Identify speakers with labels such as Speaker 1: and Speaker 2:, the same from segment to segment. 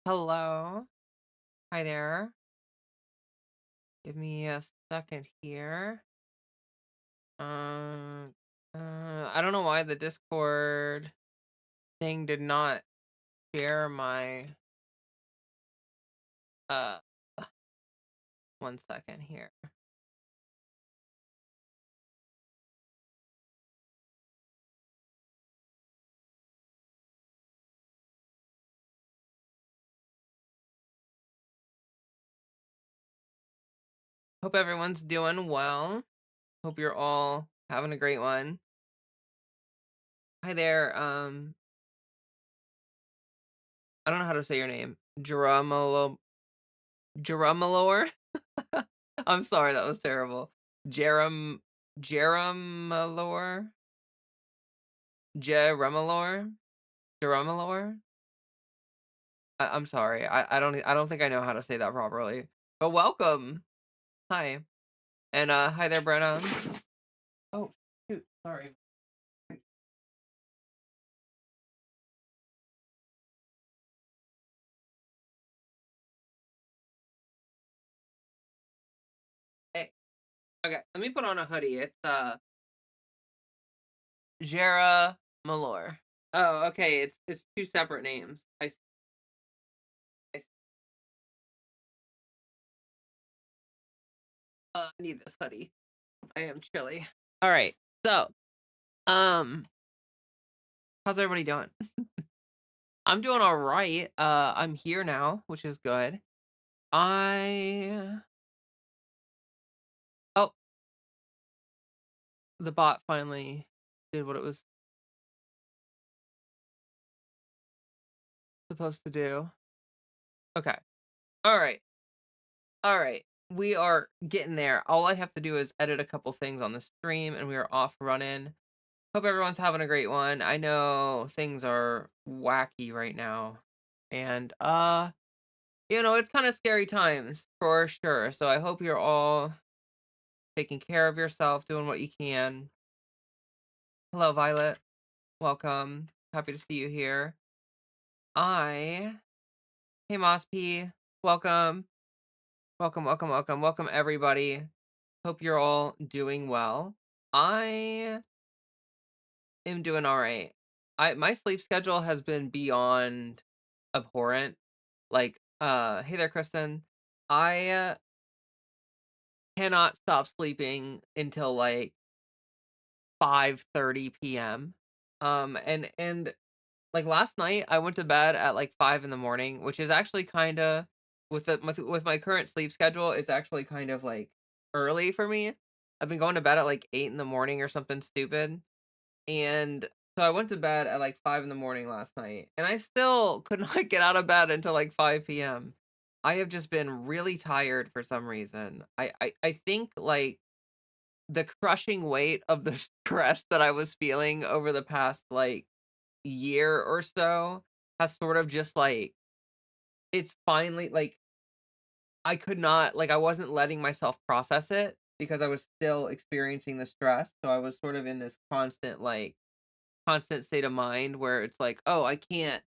Speaker 1: Hello. Hi there. Give me a second here. Um, I don't know why the Discord thing did not share my, uh, one second here. Hope everyone's doing well. Hope you're all having a great one. Hi there. I don't know how to say your name. Jerumalor? I'm sorry, that was terrible. Jerumalor? Jerumalor? Jerumalor? I'm sorry. I don't think I know how to say that properly. But welcome. Hi. And hi there, Brenna. Oh, shoot. Sorry. Hey. Okay, let me put on a hoodie. It's Jera Malor. Oh, okay. It's two separate names. I need this hoodie. I am chilly. All right. So, um, how's everybody doing? I'm doing all right. I'm here now, which is good. I Oh, the bot finally did what it was supposed to do. Okay. All right. All right. We are getting there. All I have to do is edit a couple things on the stream and we are off running. Hope everyone's having a great one. I know things are wacky right now. And it's kind of scary times for sure. So I hope you're all taking care of yourself, doing what you can. Hello, Violet. Welcome. Happy to see you here. I Hey Moss P. Welcome. Welcome, welcome, welcome, welcome everybody. Hope you're all doing well. I am doing all right. My sleep schedule has been beyond abhorrent. Like, hey there, Kristen. I cannot stop sleeping until like 5:30 p.m. And like last night I went to bed at like 5 in the morning, which is actually kind of with my current sleep schedule, it's actually kind of like early for me. I've been going to bed at like 8 in the morning or something stupid. And so I went to bed at like 5 in the morning last night, and I still could not get out of bed until like 5 p.m. I have just been really tired for some reason. I think like the crushing weight of the stress that I was feeling over the past like year or so has sort of just like it's finally like I could not like I wasn't letting myself process it because I was still experiencing the stress. So I was sort of in this constant state of mind where it's like, "Oh, I can't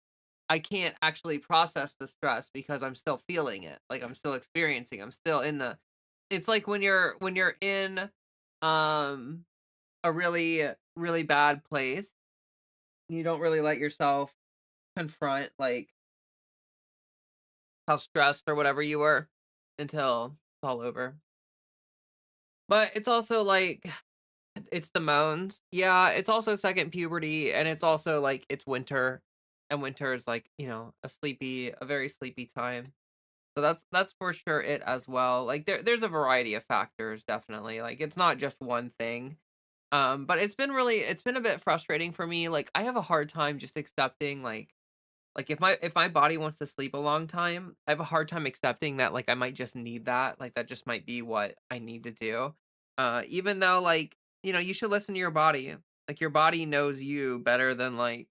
Speaker 1: actually process the stress because I'm still feeling it. Like I'm still experiencing. I'm still in the It's like when you're in um a really bad place, you don't really let yourself confront like how stressed or whatever you were until it's all over. But it's also like it's the moans. Yeah, it's also second puberty and it's also like it's winter and winter is like, a very sleepy time. So that's for sure it as well. Like there's a variety of factors definitely. Like it's not just one thing. But it's been a bit frustrating for me. Like I have a hard time just accepting like if my body wants to sleep a long time, I have a hard time accepting that like I might just need that. Like that just might be what I need to do. Even though like, you should listen to your body. Like your body knows you better than like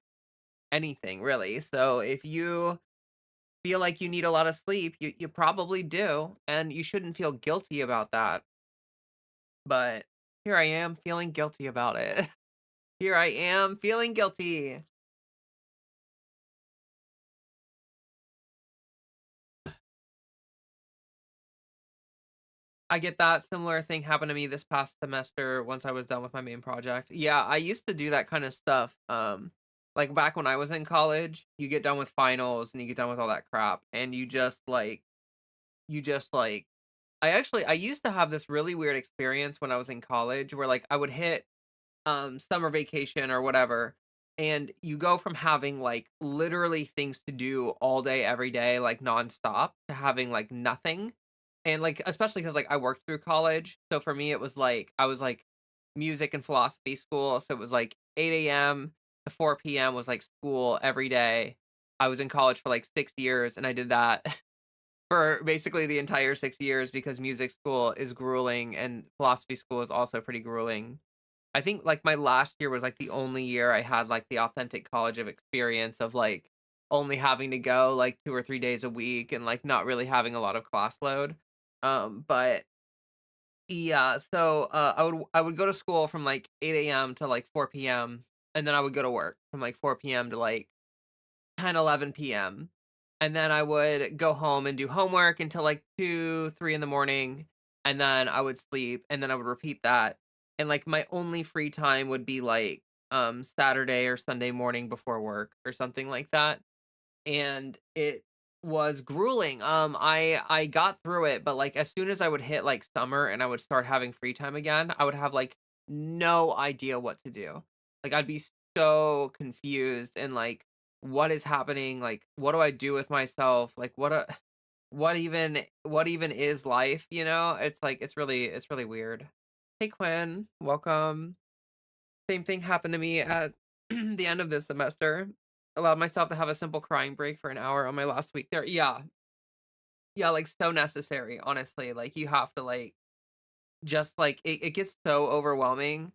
Speaker 1: anything really. So if you feel like you need a lot of sleep, you probably do, and you shouldn't feel guilty about that. But here I am feeling guilty about it. Here I am feeling guilty. I get that. Similar thing happened to me this past semester once I was done with my main project. Yeah, I used to do that kind of stuff. Like back when I was in college, you get done with finals and you get done with all that crap and you just like I used to have this really weird experience when I was in college where like I would hit summer vacation or whatever, and you go from having like literally things to do all day every day like nonstop to having like nothing. And like especially because like I worked through college, so for me it was like I was like music and philosophy school, so it was like 8 a.m. to 4 p.m. was like school every day. I was in college for like 6 years and I did that for basically the entire 6 years because music school is grueling and philosophy school is also pretty grueling. I think, like, my last year was, like, the only year I had, like, the authentic college of experience of, like, only having to go, like, 2 or 3 days a week and, like, not really having a lot of class load. But yeah, so, I would go to school from, like, 8 a.m. to, like, 4 p.m., and then I would go to work from, like, 4 p.m. to, like, 10, 11 p.m. And then I would go home and do homework until like 2, 3 in the morning. And then I would sleep and then I would repeat that. And like my only free time would be like Saturday or Sunday morning before work or something like that. And it was grueling. I got through it, but like as soon as I would hit like summer and I would start having free time again, I would have like no idea what to do. Like I'd be so confused and like what is happening? Like what do I do with myself? Like what even is life, you know? It's like it's really weird. Hey Quinn, welcome. Same thing happened to me at the end of this semester. Allowed myself to have a simple crying break for an hour on my last week there. Yeah. Yeah, like, so necessary, honestly. Like, you have to, like, just, like it gets so overwhelming.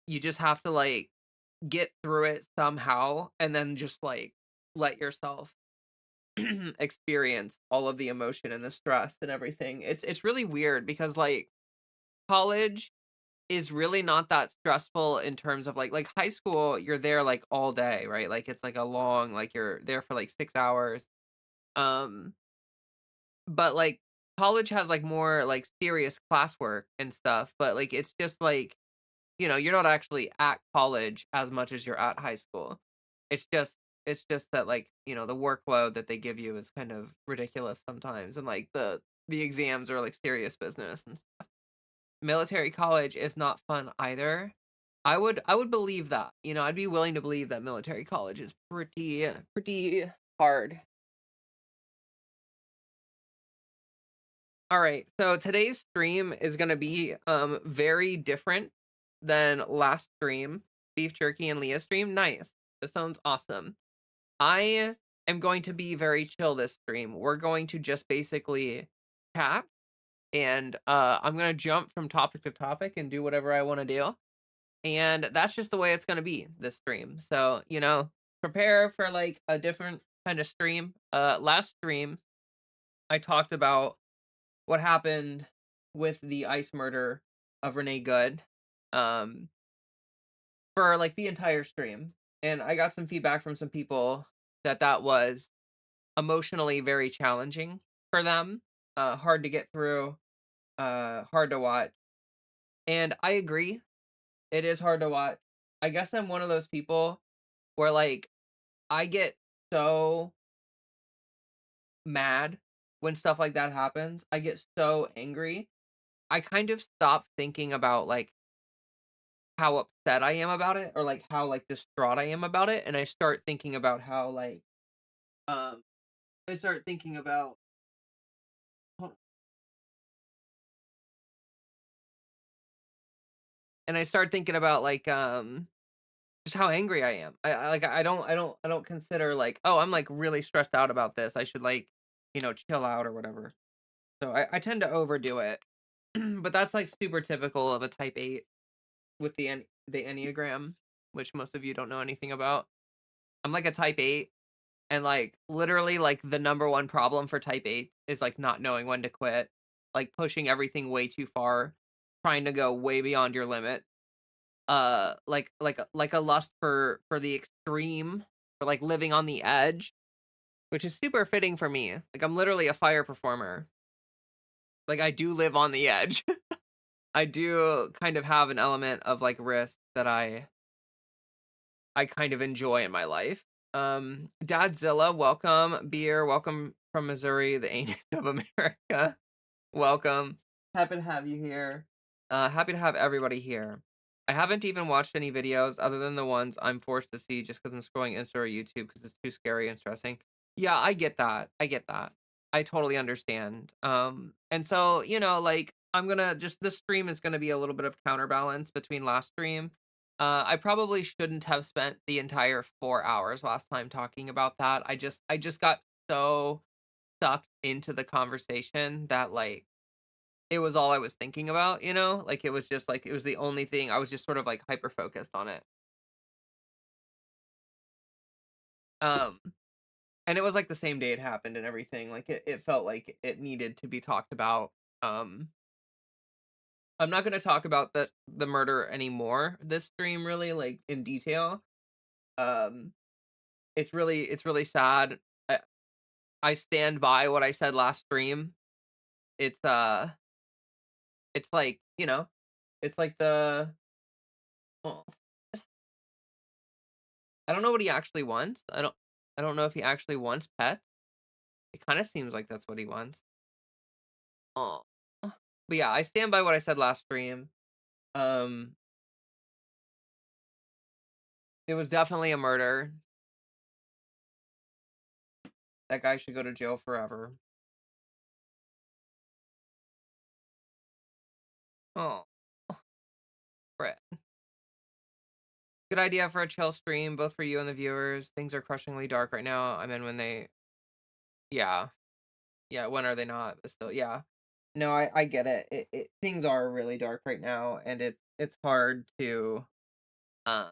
Speaker 1: You just have to, like, get through it somehow and then just, like, let yourself experience all of the emotion and the stress and everything. It's really weird because, like, college is really not that stressful in terms of like high school, you're there like all day, right? Like it's like a long like you're there for like 6 hours. Um but like college has like more like serious classwork and stuff, but like it's just like, you're not actually at college as much as you're at high school. It's just it's just that like, the workload that they give you is kind of ridiculous sometimes and like the exams are like serious business and military college is not fun either. I would believe that. I'd be willing to believe that military college is pretty hard. All right. So today's stream is going to be very different than last stream, beef jerky and Leah stream. Nice. This sounds awesome. I am going to be very chill this stream. We're going to just basically chat and I'm going to jump from topic to topic and do whatever I want to do. And that's just the way it's gonna be this stream. So, prepare for like a different kind of stream. Last stream, I talked about what happened with the ice murder of Renee Good, um, for like the entire stream, and I got some feedback from some people that that was emotionally very challenging for them, hard to get through, hard to watch, and I agree. It is hard to watch. I guess I'm one of those people where like I get so mad when stuff like that happens. I get so angry. I kind of stop thinking about like how upset I am about it or like how like distraught I am about it and I start thinking about how like um I start thinking about hold- and I start thinking about like just how angry I am. I don't consider like, oh, I'm like really stressed out about this. I should like, chill out or whatever. So I tend to overdo it. But that's like super typical of a type 8 with the Enneagram, which most of you don't know anything about. I'm like a type 8 and like literally like the number one problem for type 8 is like not knowing when to quit, like pushing everything way too far, trying to go way beyond your limit. Like a lust for the extreme, for like living on the edge, which is super fitting for me. Like I'm literally a fire performer. Like, I do live on the edge. I do kind of have an element of, like, risk that I kind of enjoy in my life. Dadzilla, welcome. Beer, welcome from Missouri, the anus of America. Welcome. Happy to have you here. Happy to have everybody here. I haven't even watched any videos other than the ones I'm forced to see just because I'm scrolling Insta or YouTube because it's too scary and stressing. Yeah, I get that. I get that. I totally understand. And so, like I'm gonna just this stream is gonna be a little bit of counterbalance between last stream. I probably shouldn't have spent the entire 4 hours last time talking about that. I just got so sucked into the conversation that like it was all I was thinking about, you know? Like, it was just, like it was the only thing I was just sort of, like, hyper focused on it. Um, and it was, like, the same day it happened and everything, like, it felt like it needed to be talked about. Um, I'm not gonna talk about the murder anymore this stream really, like, in detail. Um, it's really sad. I I stand by what I said last stream. It's, it's like, it's like oh I don't know what he actually wants. I don't know if he actually wants pets. It kinda seems like that's what he wants. Oh, but yeah, I stand by what I said last stream. Um, it was definitely a murder. That guy should go to jail forever. Oh, Brett. Good idea for a chill stream, both for you and the viewers. Things are crushingly dark right now. I mean, when they yeah. Yeah, when are they not? But still, yeah. No, I get it. Things are really dark right now, and it's hard to um,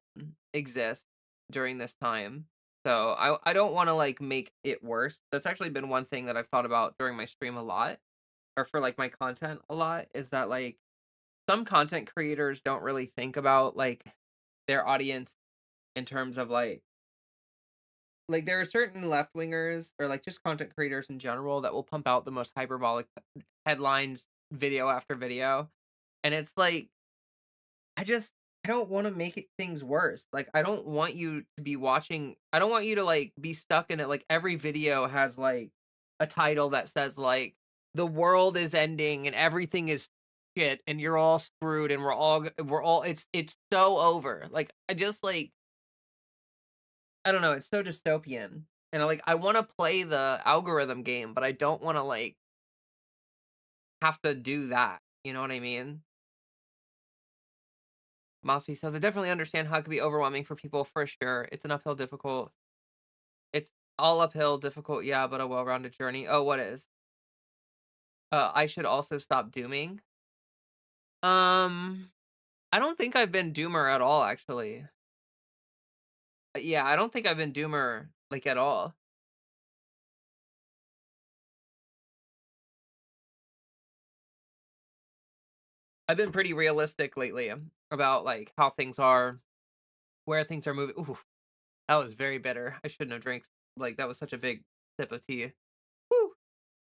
Speaker 1: exist during this time. So I don't want to like make it worse. That's actually been one thing that I've thought about during my stream a lot, or for like my content a lot, is that like some content creators don't really think about like their audience in terms of like there are certain left wingers or like just content creators in general that will pump out the most hyperbolic headlines video after video, and it's like I just I don't wanna make it things worse. Like, I don't want you to be watching I don't want you to, like, be stuck in it, like, every video has, like, a title that says, like, "The world is ending and everything is shit and you're all screwed and we're all it's so over." Like, I just, like I don't know, it's so dystopian. And, I wanna play the algorithm game, but I don't wanna, like, have to do that. You know what I mean? Mosby says, "I definitely understand how it could be overwhelming for people for sure. It's an uphill difficult it's all uphill, difficult, yeah, but a well-rounded journey." Oh, what is? I should also stop dooming. Um, I don't think I've been doomer at all, actually. Yeah, I don't think I've been doomer, like, at all. I've been pretty realistic lately about, like, how things are, where things are moving. Ooh, that was very bitter. I shouldn't have drank like, that was such a big sip of tea. Woo.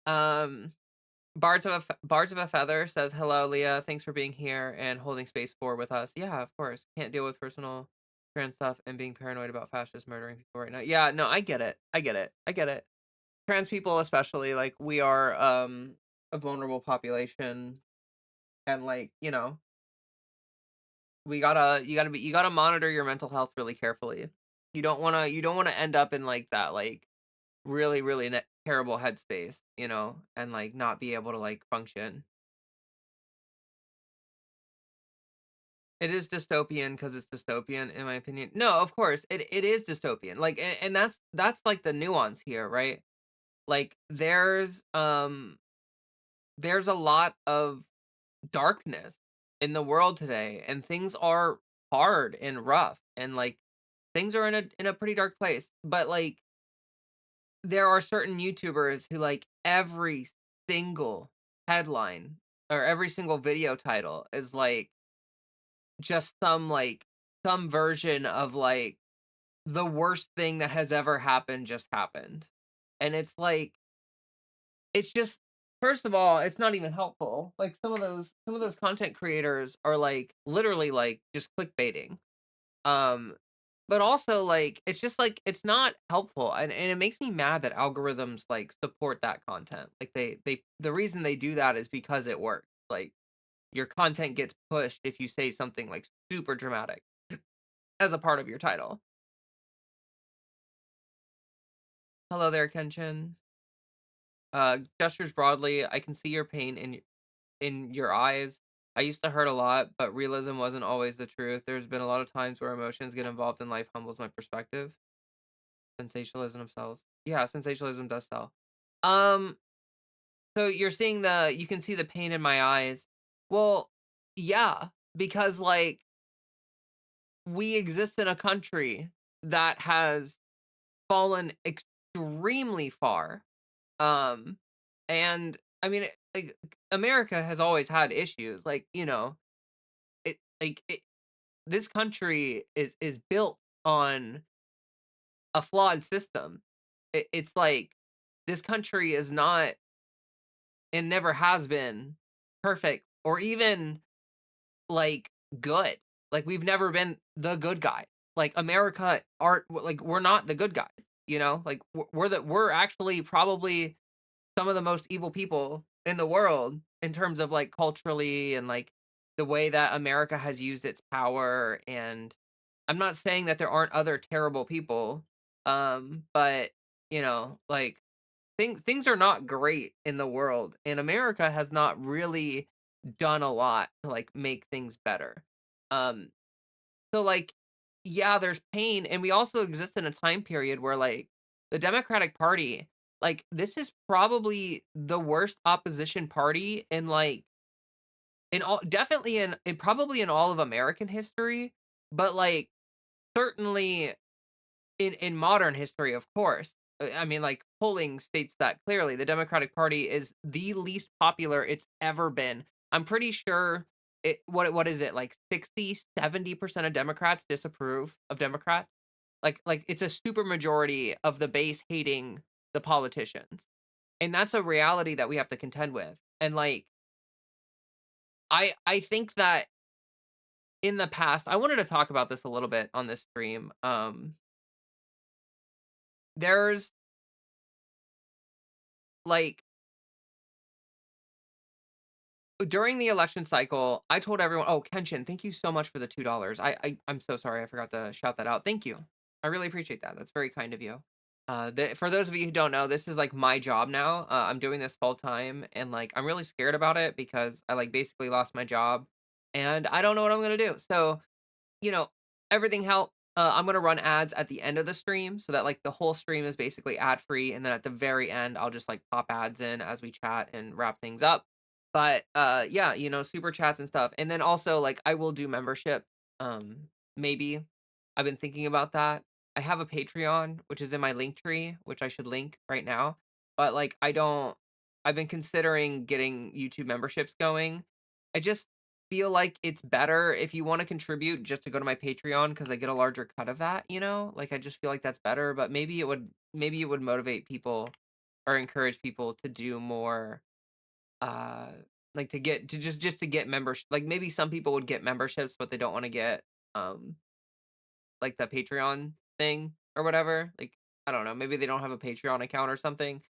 Speaker 1: Um Bards of a Feather says, "Hello, Leah. Thanks for being here and holding space for with us." Yeah, of course. Can't deal with personal trans stuff and being paranoid about fascists murdering people right now. Yeah, no, I get it. I get it. I get it. Trans people especially, like, we are, a vulnerable population and, like, you gotta monitor your mental health really carefully. You don't wanna end up in, like, that, like, really, really terrible headspace, and, like, not be able to, like, function. It is dystopian because it's dystopian, in my opinion. No, of course, it is dystopian, like, and that's, like, the nuance here, right? Like, there's a lot of darkness in the world today, and things are hard and rough, and, like, things are in a pretty dark place, but, like, there are certain YouTubers who, like, every single headline or every single video title is, like, just some version of, like, the worst thing that has ever happened just happened. And it's like it's just first of all, it's not even helpful. Like some of those content creators are like literally like just clickbaiting. Um, but also like it's just like it's not helpful, and it makes me mad that algorithms like support that content. Like they the reason they do that is because it works. Like your content gets pushed if you say something like super dramatic as a part of your title. Hello there, Kenshin. Gestures broadly. I can see your pain in your eyes. I used to hurt a lot, but realism wasn't always the truth. There's been a lot of times where emotions get involved in life humbles my perspective. Sensationalism sells. Yeah, sensationalism does sell. Um, so you're seeing you can see the pain in my eyes. Well, yeah, because like we exist in a country that has fallen extremely far. Um, and I mean, like America has always had issues. Like, it like it, this country is built on a flawed system. It's like this country is not and never has been perfect or even like good. Like we've never been the good guy. Like America aren't like we're not the good guys, Like we're actually probably some of the most evil people in the world in terms of like culturally and like the way that America has used its power. And I'm not saying that there aren't other terrible people, but like things are not great in the world, and America has not really done a lot to like make things better. Um, so like, yeah, there's pain, and we also exist in a time period where like the Democratic Party, like this is probably the worst opposition party in like in all definitely in probably in all of American history, but like certainly in modern history, of course. I mean, like polling states that clearly the Democratic Party is the least popular it's ever been. I'm pretty sure what is it like 60-70% of Democrats disapprove of Democrats. Like it's a super majority of the base hating the politicians. And that's a reality that we have to contend with. And like I think that in the past, I wanted to talk about this a little bit on this stream. There's like during the election cycle, I told everyone, "Oh, Kenshin, thank you so much for the $2." I'm so sorry, I forgot to shout that out. Thank you. I really appreciate that. That's very kind of you. For those of you who don't know, this is like my job now. I'm doing this full time, and like I'm really scared about it because I like basically lost my job, and I don't know what I'm gonna do. So you know, everything help. I'm gonna run ads at the end of the stream so that like the whole stream is basically ad free, and then at the very end, I'll just like pop ads in as we chat and wrap things up. But yeah, super chats and stuff, and then also like I will do membership. Maybe I've been thinking about that. I have a Patreon, which is in my link tree, which I should link right now. But like I don't. I've been considering getting YouTube memberships going. I just feel like it's better if you wanna contribute just to go to my Patreon because I get a larger cut of that, you know? Like, I just feel like that's better, but maybe it would motivate people or encourage people to do more, uh, like, to just to get members like, maybe some people would get memberships, but they don't wanna get, um, like, the Patreon thing or whatever. Like, I don't know, maybe they don't have a Patreon account or something.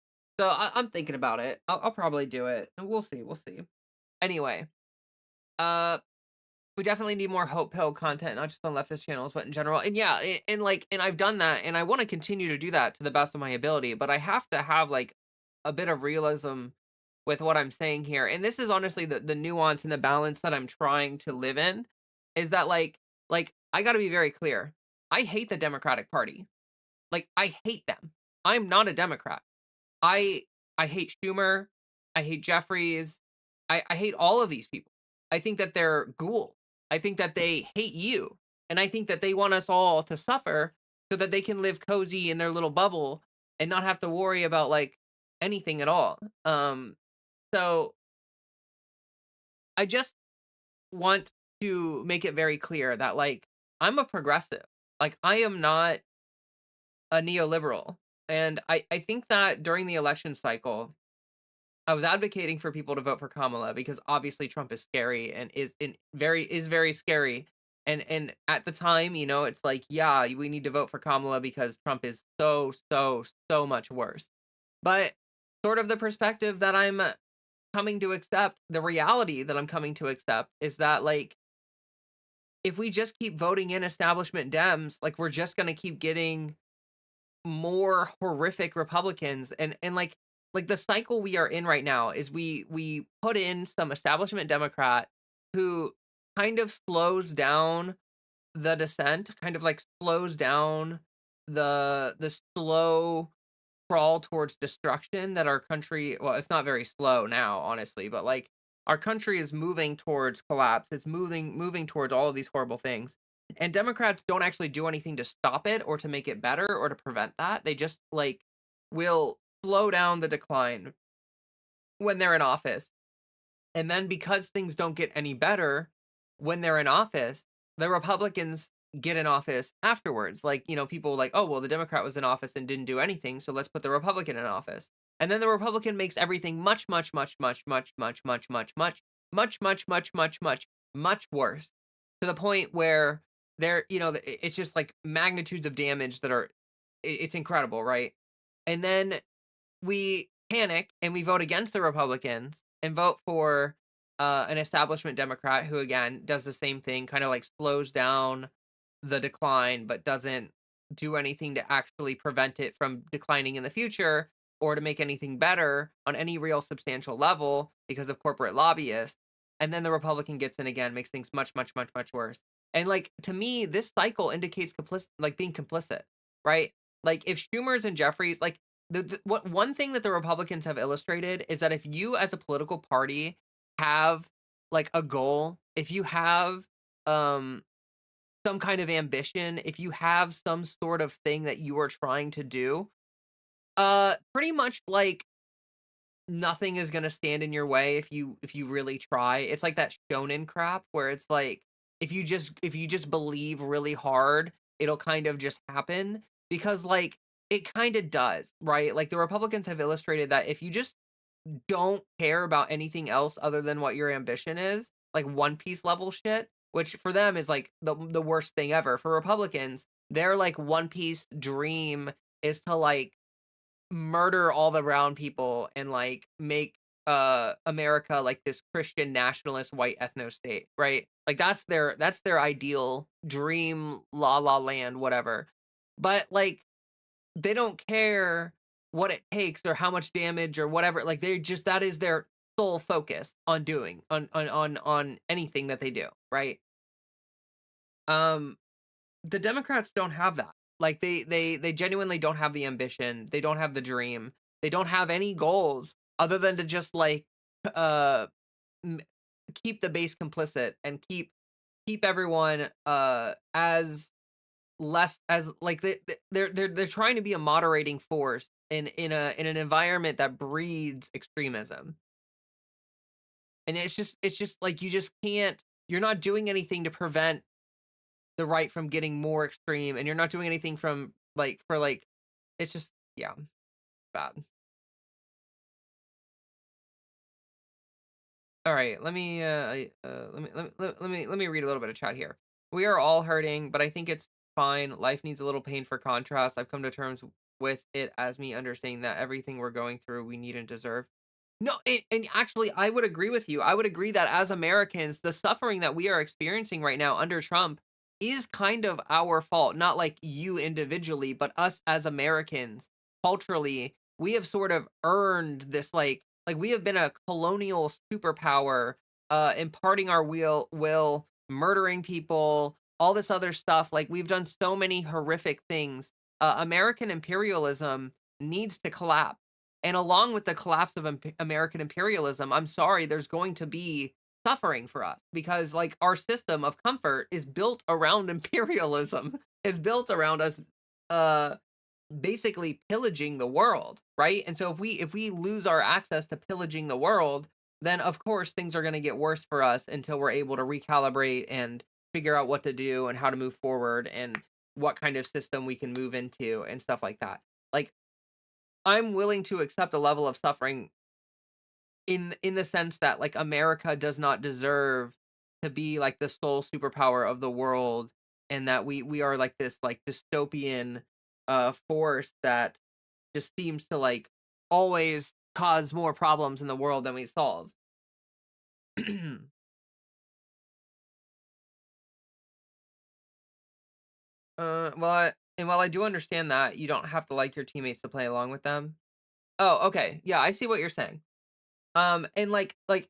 Speaker 1: So, I'm thinking about it. I'll probably do it, and we'll see. Anyway, uh we definitely need more hope pill content, not just on leftist channels, but in general. And yeah, and I've done that, and I want to continue to do that to the best of my ability. But I have to have like a bit of realism with what I'm saying here. And this is honestly the nuance and the balance that I'm trying to live in. Is that like I got to be very clear. I hate the Democratic Party. Like I hate them. I'm not a Democrat. I I hate Schumer. I hate Jeffries. I hate all of these people. I think that they're ghouls. I think that they hate you. And I think that they want us all to suffer so that they can live cozy in their little bubble and not have to worry about like anything at all. So I just want to make it very clear that like I'm a progressive. Like I am not a neoliberal. And I think that during the election cycle, I was advocating for people to vote for Kamala because obviously Trump is scary and is very scary. And at the time, it's like, yeah, we need to vote for Kamala because Trump is so, so, so much worse. But sort of the perspective that I'm coming to accept, the reality that I'm coming to accept is that, like, if we just keep voting in establishment Dems, like, we're just gonna keep getting more horrific Republicans. And like the cycle we are in right now is we put in some establishment Democrat who kind of slows down the descent, kind of like slows down the slow crawl towards destruction that our country, well, it's not very slow now, honestly, but like our country is moving towards collapse. It's moving towards all of these horrible things. And Democrats don't actually do anything to stop it or to make it better or to prevent that. They just like will slow down the decline when they're in office. And then because things don't get any better when they're in office, the Republicans get in office afterwards. Like, people like, oh, well, the Democrat was in office and didn't do anything, so let's put the Republican in office. And then the Republican makes everything much, much, much, much, much, much, much, much, much, much, much, much, much, much, much worse to the point where it's just like magnitudes of damage that are, it's incredible, right? And then we panic and we vote against the Republicans and vote for an establishment Democrat who again does the same thing, kind of like slows down the decline, but doesn't do anything to actually prevent it from declining in the future or to make anything better on any real substantial level because of corporate lobbyists. And then the Republican gets in again, makes things much, much, much, much worse. And like to me, this cycle indicates like being complicit, right? Like if Schumer's and Jeffries, like what one thing that the Republicans have illustrated is that if you as a political party have like a goal, if you have um some kind of ambition, if you have some sort of thing that you are trying to do, pretty much like nothing is gonna stand in your way if you really try. It's like that shonen crap where it's like if you just believe really hard, it'll kind of just happen because like it kind of does, right? Like the Republicans have illustrated that if you just don't care about anything else other than what your ambition is, like One Piece level shit, which for them is like the worst thing ever. For Republicans, their like One Piece dream is to like murder all the brown people and like make America like this Christian nationalist white ethno state, right? Like that's their ideal dream, la la land, whatever. But like they don't care what it takes or how much damage or whatever. Like they just that is their sole focus on doing on anything that they do, right? Um the Democrats don't have that. Like they genuinely don't have the ambition. They don't have the dream. They don't have any goals other than to just like uh m- keep the base complicit and keep everyone as less as like they're trying to be a moderating force in an environment that breeds extremism. And it's just like you just can't, you're not doing anything to prevent the right from getting more extreme, and you're not doing anything from like for like it's just yeah, bad. All right, let me read a little bit of chat here. We are all hurting, but I think it's fine. Life needs a little pain for contrast. I've come to terms with it as me understanding that everything we're going through, we need and deserve. No, and actually, I would agree with you. I would agree that as Americans, the suffering that we are experiencing right now under Trump is kind of our fault. Not like you individually, but us as Americans culturally, we have sort of earned this like we have been a colonial superpower, imparting our will, murdering people, all this other stuff. Like we've done so many horrific things. American imperialism needs to collapse. And along with the collapse of American imperialism, I'm sorry, there's going to be suffering for us because like our system of comfort is built around imperialism, is built around us uh basically pillaging the world, right? And so if we lose our access to pillaging the world, then of course things are going to get worse for us until we're able to recalibrate and figure out what to do and how to move forward and what kind of system we can move into and stuff like that. Like I'm willing to accept a level of suffering in the sense that, like, America does not deserve to be, like, the sole superpower of the world, and that we are, like, this, like, dystopian, force that just seems to, like, always cause more problems in the world than we solve. While I do understand that, you don't have to like your teammates to play along with them. Oh, okay. Yeah, I see what you're saying. And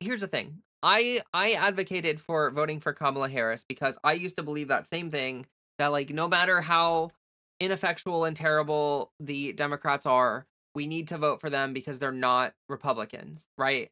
Speaker 1: here's the thing. I advocated for voting for Kamala Harris because I used to believe that same thing, that like no matter how ineffectual and terrible the Democrats are, we need to vote for them because they're not Republicans, right?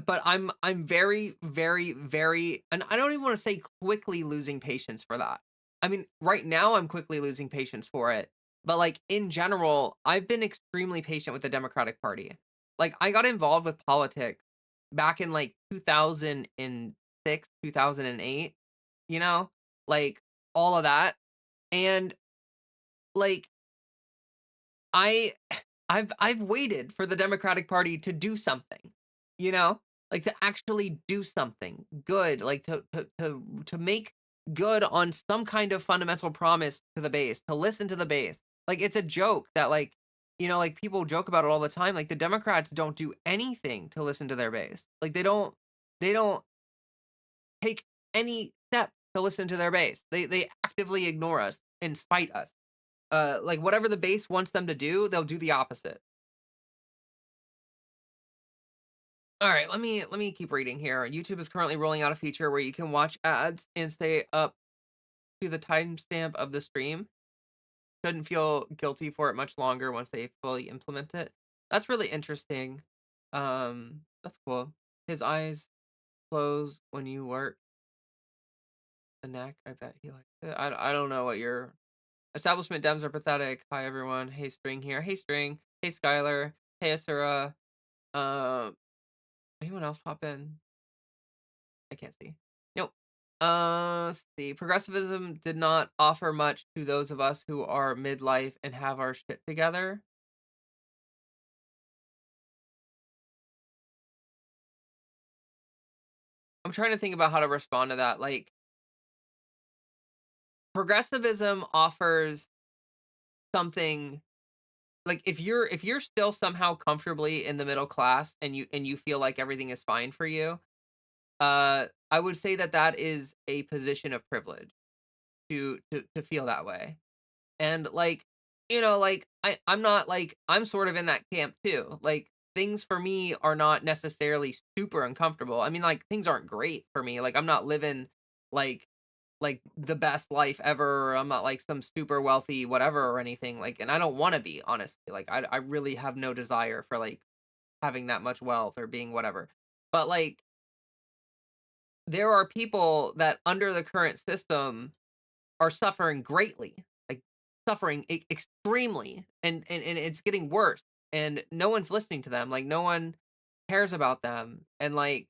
Speaker 1: But I'm very, very, very, and I don't even want to say quickly losing patience for that. I mean, right now I'm quickly losing patience for it. But like in general, I've been extremely patient with the Democratic Party. Like I got involved with politics back in like 2006, 2008, you know? Like all of that. And like I I've waited for the Democratic Party to do something, you know? Like to actually do something good, like to make good on some kind of fundamental promise to the base, to listen to the base. Like it's a joke that like, like people joke about it all the time. Like the Democrats don't do anything to listen to their base. Like they don't take any step to listen to their base. They actively ignore us and spite us. Like whatever the base wants them to do, they'll do the opposite. All right, let me keep reading here. YouTube is currently rolling out a feature where you can watch ads and stay up to the timestamp of the stream. Shouldn't feel guilty for it much longer once they fully implement it. That's really interesting. That's cool. His eyes close when you work the neck. I bet he likes it. I don't know what your establishment Dems are pathetic. Hi everyone. Hey String here. Hey String. Hey Skylar. Hey Asura. Um, anyone else pop in? I can't see. Nope. Let's see. Progressivism did not offer much to those of us who are midlife and have our shit together. I'm trying to think about how to respond to that. Like, progressivism offers something like if you're still somehow comfortably in the middle class and you feel like everything is fine for you, I would say that that is a position of privilege to feel that way. And like, like I'm not like I'm sort of in that camp too. Like things for me are not necessarily super uncomfortable. I mean, like things aren't great for me. Like I'm not living like the best life ever. Or I'm not like some super wealthy whatever or anything. Like, and I don't want to be honestly. Like I really have no desire for like having that much wealth or being whatever. But like there are people that under the current system are suffering greatly, like suffering extremely, and it's getting worse, and no one's listening to them. Like no one cares about them, and like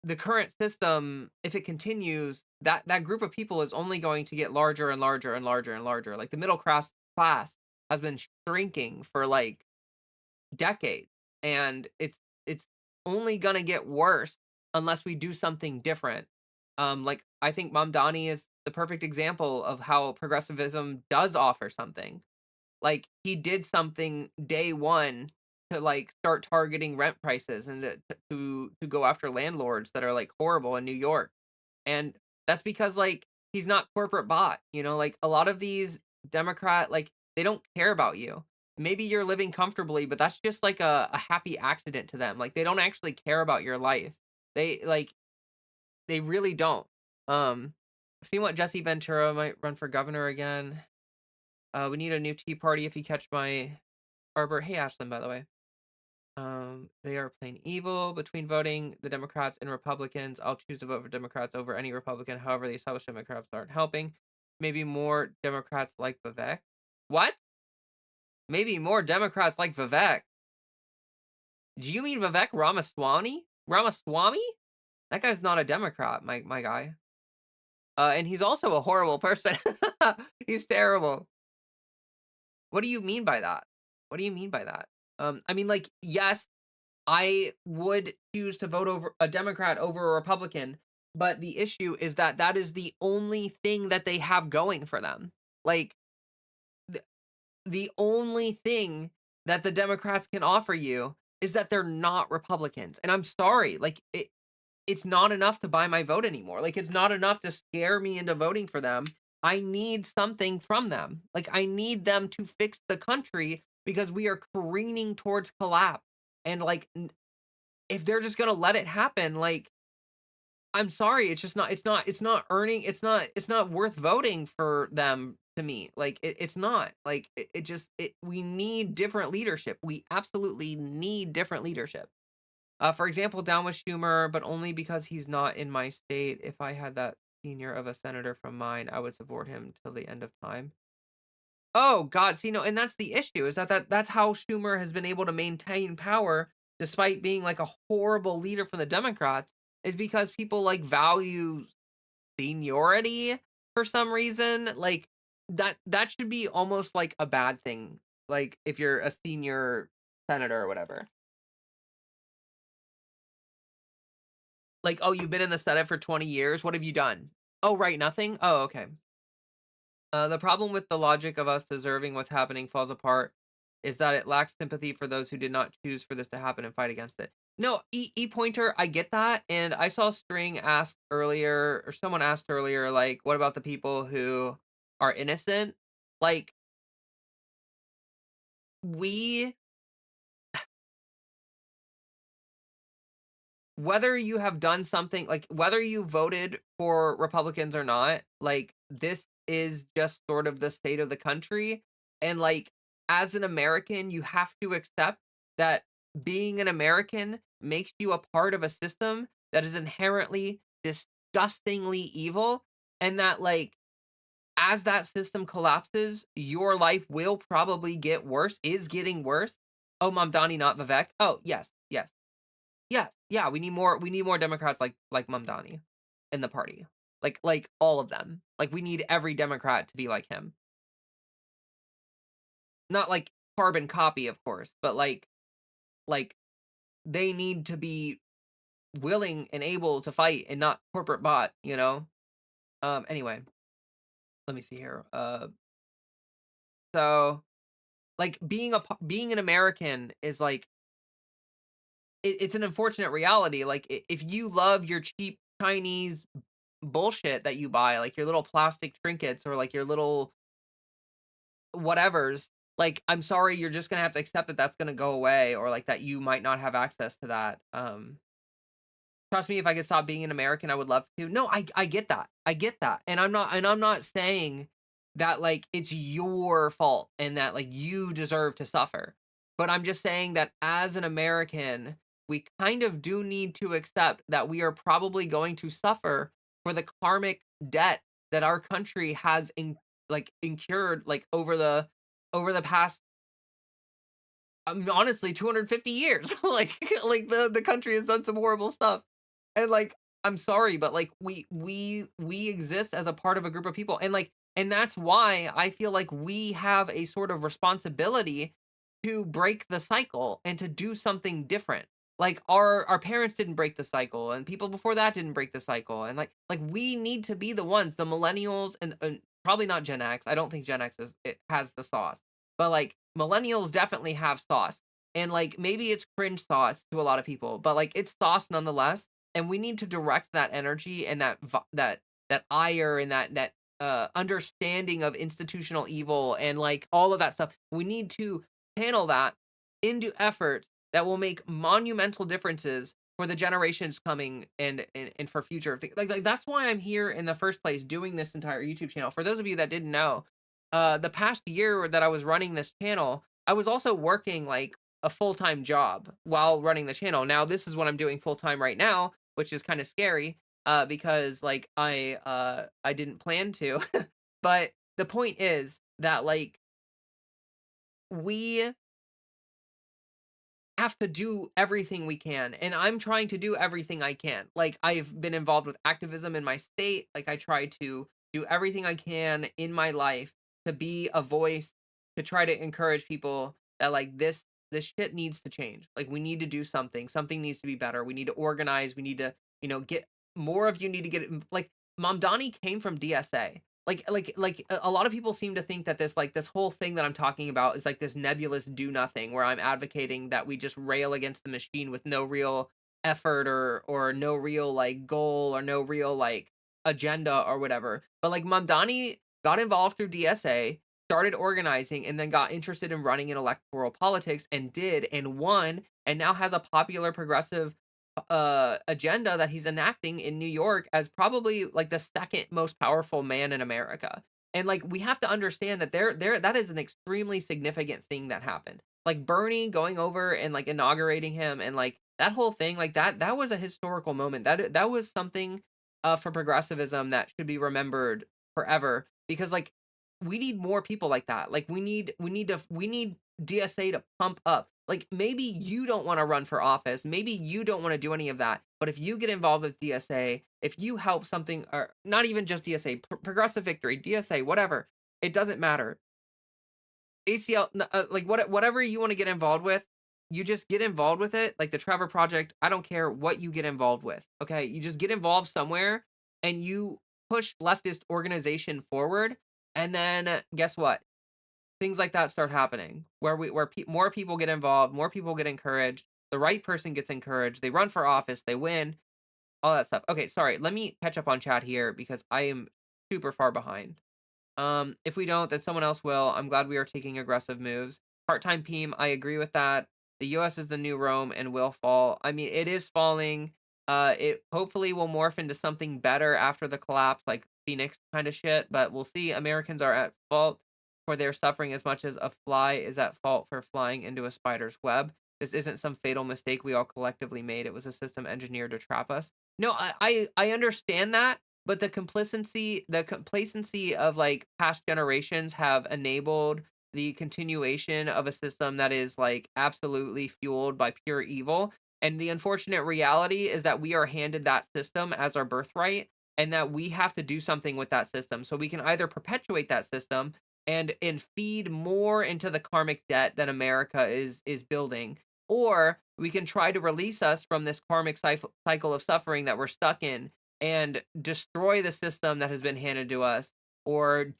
Speaker 1: the current system, if it continues, that group of people is only going to get larger and larger and larger and larger. Like the middle class has been shrinking for like decades, and it's only gonna get worse unless we do something different. Like I think Mamdani is the perfect example of how progressivism does offer something. Like he did something day one to like start targeting rent prices and to go after landlords that are like horrible in New York. And that's because like he's not corporate bought, like a lot of these Democrat like they don't care about you. Maybe you're living comfortably, but that's just like a happy accident to them. Like they don't actually care about your life. They really don't. I've seen what Jesse Ventura might run for governor again. We need a new Tea Party if you catch my barber. Hey Ashlyn, by the way. They are plain evil. Between voting the Democrats and Republicans, I'll choose to vote for Democrats over any Republican. However, the established Democrats aren't helping. Maybe more Democrats like Vivek. What? Maybe more Democrats like Vivek. Do you mean Vivek Ramaswamy? Ramaswamy? That guy's not a Democrat, my guy. And he's also a horrible person. He's terrible. What do you mean by that? What do you mean by that? I mean, like, yes, I would choose to vote over a Democrat over a Republican, but the issue is that that is the only thing that they have going for them. Like, the the only thing that the Democrats can offer you is that they're not Republicans, and I'm sorry, like, it's not enough to buy my vote anymore. Like, it's not enough to scare me into voting for them. I need something from them. Like, I need them to fix the country because we are careening towards collapse. And like, if they're just gonna let it happen, like, I'm sorry, it's just not. It's not earning. It's not worth voting for them to me. Like, it's not. Like, it just. We need different leadership. We absolutely need different leadership. For example, down with Schumer, but only because he's not in my state. If I had that senior of a senator from mine, I would support him till the end of time. Oh God, see, no, and that's the issue is that's how Schumer has been able to maintain power despite being like a horrible leader for the Democrats, is because people like value seniority for some reason. Like, that should be almost like a bad thing. Like, if you're a senior senator or whatever. Like, "Oh, you've been in the Senate for 20 years, what have you done?" "Oh, right, nothing?" "Oh, okay." The problem with the logic of us deserving what's happening falls apart is that it lacks sympathy for those who did not choose for this to happen and fight against it. No, Pointer, I get that, and I saw String asked earlier, or someone asked earlier, like, "What about the people who are innocent?" Like, we whether you have done something like, whether you voted for Republicans or not, like, this is just sort of the state of the country, and, like, as an American, you have to accept that being an American makes you a part of a system that is inherently disgustingly evil, and that, like, as that system collapses, your life will probably get worse, is getting worse. Oh, Mamdani, not Vivek. Oh, yes, yes. Yes, yeah, we need more Democrats like Mamdani in the party. Like all of them. Like, we need every Democrat to be like him. Not like carbon copy, of course, but like they need to be willing and able to fight and not corporate bot, you know? Anyway, let me see here. So like being an American is like it's an unfortunate reality. Like, if you love your cheap Chinese bullshit that you buy, like your little plastic trinkets or like your little whatevers, like, I'm sorry, you're just gonna have to accept that that's gonna go away, or like that you might not have access to that. Trust me, if I could stop being an American, I would love to. No, I get that. I get that. And I'm not saying that like it's your fault and that like you deserve to suffer. But I'm just saying that as an American, we kind of do need to accept that we are probably going to suffer for the karmic debt that our country has incurred like over the past, honestly, 250 years. Like the country has done some horrible stuff. And like, I'm sorry, but like we exist as a part of a group of people. And that's why I feel like we have a sort of responsibility to break the cycle and to do something different. Like, our parents didn't break the cycle, and people before that didn't break the cycle. And like we need to be the ones, the millennials, and probably not Gen X. I don't think Gen X it has the sauce, but like millennials definitely have sauce. And like, maybe it's cringe sauce to a lot of people, but like it's sauce nonetheless. And we need to direct that energy and that ire and that understanding of institutional evil and like all of that stuff. We need to channel that into efforts that will make monumental differences for the generations coming, and for future like that's why I'm here in the first place doing this entire YouTube channel. For those of you that didn't know, the past year that I was running this channel, I was also working like a full-time job while running the channel. Now, this is what I'm doing full-time right now, which is kind of scary, because like I didn't plan to. But the point is that like we have to do everything we can, and I'm trying to do everything I can. Like, I've been involved with activism in my state. Like, I try to do everything I can in my life to be a voice, to try to encourage people that like this shit needs to change. Like, we need to do something. Something needs to be better. We need to organize. We need to, get more of you need to get like Mamdani came from DSA. A lot of people seem to think that this whole thing that I'm talking about is like this nebulous do nothing where I'm advocating that we just rail against the machine with no real effort or no real like goal or no real like agenda or whatever. But like Mamdani got involved through DSA, started organizing, and then got interested in running in electoral politics and did and won, and now has a popular progressive agenda that he's enacting in New York as probably like the second most powerful man in America. And like we have to understand that there that is an extremely significant thing that happened. Like Bernie going over and like inaugurating him and like that whole thing, like that was a historical moment. That was something for progressivism that should be remembered forever because like we need more people like that. Like we need DSA to pump up. Like maybe you don't want to run for office, maybe you don't want to do any of that, but if you get involved with DSA, if you help something or not even just DSA, Progressive Victory, DSA, whatever, it doesn't matter. ACL, like whatever you want to get involved with, you just get involved with it. Like the Trevor Project, I don't care what you get involved with. Okay, you just get involved somewhere and you push leftist organization forward, and then guess what? Things like that start happening where more people get involved, more people get encouraged, the right person gets encouraged, they run for office, they win, all that stuff. Okay, sorry, let me catch up on chat here because I am super far behind. If we don't, then someone else will. I'm glad we are taking aggressive moves. Part-time Peem, I agree with that. The US is the new Rome and will fall. I mean, it is falling. It hopefully will morph into something better after the collapse, like Phoenix kind of shit, but we'll see. Americans are at fault for their suffering as much as a fly is at fault for flying into a spider's web. This isn't some fatal mistake we all collectively made. It was a system engineered to trap us. No, I understand that, but the complacency of like past generations have enabled the continuation of a system that is like absolutely fueled by pure evil. And the unfortunate reality is that we are handed that system as our birthright and that we have to do something with that system. So we can either perpetuate that system and feed more into the karmic debt that America is building, or we can try to release us from this karmic cycle of suffering that we're stuck in and destroy the system that has been handed to us or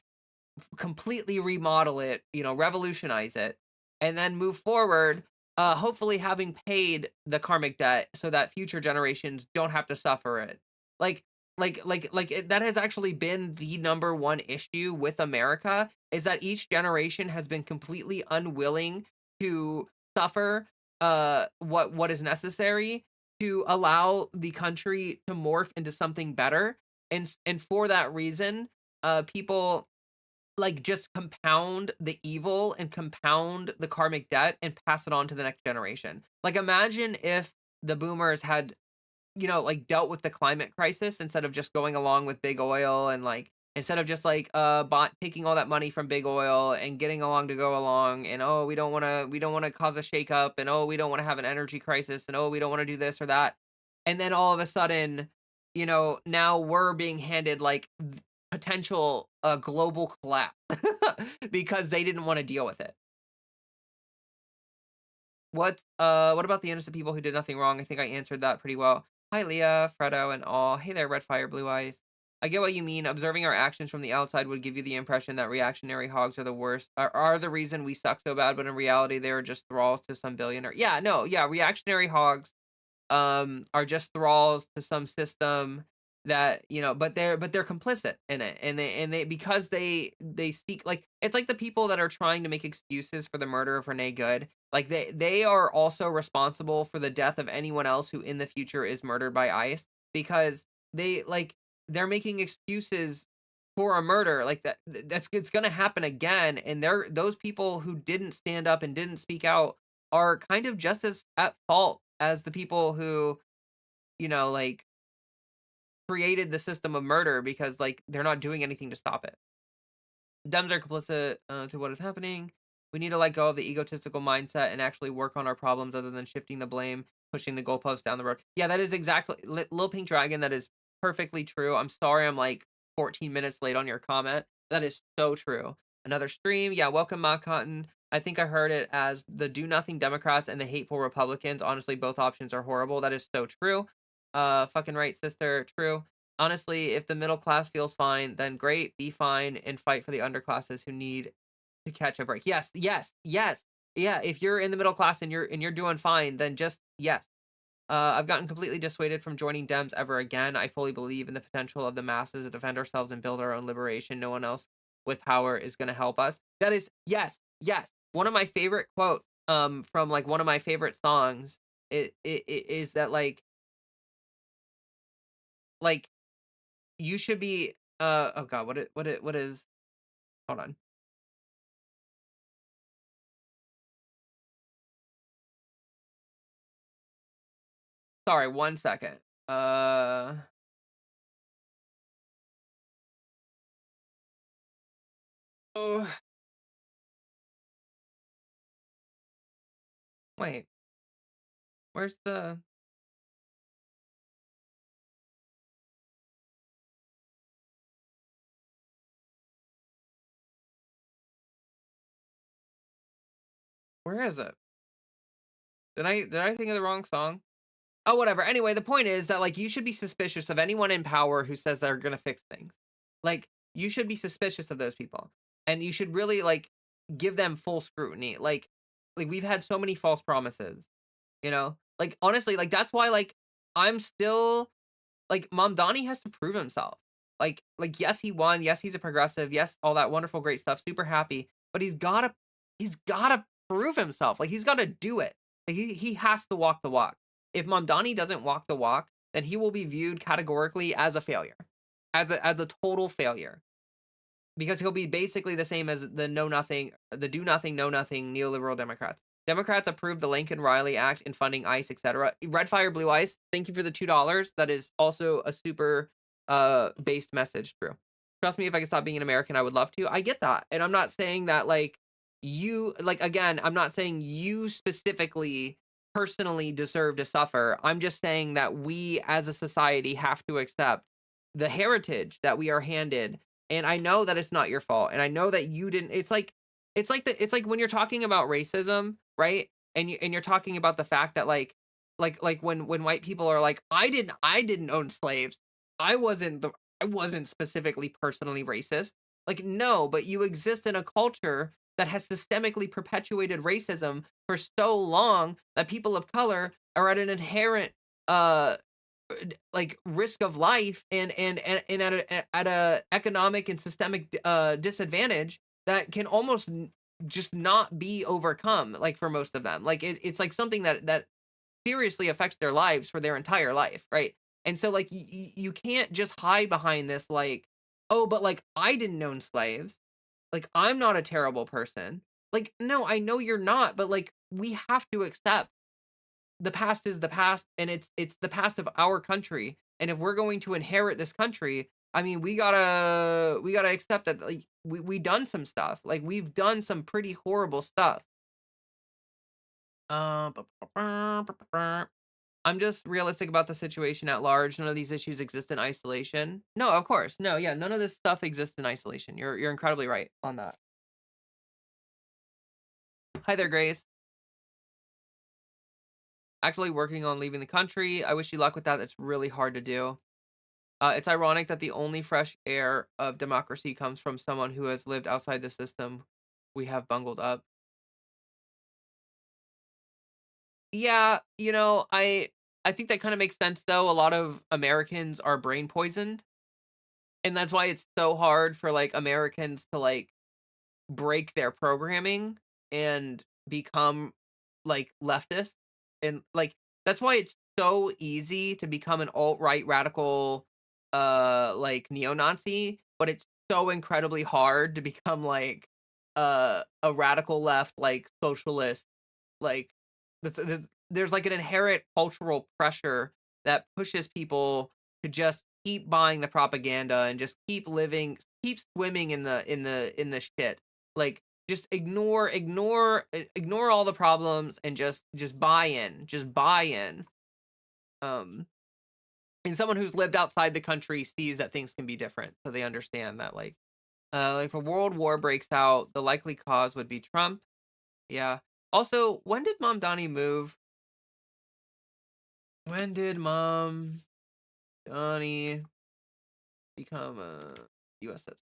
Speaker 1: completely remodel it, revolutionize it, and then move forward, hopefully having paid the karmic debt so that future generations don't have to suffer it. Like that has actually been the number one issue with America is that each generation has been completely unwilling to suffer what is necessary to allow the country to morph into something better. And for that reason, people like just compound the evil and compound the karmic debt and pass it on to the next generation. Like imagine if the boomers had, like dealt with the climate crisis instead of just going along with big oil and like instead of just like taking all that money from big oil and getting along to go along and oh we don't want to cause a shakeup and oh we don't want to have an energy crisis and oh we don't want to do this or that. And then all of a sudden, now we're being handed like potential global collapse because they didn't want to deal with it. What about the innocent people who did nothing wrong? I think I answered that pretty well. Hi Leah, Fredo, and all. Hey there, Red Fire, Blue Eyes. I get what you mean. Observing our actions from the outside would give you the impression that reactionary hogs are the worst, are the reason we suck so bad, but in reality, they are just thralls to some billionaire. Yeah, no, yeah, reactionary hogs are just thralls to some system that but they're complicit in it, and they because they speak like it's like the people that are trying to make excuses for the murder of Renee Good, like they are also responsible for the death of anyone else who in the future is murdered by ICE because they're making excuses for a murder like that's it's going to happen again, and those people who didn't stand up and didn't speak out are kind of just as at fault as the people who, like created the system of murder because like they're not doing anything to stop it. Dems are complicit to what is happening. We need to let go of the egotistical mindset and actually work on our problems other than shifting the blame, pushing the goalpost down the road. Yeah, that is exactly Lil Pink Dragon. That is perfectly true. I'm sorry I'm like 14 minutes late on your comment. That is so true. Another stream. Yeah, welcome, Ma Cotton. I think I heard it as the do nothing Democrats and the hateful Republicans. Honestly, both options are horrible. That is so true. Fucking right, sister. True. Honestly, if the middle class feels fine, then great, be fine and fight for the underclasses who need to catch a break. Yes, yes, yes. Yeah, if you're in the middle class and you're doing fine, then just yes. I've gotten completely dissuaded from joining Dems ever again. I fully believe in the potential of the masses to defend ourselves and build our own liberation. No one else with power is going to help us. That is, yes, yes. One of my favorite quotes from like one of my favorite songs it is that like you should be oh god, what is hold on. Sorry, 1 second. Uh oh, wait. Where's the where is it? Did I think of the wrong song? Oh, whatever. Anyway, the point is that, like, you should be suspicious of anyone in power who says they're gonna fix things. Like, you should be suspicious of those people, and you should really, like, give them full scrutiny. Like, we've had so many false promises, you know? Like, honestly, like, that's why, like, I'm still like, Mamdani has to prove himself. Yes, he won. Yes, he's a progressive. Yes, all that wonderful, great stuff. Super happy, but he's gotta prove himself. Like, he's gotta do it. Like, he has to walk the walk. If Mamdani doesn't walk the walk, then he will be viewed categorically as a failure, as a total failure because he'll be basically the same as the know nothing, the do nothing, know nothing neoliberal Democrats. Democrats approved the Lincoln Riley Act in funding ICE, etc. Red Fire Blue Ice, thank you for the $2. That is also a super based message. True. Trust me, if I could stop being an American, I would love to. I get that. And I'm not saying that like you like again, I'm not saying you specifically personally deserve to suffer. I'm just saying that we as a society have to accept the heritage that we are handed, and I know that it's not your fault, and I know that you didn't it's like when you're talking about racism, right? And you're talking about the fact that like when white people are like, I didn't own slaves. I wasn't the I wasn't specifically personally racist. Like, no, but you exist in a culture that has systemically perpetuated racism for so long that people of color are at an inherent uh like risk of life and at a economic and systemic disadvantage that can almost just not be overcome like for most of them like it's like something that seriously affects their lives for their entire life, right? And so like you can't just hide behind this like, oh, but like I didn't own slaves, like I'm not a terrible person. Like, no, I know you're not, but like we have to accept the past is the past, and it's the past of our country, and if we're going to inherit this country, I mean, we gotta accept that, like, we done some stuff, like, we've done some pretty horrible stuff. Bu- bu- bu- bu- bu- bu- I'm just realistic about the situation at large. None of these issues exist in isolation. No, of course. No, yeah, none of this stuff exists in isolation. You're incredibly right on that. Hi there, Grace. Actually working on leaving the country. I wish you luck with that. It's really hard to do. It's ironic that the only fresh air of democracy comes from someone who has lived outside the system we have bungled up. Yeah, I think that kind of makes sense though. A lot of Americans are brain poisoned, and that's why it's so hard for like Americans to like break their programming and become like leftist, and like that's why it's so easy to become an alt-right radical like neo-Nazi, but it's so incredibly hard to become like a radical left like socialist. Like there's like an inherent cultural pressure that pushes people to just keep buying the propaganda and just keep swimming in the shit. Like just ignore all the problems and just buy in. Just buy in. Um and someone who's lived outside the country sees that things can be different. So they understand that like if a world war breaks out, the likely cause would be Trump. Yeah. Also, when did Mom Donnie move? When did Mom Donnie become a US citizen?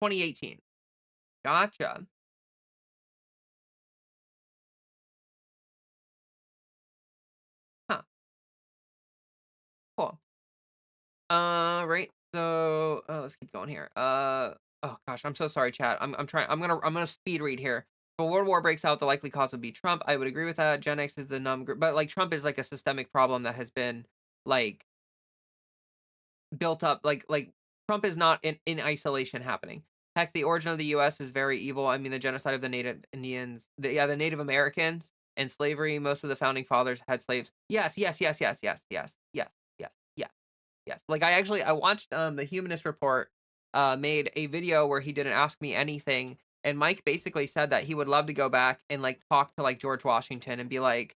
Speaker 1: 2018. Gotcha. Huh, cool. Right. So, let's keep going here. Oh gosh, I'm so sorry, chat. I'm trying. I'm gonna speed read here. If a world war breaks out, the likely cause would be Trump. I would agree with that. Gen X is the numb group, but like Trump is like a systemic problem that has been like built up. Like Trump is not in isolation happening. Heck, the origin of the U.S. is very evil. I mean, the genocide of the Native Indians, the Native Americans, and slavery. Most of the founding fathers had slaves. Yes, yes, yes, yes, yes, yes, yes, yes, yes. Yes. Like I watched the Humanist Report made a video where he didn't ask me anything, and Mike basically said that he would love to go back and like talk to like George Washington and be like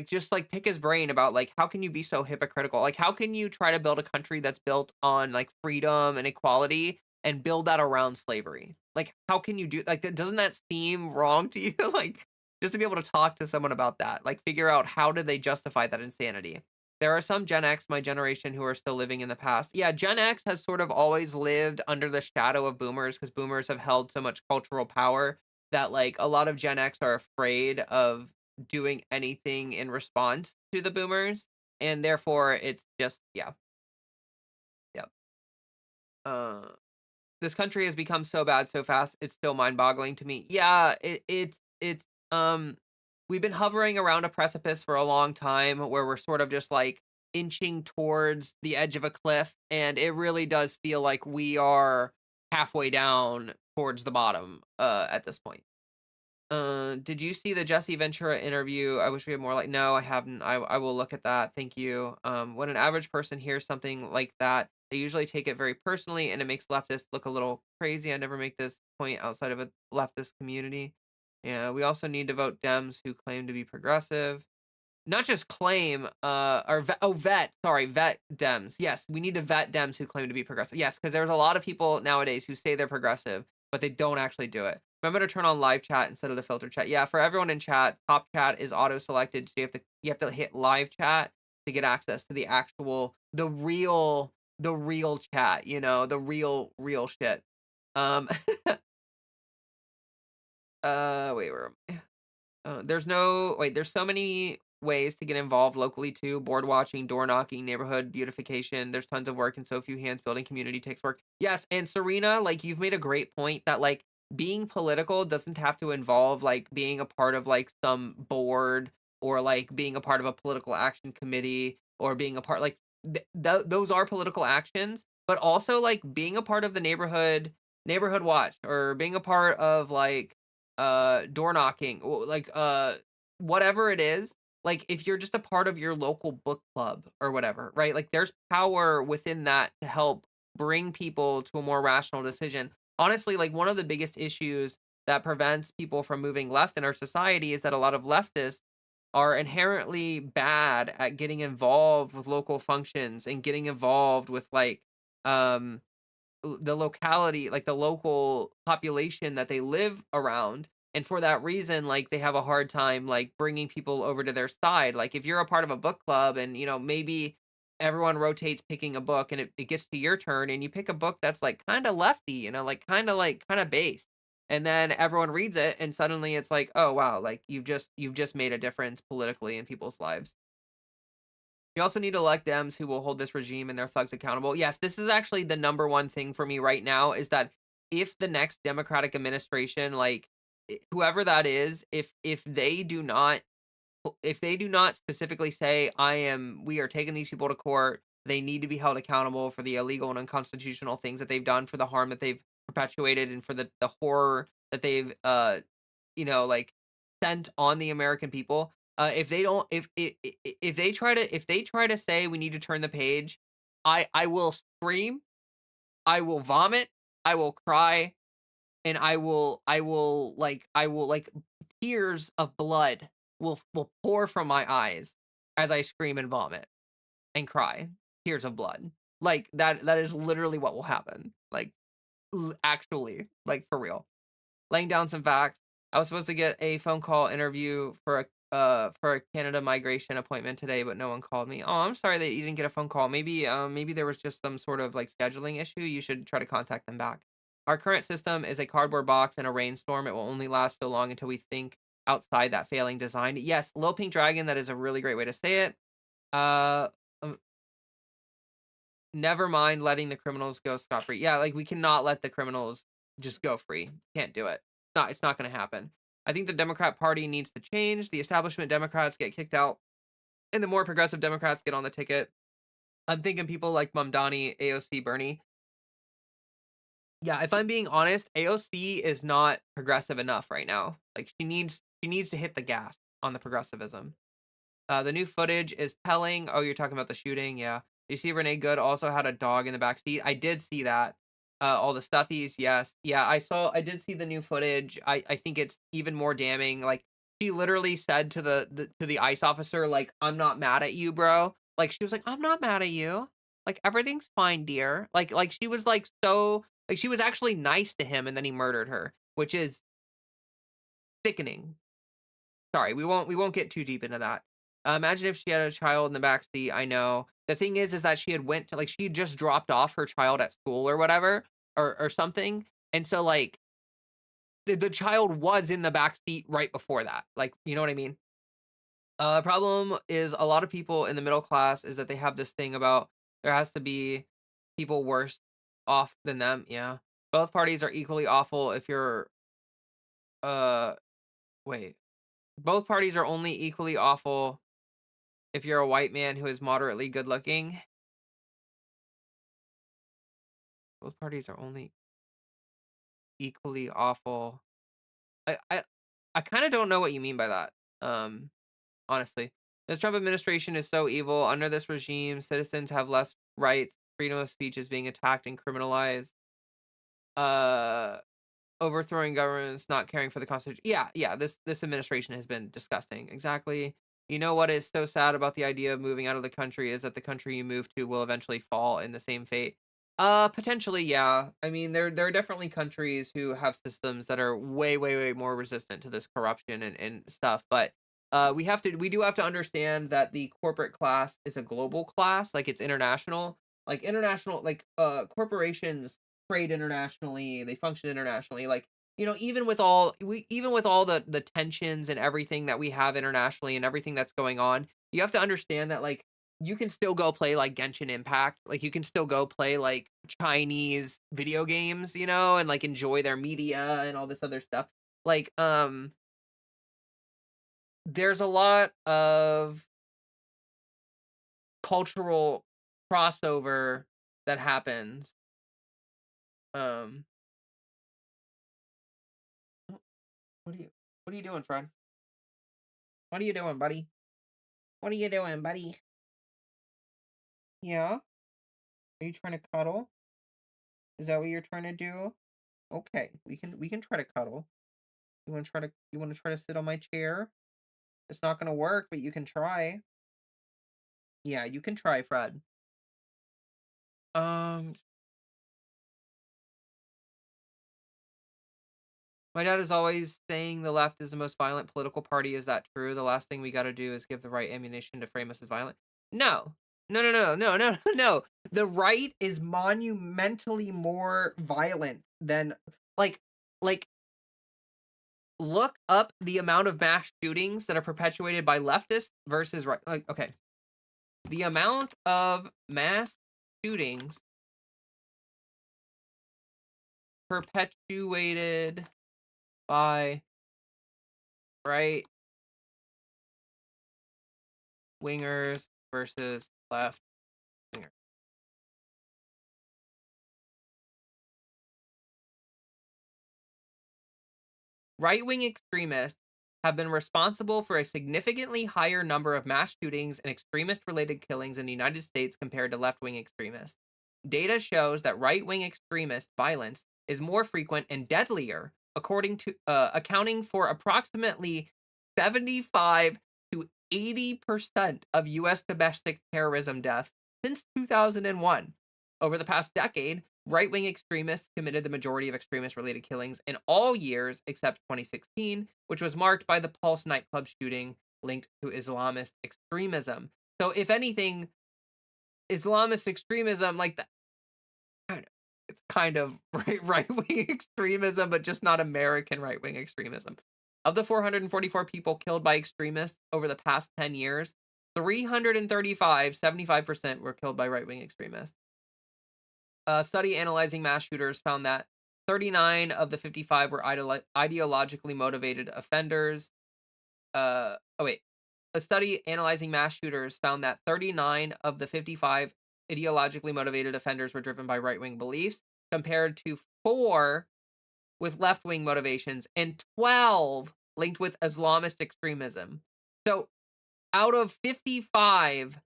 Speaker 1: just like pick his brain about like how can you be so hypocritical? Like how can you try to build a country that's built on like freedom and equality and build that around slavery? Like how can you do like doesn't that seem wrong to you? Like just to be able to talk to someone about that, like figure out how did they justify that insanity. There are some Gen X, my generation, who are still living in the past. Yeah, Gen X has sort of always lived under the shadow of boomers because boomers have held so much cultural power that like a lot of Gen X are afraid of doing anything in response to the boomers, and therefore it's just yeah, yeah. Uh, this country has become so bad so fast. It's still mind-boggling to me. Yeah, it's we've been hovering around a precipice for a long time where we're sort of just like inching towards the edge of a cliff, and it really does feel like we are halfway down towards the bottom at this point. Did you see the Jesse Ventura interview? I wish we had more like no, I haven't. I will look at that. Thank you. When an average person hears something like that, they usually take it very personally and it makes leftists look a little crazy. I never make this point outside of a leftist community. Yeah, we also need to vote Dems who claim to be progressive. Not just claim, or vet, sorry, vet Dems. Yes, we need to vet Dems who claim to be progressive. Yes, because there's a lot of people nowadays who say they're progressive, but they don't actually do it. Remember to turn on live chat instead of the filter chat. Yeah, for everyone in chat, top chat is auto selected, so you have to hit live chat to get access to the actual, the real chat. The real shit. Um, wait, where am I? There's so many ways to get involved locally too. Board watching, door knocking, neighborhood beautification. There's tons of work and so few hands. Building community takes work. Yes, and Serena, like you've made a great point that like being political doesn't have to involve like being a part of like some board or like being a part of a political action committee or being a part like those are political actions, but also like being a part of the neighborhood watch or being a part of like door knocking like whatever it is, like if you're just a part of your local book club or whatever, right? Like there's power within that to help bring people to a more rational decision. Honestly, like one of the biggest issues that prevents people from moving left in our society is that a lot of leftists are inherently bad at getting involved with local functions and getting involved with like um the locality, like the local population that they live around. And for that reason, like they have a hard time like bringing people over to their side. Like if you're a part of a book club and maybe everyone rotates picking a book and it gets to your turn and you pick a book that's like kind of lefty, like kind of based. And then everyone reads it and suddenly it's like, oh wow, like you've just made a difference politically in people's lives. You also need to elect Dems who will hold this regime and their thugs accountable. Yes, this is actually the number one thing for me right now is that if the next Democratic administration, like whoever that is, if they do not specifically say we are taking these people to court, they need to be held accountable for the illegal and unconstitutional things that they've done, for the harm that they've perpetuated, and for the horror that they've like sent on the American people. If they don't, if they try to say we need to turn the page, I will scream, I will vomit, I will cry, and I will tears of blood will pour from my eyes as I scream and vomit and cry. Tears of blood. Like, that is literally what will happen. Like, actually, like, for real. Laying down some facts. I was supposed to get a phone call interview for a Canada migration appointment today, but no one called me. Oh, I'm sorry that you didn't get a phone call. Maybe there was just some sort of like scheduling issue. You should try to contact them back. Our current system is a cardboard box in a rainstorm. It will only last so long until we think outside that failing design. Yes, Lil Pink Dragon, that is a really great way to say it. Uh um, Never mind letting the criminals go scot free. Yeah, like we cannot let the criminals just go free. Can't do it. It's not gonna happen. I think the Democrat Party needs to change. The establishment Democrats get kicked out, and the more progressive Democrats get on the ticket. I'm thinking people like Mamdani, AOC, Bernie. Yeah, if I'm being honest, AOC is not progressive enough right now. Like she needs to hit the gas on the progressivism. The new footage is telling. Oh, you're talking about the shooting? Yeah. You see Renee Good also had a dog in the back seat. I did see that. All the stuffies, yes. Yeah, I did see the new footage. I think it's even more damning. Like she literally said to the ICE officer, like, "I'm not mad at you, bro." Like she was like, "I'm not mad at you. Like everything's fine, dear." Like she was like so like she was actually nice to him and then he murdered her, which is sickening. Sorry, we won't get too deep into that. Imagine if she had a child in the back seat. I know. The thing is that she had went to like she had just dropped off her child at school or whatever or something, and so like the child was in the back seat right before that. Like, you know what I mean? Problem is a lot of people in the middle class is that they have this thing about there has to be people worse off than them. Yeah, both parties are equally awful. If you're uh wait, both parties are only equally awful if you're a white man who is moderately good looking. Both parties are only equally awful. I I I kind of don't know what you mean by that. Honestly. This Trump administration is so evil. Under this regime, citizens have less rights. Freedom of speech is being attacked and criminalized. Uh Overthrowing governments, not caring for the Constitution. Yeah, yeah, this administration has been disgusting. Exactly. You know what is so sad about the idea of moving out of the country is that the country you move to will eventually fall in the same fate. Potentially, yeah. I mean, there are definitely countries who have systems that are way, way, way more resistant to this corruption and stuff. But we do have to understand that the corporate class is a global class, like it's international. Like international, like corporations trade internationally, they function internationally. Like, you know, even with all the tensions and everything that we have internationally and everything that's going on, you have to understand that like you can still go play like Genshin Impact, like you can still go play like Chinese video games, you know, and like enjoy their media and all this other stuff. Like there's a lot of cultural crossover that happens. Um what are you doing, friend? What are you doing, buddy? What are you doing, buddy? Yeah? Are you trying to cuddle? Is that what you're trying to do? Okay, we can try to cuddle. You wanna try to sit on my chair? It's not gonna work, but you can try. Yeah, you can try, Fred. Um, my dad is always saying the left is the most violent political party. Is that true? The last thing we gotta do is give the right ammunition to frame us as violent. No. No, no, no, no, no, no. The right is monumentally more violent than like like look up the amount of mass shootings that are perpetuated by leftists versus right. Like, okay, the amount of mass shootings perpetuated by right wingers versus left wingers. Right wing extremists have been responsible for a significantly higher number of mass shootings and extremist related killings in the United States compared to left wing extremists. Data shows that right wing extremist violence is more frequent and deadlier, according to accounting for approximately 75 to 80% of U.S. domestic terrorism deaths since 2001. Over the past decade, right wing extremists committed the majority of extremist related killings in all years except 2016, which was marked by the Pulse nightclub shooting linked to Islamist extremism. So, if anything, Islamist extremism, like the, I don't know, it's kind of right wing extremism, but just not American right wing extremism. Of the 444 people killed by extremists over the past 10 years, 335, 75% were killed by right wing extremists. A study analyzing mass shooters found that 39 of the 55 were ideologically motivated offenders. Oh wait. A study analyzing mass shooters found that 39 of the 55 ideologically motivated offenders were driven by right wing beliefs, compared to 4 with left wing motivations and 12 linked with Islamist extremism. So out of 55,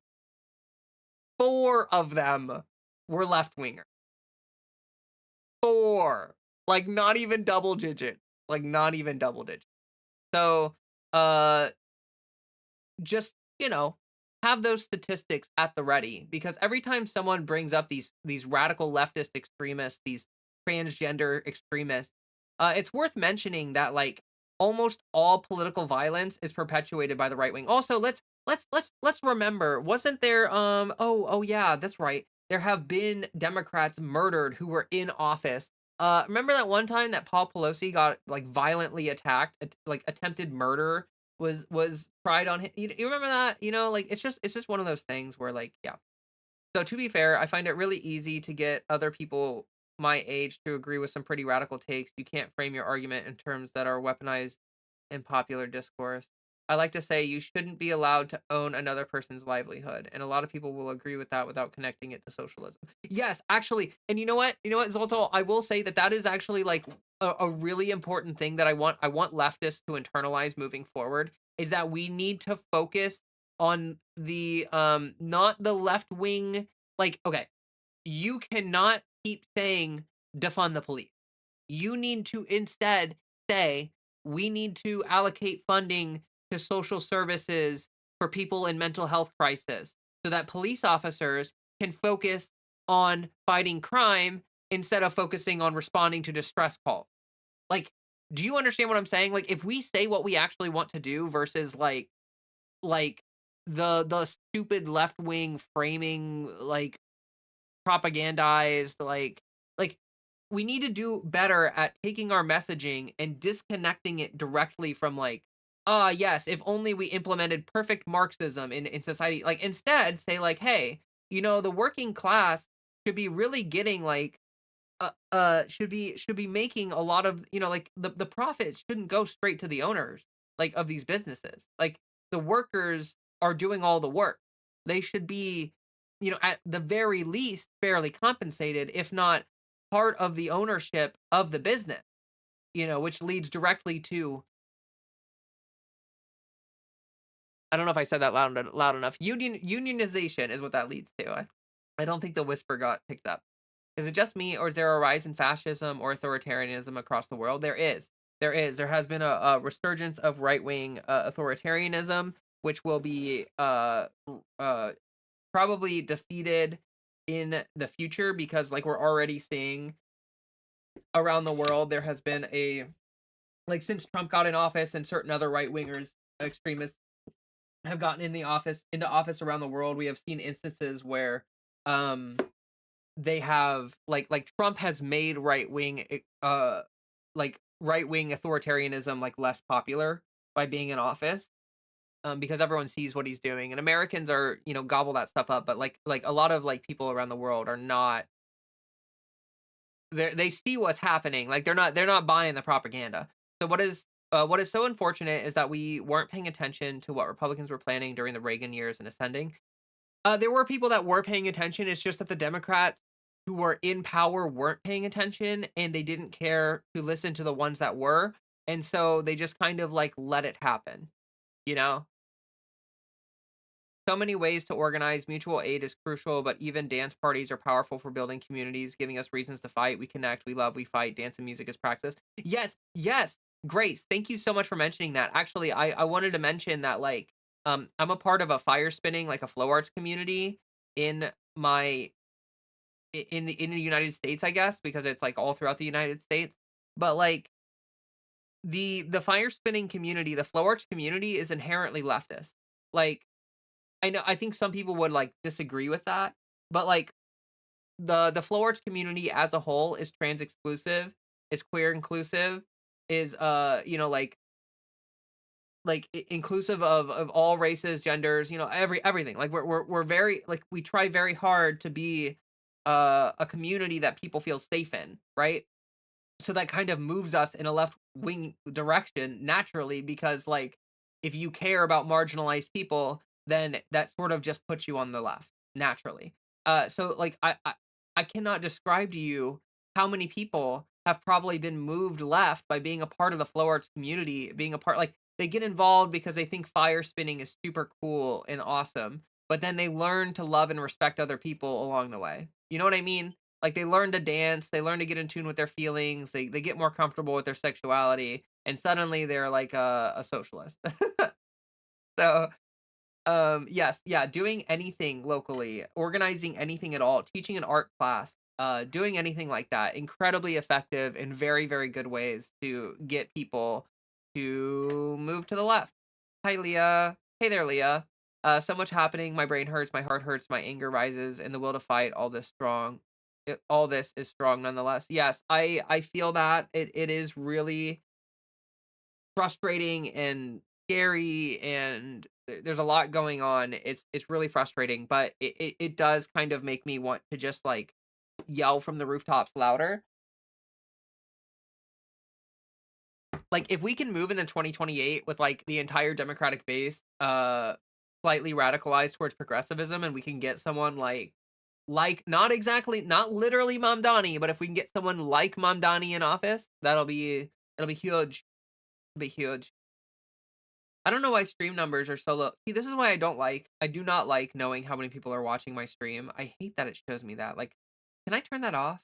Speaker 1: 4 of them were left wingers. 4. Like, not even double digit. Like, not even double digit. So, uh, just, have those statistics at the ready, because every time someone brings up these radical leftist extremists, these transgender extremists, it's worth mentioning that, like, almost all political violence is perpetuated by the right wing. Also, let's remember, wasn't there oh yeah, that's right. There have been Democrats murdered who were in office. Remember that one time that Paul Pelosi got, like, violently attacked, like, attempted murder was tried on him. You remember that? Like, it's just one of those things where, like, yeah. So, to be fair, I find it really easy to get other people my age to agree with some pretty radical takes. You can't frame your argument in terms that are weaponized in popular discourse. I like to say you shouldn't be allowed to own another person's livelihood, and a lot of people will agree with that without connecting it to socialism. Yes, actually, and you know what? You know what, Zolto? I will say that that is actually, like, a really important thing that I want leftists to internalize moving forward, is that we need to focus on the not the left wing. Like, okay, you cannot keep saying defund the police. You need to instead say, we need to allocate funding to social services for people in mental health crisis, so that police officers can focus on fighting crime instead of focusing on responding to distress calls. Like, do you understand what I'm saying? Like, if we say what we actually want to do versus, like the stupid left wing framing, like, propagandized, like we need to do better at taking our messaging and disconnecting it directly from, like, yes, if only we implemented perfect Marxism in society. Like, instead say, like, hey, the working class should be really getting, like, should be making a lot of, like, the profits shouldn't go straight to the owners, like, of these businesses. Like, the workers are doing all the work. They should be, at the very least, fairly compensated, if not part of the ownership of the business, which leads directly to, I don't know if I said that loud enough. Unionization is what that leads to. I don't think the whisper got picked up. Is it just me, or is there a rise in fascism or authoritarianism across the world? There is. There is. There has been a resurgence of right wing authoritarianism, which will be probably defeated in the future, because, like, we're already seeing around the world, there has been like, since Trump got in office and certain other right wingers, extremists, have gotten into office around the world. We have seen instances where um they have, like, Trump has made right wing authoritarianism, like, less popular by being in office, because everyone sees what he's doing, and Americans are, gobble that stuff up, but, like a lot of, like, people around the world are not. They see what's happening. Like, they're not buying the propaganda. So what is so unfortunate is that we weren't paying attention to what Republicans were planning during the Reagan years and ascending. There were people that were paying attention. It's just that the Democrats who were in power weren't paying attention, and they didn't care to listen to the ones that were. And so they just kind of, like, let it happen, you know? So many ways to organize. Mutual aid is crucial, but even dance parties are powerful for building communities, giving us reasons to fight. We connect, we love, we fight. Dance and music is practice. Yes, yes. Grace, thank you so much for mentioning that. Actually, I wanted to mention that, like, I'm a part of a fire spinning, like, a flow arts community in my in the United States, I guess, because it's like all throughout the United States. But like the fire spinning community, the flow arts community is inherently leftist. Like I think some people would like disagree with that, but like the flow arts community as a whole is trans exclusive, is queer inclusive, is inclusive of all races, genders, everything. Like we're very like we try very hard to be a community that people feel safe in, right? So that kind of moves us in a left wing direction naturally because like if you care about marginalized people, then that sort of just puts you on the left naturally. So like I cannot describe to you how many people have probably been moved left by being a part of the flow arts community, being a part like they get involved because they think fire spinning is super cool and awesome, but then they learn to love and respect other people along the way. You know what I mean? Like they learn to dance, they learn to get in tune with their feelings, they get more comfortable with their sexuality, and suddenly they're like a socialist. So yes, yeah, doing anything locally, organizing anything at all, teaching an art class, doing anything like that, incredibly effective in very, very good ways to get people to move to the left. Hi, Leah. Hey there, Leah. So much happening. My brain hurts, my heart hurts, my anger rises, and the will to fight. All this is strong nonetheless. Yes, I feel that it is really frustrating and scary and there's a lot going on. It's really frustrating, but it does kind of make me want to just like yell from the rooftops louder. Like if we can move into 2028 with like the entire Democratic base slightly radicalized towards progressivism and we can get someone like not literally Mamdani, but if we can get someone like Mamdani in office, it'll be huge. It'll be huge. I don't know why stream numbers are so low. See, this is why I do not like knowing how many people are watching my stream. I hate that it shows me that. Like, can I turn that off?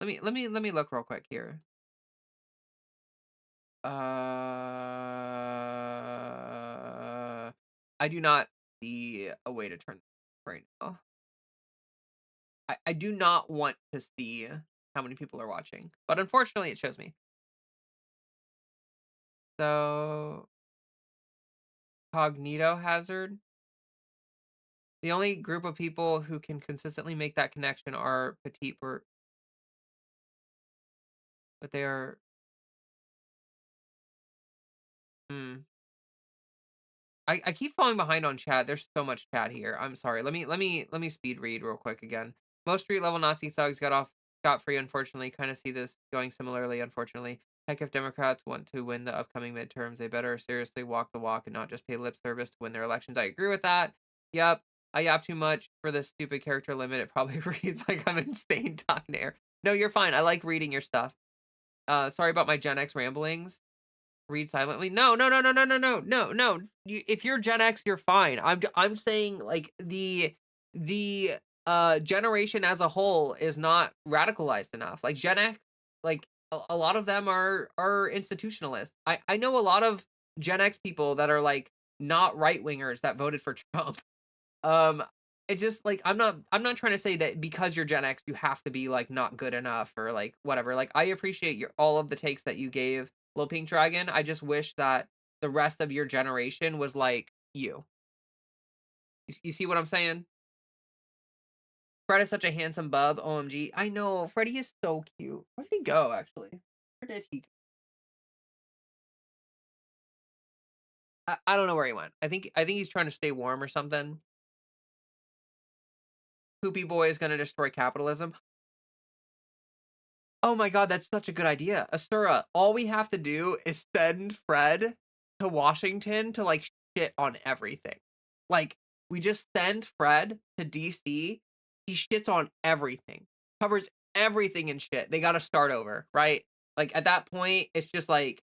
Speaker 1: Let me look real quick here. I do not see a way to turn right now. I do not want to see how many people are watching, but unfortunately it shows me. So, cognito hazard. The only group of people who can consistently make that connection are petite, but they are. Hmm. I keep falling behind on chat. There's so much chat here. I'm sorry. Let me speed read real quick again. Most street level Nazi thugs got off scot free. Unfortunately, kind of see this going similarly. Unfortunately, heck, if Democrats want to win the upcoming midterms, they better seriously walk the walk and not just pay lip service to win their elections. I agree with that. Yep. I yap too much for this stupid character limit. It probably reads like I'm insane talking to air. No, you're fine. I like reading your stuff. Sorry about my Gen X ramblings. Read silently. No, no, no, no, no, no, no, no, no. If you're Gen X, you're fine. I'm saying like the generation as a whole is not radicalized enough. Like Gen X, like a lot of them are institutionalists. I know a lot of Gen X people that are like not right wingers that voted for Trump. Um, it's just like I'm not trying to say that because you're Gen X you have to be like not good enough or like whatever. Like I appreciate your all of the takes that you gave Lil Pink Dragon. I just wish that the rest of your generation was like you. You see what I'm saying? Fred is such a handsome bub. OMG. I know. Freddie is so cute. Where did he go actually? Where did he go? I don't know where he went. I think he's trying to stay warm or something. Poopy boy is gonna destroy capitalism. Oh my god, that's such a good idea. Asura, all we have to do is send Fred to Washington to like shit on everything. Like, we just send Fred to DC. He shits on everything, covers everything in shit. They got to start over, right? Like, at that point, it's just like,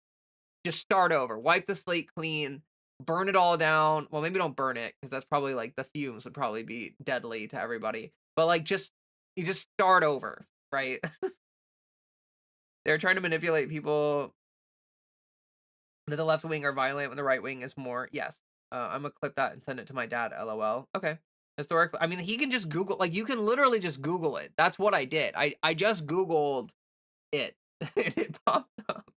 Speaker 1: just start over, wipe the slate clean, burn it all down. Well, maybe don't burn it because that's probably like the fumes would probably be deadly to everybody. But like, you just start over, right? They're trying to manipulate people that the left wing are violent when the right wing is more. Yes. I'm gonna clip that and send it to my dad. LOL. Okay. Historically, I mean, he can just Google, like, you can literally just Google it. That's what I did. I just Googled it, and it popped up.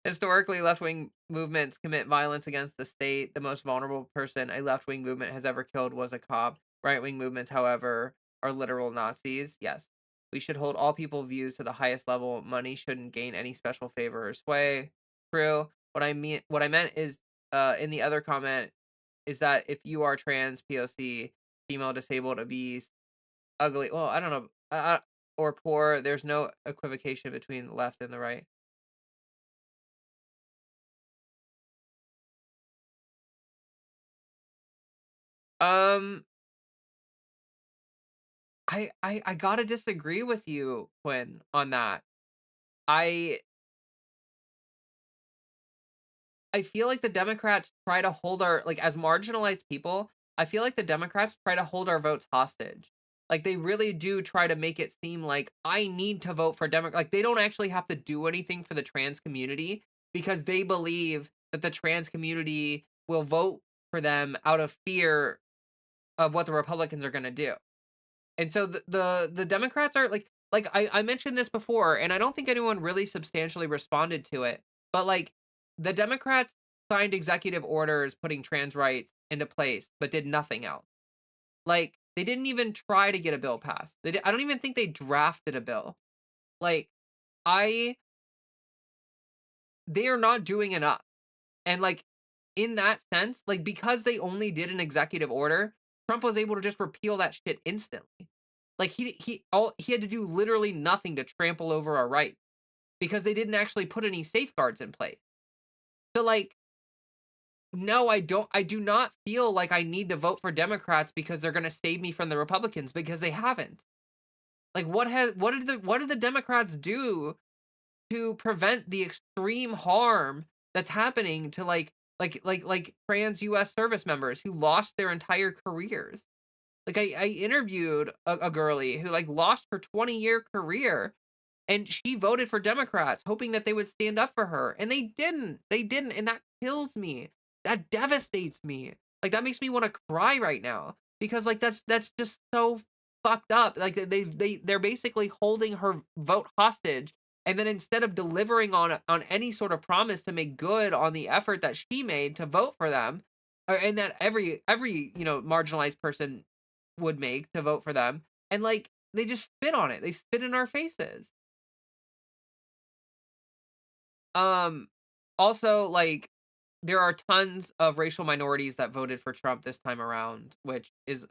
Speaker 1: Historically, left-wing movements commit violence against the state. The most vulnerable person a left-wing movement has ever killed was a cop. Right-wing movements, however, are literal Nazis. Yes. We should hold all people's views to the highest level. Money shouldn't gain any special favor or sway. True. What I meant is, in the other comment, is that if you are trans, POC, female, disabled, obese, ugly, well, I don't know, or poor, there's no equivocation between the left and the right. Um, I gotta disagree with you, Quinn, on that. I I feel like the Democrats try to hold our, like, as marginalized people, I feel like the Democrats try to hold our votes hostage. Like, they really do try to make it seem like I need to vote for Democrat, like, they don't actually have to do anything for the trans community because they believe that the trans community will vote for them out of fear of what the Republicans are gonna do. And so the Democrats are like I mentioned this before, and I don't think anyone really substantially responded to it. But like the Democrats signed executive orders putting trans rights into place, but did nothing else. Like they didn't even try to get a bill passed. I don't even think they drafted a bill. Like I they are not doing enough. And like in that sense, like because they only did an executive order, Trump was able to just repeal that shit instantly. Like he had to do literally nothing to trample over our rights because they didn't actually put any safeguards in place. So like no, I do not feel like I need to vote for Democrats because they're going to save me from the Republicans because they haven't. Like what did the Democrats do to prevent the extreme harm that's happening to like trans US service members who lost their entire careers? Like I interviewed a girlie who like lost her 20-year career and she voted for Democrats hoping that they would stand up for her and they didn't. They didn't, and that kills me. That devastates me. Like that makes me want to cry right now because like that's just so fucked up. Like they're basically holding her vote hostage, and then instead of delivering on any sort of promise to make good on the effort that she made to vote for them, and that every marginalized person would make to vote for them, and like they just spit on it. They spit in our faces. Um, Also, like, there are tons of racial minorities that voted for Trump this time around, which is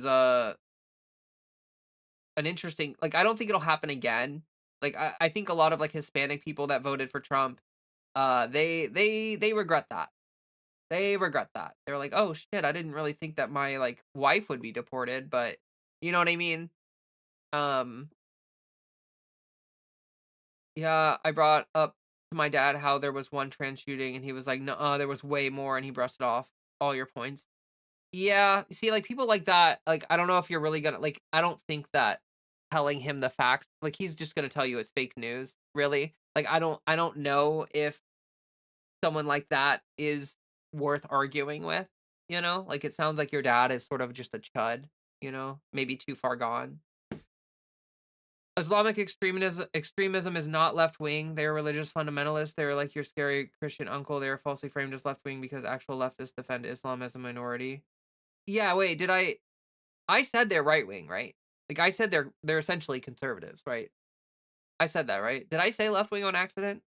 Speaker 1: an interesting, like, I don't think it'll happen again. Like, I think a lot of like Hispanic people that voted for Trump, they regret that. They regret that. They're like, oh shit, I didn't really think that my like wife would be deported, but you know what I mean? Um, Yeah, I brought up to my dad how there was one trans shooting, and he was like, "No, there was way more," and he brushed off all your points. Yeah, see, like people like that, like I don't know if you're really gonna like. I don't think that telling him the facts, like he's just gonna tell you it's fake news. Really, like I don't know if someone like that is worth arguing with. Like it sounds like your dad is sort of just a chud. Maybe too far gone. Islamic extremism is not left wing. They are religious fundamentalists. They are like your scary Christian uncle. They are falsely framed as left wing because actual leftists defend Islam as a minority. Yeah, wait, I said they're right wing, right? Like I said they're essentially conservatives, right? I said that, right? Did I say left wing on accident?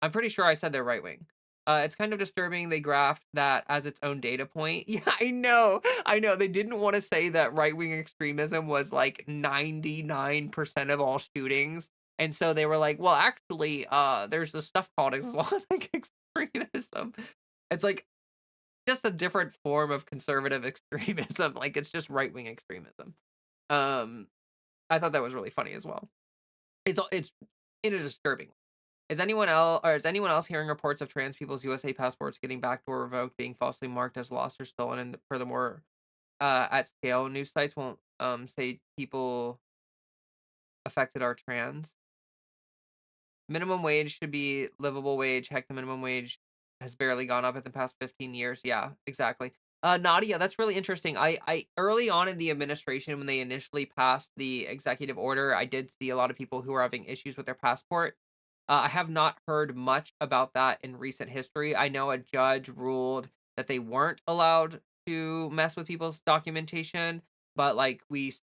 Speaker 1: I'm pretty sure I said they're right wing. It's kind of disturbing they graphed that as its own data point. Yeah, I know. I know. They didn't want to say that right wing extremism was like 99% of all shootings. And so they were like, well, actually, there's this stuff called Islamic extremism. It's like just a different form of conservative extremism. Like it's just right wing extremism. Um, I thought that was really funny as well. It's in a disturbing. Is anyone else hearing reports of trans people's USA passports getting backdoor revoked, being falsely marked as lost or stolen, and furthermore, at scale, news sites won't say people affected are trans. Minimum wage should be livable wage. Heck, the minimum wage has barely gone up in the past 15 years. Yeah, exactly. Nadia, that's really interesting. I early on in the administration, when they initially passed the executive order, I did see a lot of people who were having issues with their passport. I have not heard much about that in recent history. I know a judge ruled that they weren't allowed to mess with people's documentation, but like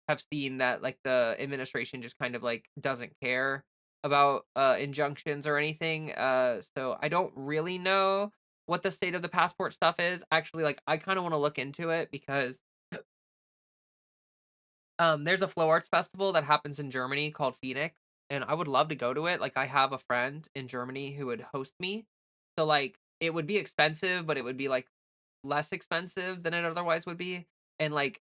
Speaker 1: have seen that like the administration just kind of like doesn't care about injunctions or anything. So I don't really know what the state of the passport stuff is. Actually, like, I kinda wanna look into it because, there's a flow arts festival that happens in Germany called Phoenix, and I would love to go to it. Like, I have a friend in Germany who would host me. So, like, it would be expensive, but it would be, like, less expensive than it otherwise would be, and, like,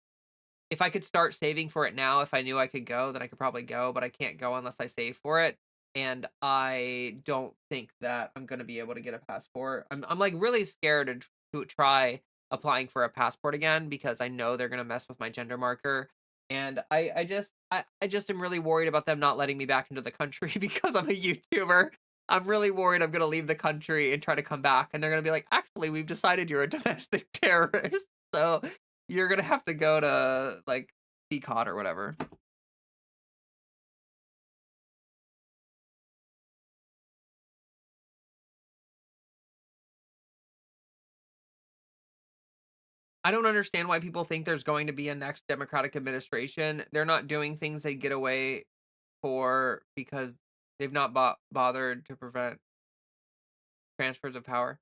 Speaker 1: if I could start saving for it now, if I knew I could go, then I could probably go, but I can't go unless I save for it, and I don't think that I'm gonna be able to get a passport. I'm, like, really scared to try applying for a passport again because I know they're gonna mess with my gender marker, and I just am really worried about them not letting me back into the country because I'm a YouTuber. I'm really worried I'm gonna leave the country and try to come back, and they're gonna be like, "Actually, we've decided you're a domestic terrorist, so you're gonna have to go to, like, CCOT or whatever." I don't understand why people think there's going to be a next Democratic administration. They're not doing things they get away for because they've not bothered to prevent transfers of power.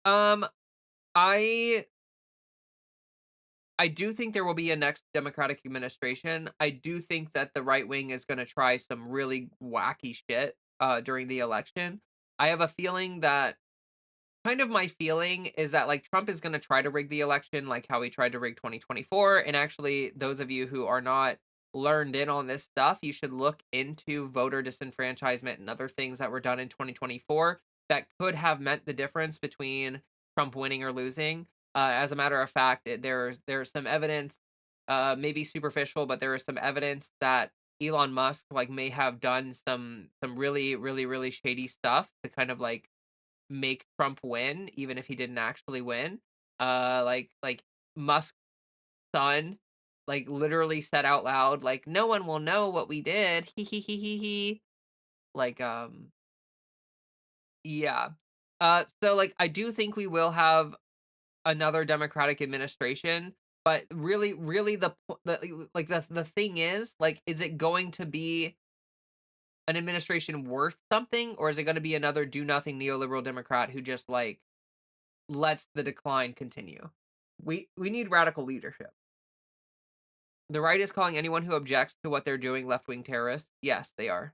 Speaker 1: Um, I I do think there will be a next Democratic administration. I do think that the right wing is gonna try some really wacky shit, during the election. I have a feeling that kind of my feeling is that like Trump is going to try to rig the election like how he tried to rig 2024. And actually, those of you who are not learned in on this stuff, you should look into voter disenfranchisement and other things that were done in 2024 that could have meant the difference between Trump winning or losing. As a matter of fact, there's some evidence, maybe superficial, but there is some evidence that Elon Musk like may have done some really shady stuff to kind of like make Trump win, even if he didn't actually win. Like Musk's son, like literally said out loud, like, "No one will know what we did." He. Like, yeah. So like I do think we will have another Democratic administration, but really the thing is, like, is it going to be an administration worth something, or is it going to be another do nothing neoliberal Democrat who just like lets the decline continue? We need radical leadership. The right is calling anyone who objects to what they're doing left-wing terrorists. Yes, they are.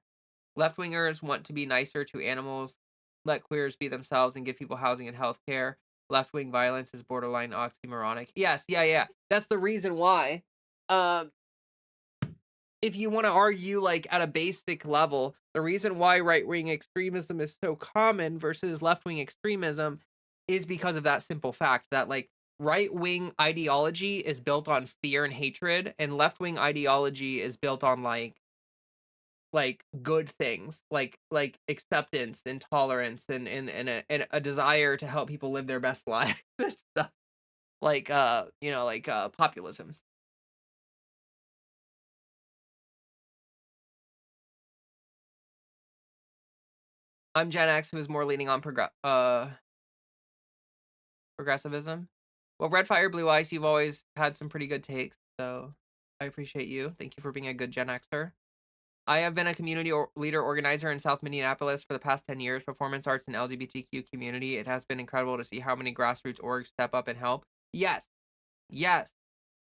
Speaker 1: Left-wingers want to be nicer to animals, let queers be themselves, and give people housing and health care. Left-wing violence is borderline oxymoronic. Yes, yeah. That's the reason why. Um, if you want to argue like at a basic level, the reason why right-wing extremism is so common versus left-wing extremism is because of that simple fact that like right-wing ideology is built on fear and hatred and left-wing ideology is built on like good things like acceptance and tolerance and a desire to help people live their best lives and stuff like populism. I'm Gen X who is more leaning on progressivism. Well, red fire, blue ice, you've always had some pretty good takes, so I appreciate you. Thank you for being a good Gen Xer. I have been a community leader organizer in South Minneapolis for the past 10 years, performance arts and LGBTQ community. It has been incredible to see how many grassroots orgs step up and help. Yes, yes,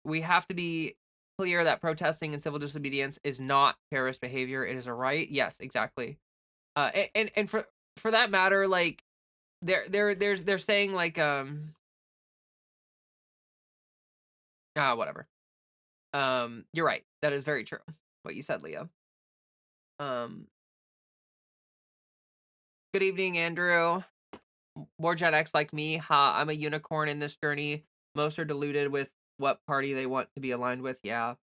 Speaker 1: we have to be clear that protesting and civil disobedience is not terrorist behavior. It is a right. Yes, exactly. And for that matter, like they're saying like whatever. You're right. That is very true. What you said, Leah. Um, Good evening, Andrew. More Gen X like me. Ha, I'm a unicorn in this journey. Most are deluded with what party they want to be aligned with. Yeah.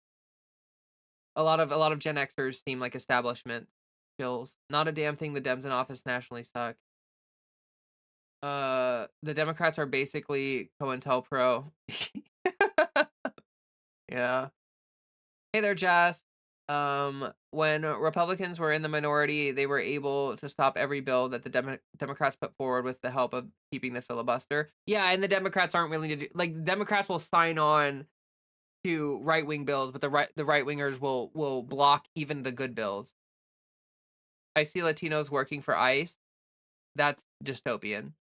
Speaker 1: A lot of Gen Xers seem like establishment skills. Not a damn thing the Dems in office nationally suck. The Democrats are basically COINTELPRO. Yeah. Hey there, Jess. When Republicans were in the minority, they were able to stop every bill that the Democrats put forward with the help of keeping the filibuster. Yeah, and the Democrats aren't willing to do like the Democrats will sign on to right wing bills, but the right wingers will block even the good bills. I see Latinos working for ICE. That's dystopian.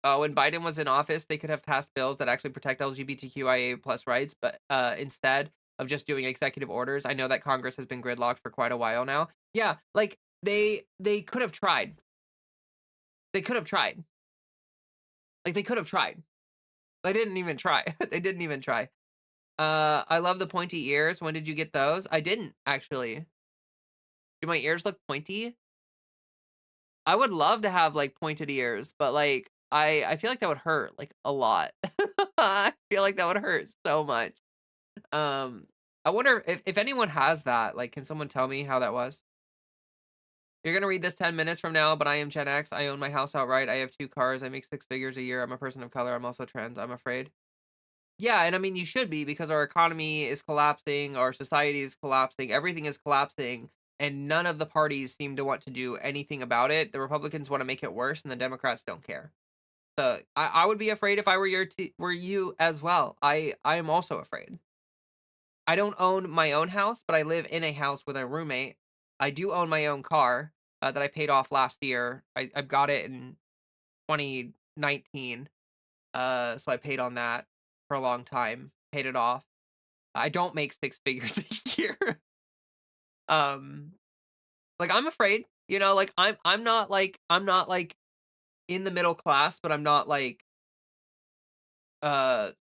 Speaker 1: When Biden was in office, they could have passed bills that actually protect LGBTQIA plus rights, but instead of just doing executive orders, I know that Congress has been gridlocked for quite a while now. Yeah, like they could have tried. They could have tried. Like they could have tried. They didn't even try. They didn't even try. I love the pointy ears. When did you get those? I didn't actually. Do my ears look pointy? I would love to have like pointed ears, but like I feel like that would hurt like a lot. I feel like that would hurt so much. Um, I wonder if anyone has that, like, can someone tell me how that was? You're gonna read this 10 minutes from now, but I am Gen X. I own my house outright. I have 2 cars. I make 6 figures a year. I'm a person of color. I'm also trans. I'm afraid. Yeah, and I mean, you should be because our economy is collapsing, our society is collapsing, everything is collapsing, and none of the parties seem to want to do anything about it. The Republicans want to make it worse, and the Democrats don't care. So I would be afraid if I were were you as well. I am also afraid. I don't own my own house, but I live in a house with a roommate. I do own my own car that I paid off last year. I got it in 2019, so I paid on that for a long time. Paid it off. I don't make 6 figures a year. um, like I'm afraid. You know, like I'm not like in the middle class, but I'm not like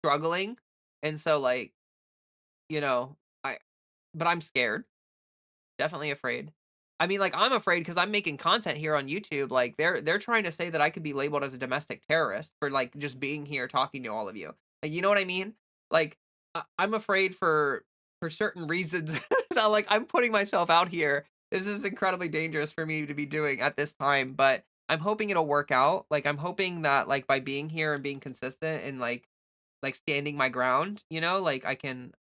Speaker 1: struggling, and so like you know I but I'm scared. Definitely afraid. I mean, like, I'm afraid because 'cause I'm making content here on YouTube, like, they're trying to say that I could be labeled as a domestic terrorist for, like, just being here talking to all of you. Like, you know what I mean? Like, I'm afraid for certain reasons that, like, I'm putting myself out here. This is incredibly dangerous for me to be doing at this time, but I'm hoping it'll work out. Like, I'm hoping that, like, by being here and being consistent and, like standing my ground, you know, like I can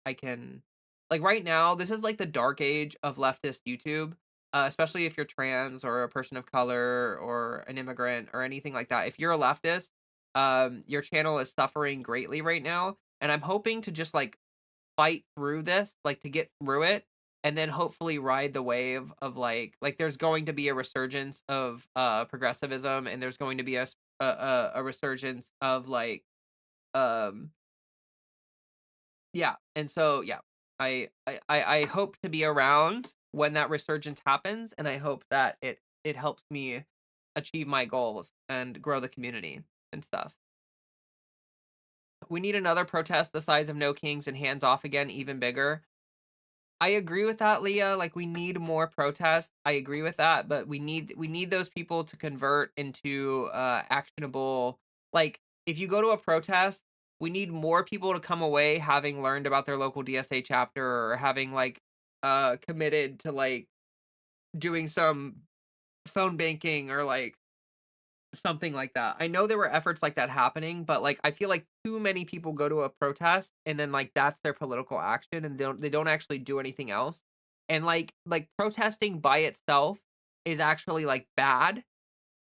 Speaker 1: like right now, this is like the dark age of leftist YouTube, especially if you're trans or a person of color or an immigrant or anything like that. If you're a leftist, your channel is suffering greatly right now. And I'm hoping to just like fight through this, like to get through it, and then hopefully ride the wave of like there's going to be a resurgence of progressivism and there's going to be a resurgence of like um yeah, and so, yeah, I hope to be around when that resurgence happens, and I hope that it helps me achieve my goals and grow the community and stuff. We need another protest the size of No Kings and Hands Off again, even bigger. I agree with that, Leah. Like we need more protests. I agree with that, but we need those people to convert into actionable like if you go to a protest, we need more people to come away having learned about their local DSA chapter or having like committed to like doing some phone banking or like something like that. I know there were efforts like that happening, but, like, I feel like too many people go to a protest and then, like, that's their political action and they don't actually do anything else. And, like, protesting by itself is actually, like, bad.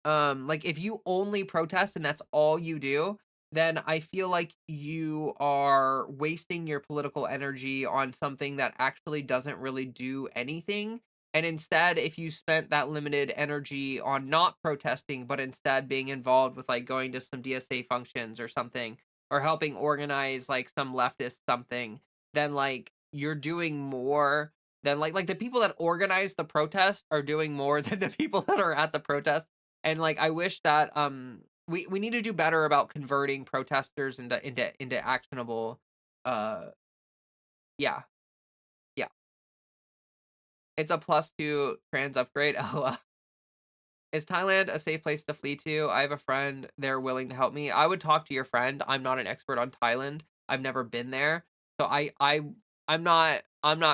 Speaker 1: Like, if you only protest and that's all you do, then I feel like you are wasting your political energy on something that actually doesn't really do anything. And instead, if you spent that limited energy on not protesting, but instead being involved with like going to some DSA functions or something, or helping organize like some leftist something, then like you're doing more than like the people that organize the protest are doing more than the people that are at the protest. And, like, I wish that, we need to do better about converting protesters into actionable, uh yeah, yeah. It's a plus 2 trans upgrade, LOL. Is Thailand a safe place to flee to? I have a friend, they're willing to help me. I would talk to your friend, I'm not an expert on Thailand, I've never been there, so I'm not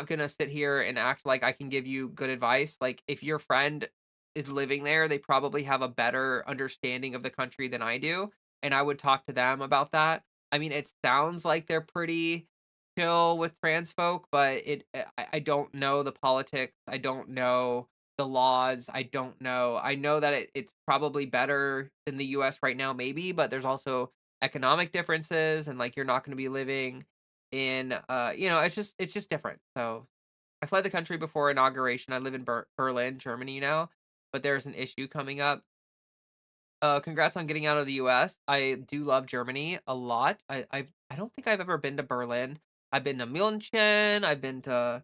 Speaker 1: gonna sit here and act like I can give you good advice, like, if your friend is living there, they probably have a better understanding of the country than I do, and I would talk to them about that. I mean, it sounds like they're pretty chill with trans folk, but I don't know the politics. I don't know the laws. I don't know. I know that it's probably better than the US right now, maybe, but there's also economic differences and like you're not going to be living in it's just different. So I fled the country before inauguration. I live in Berlin, Germany now, but there's an issue coming up. Congrats on getting out of the US. I do love Germany a lot. I don't think I've ever been to Berlin. I've been to München, I've been to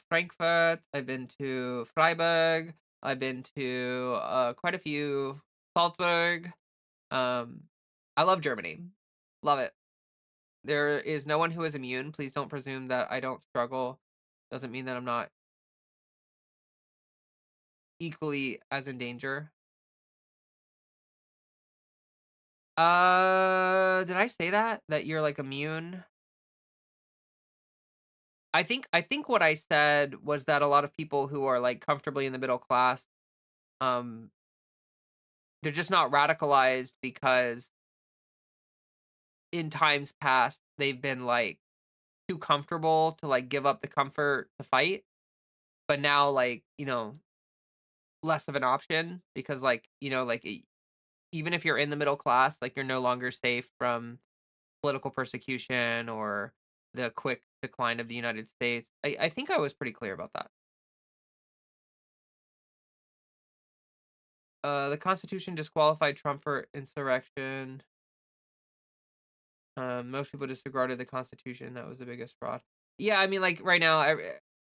Speaker 1: Frankfurt, I've been to Freiburg, I've been to quite a few Salzburg. Um I love Germany. Love it. There is no one who is immune. Please don't presume that I don't struggle. Doesn't mean that I'm not equally as in danger. Did I say that? That you're, like, immune? I think what I said was that a lot of people who are, like, comfortably in the middle class, um, they're just not radicalized because in times past, they've been, like, too comfortable to, like, give up the comfort to fight, but now, like, less of an option because, like, even if you're in the middle class, like, you're no longer safe from political persecution or the quick decline of the United States. I think I was pretty clear about that. The Constitution disqualified Trump for insurrection. Most people disregarded the Constitution. That was the biggest fraud. Yeah, I mean, like right now,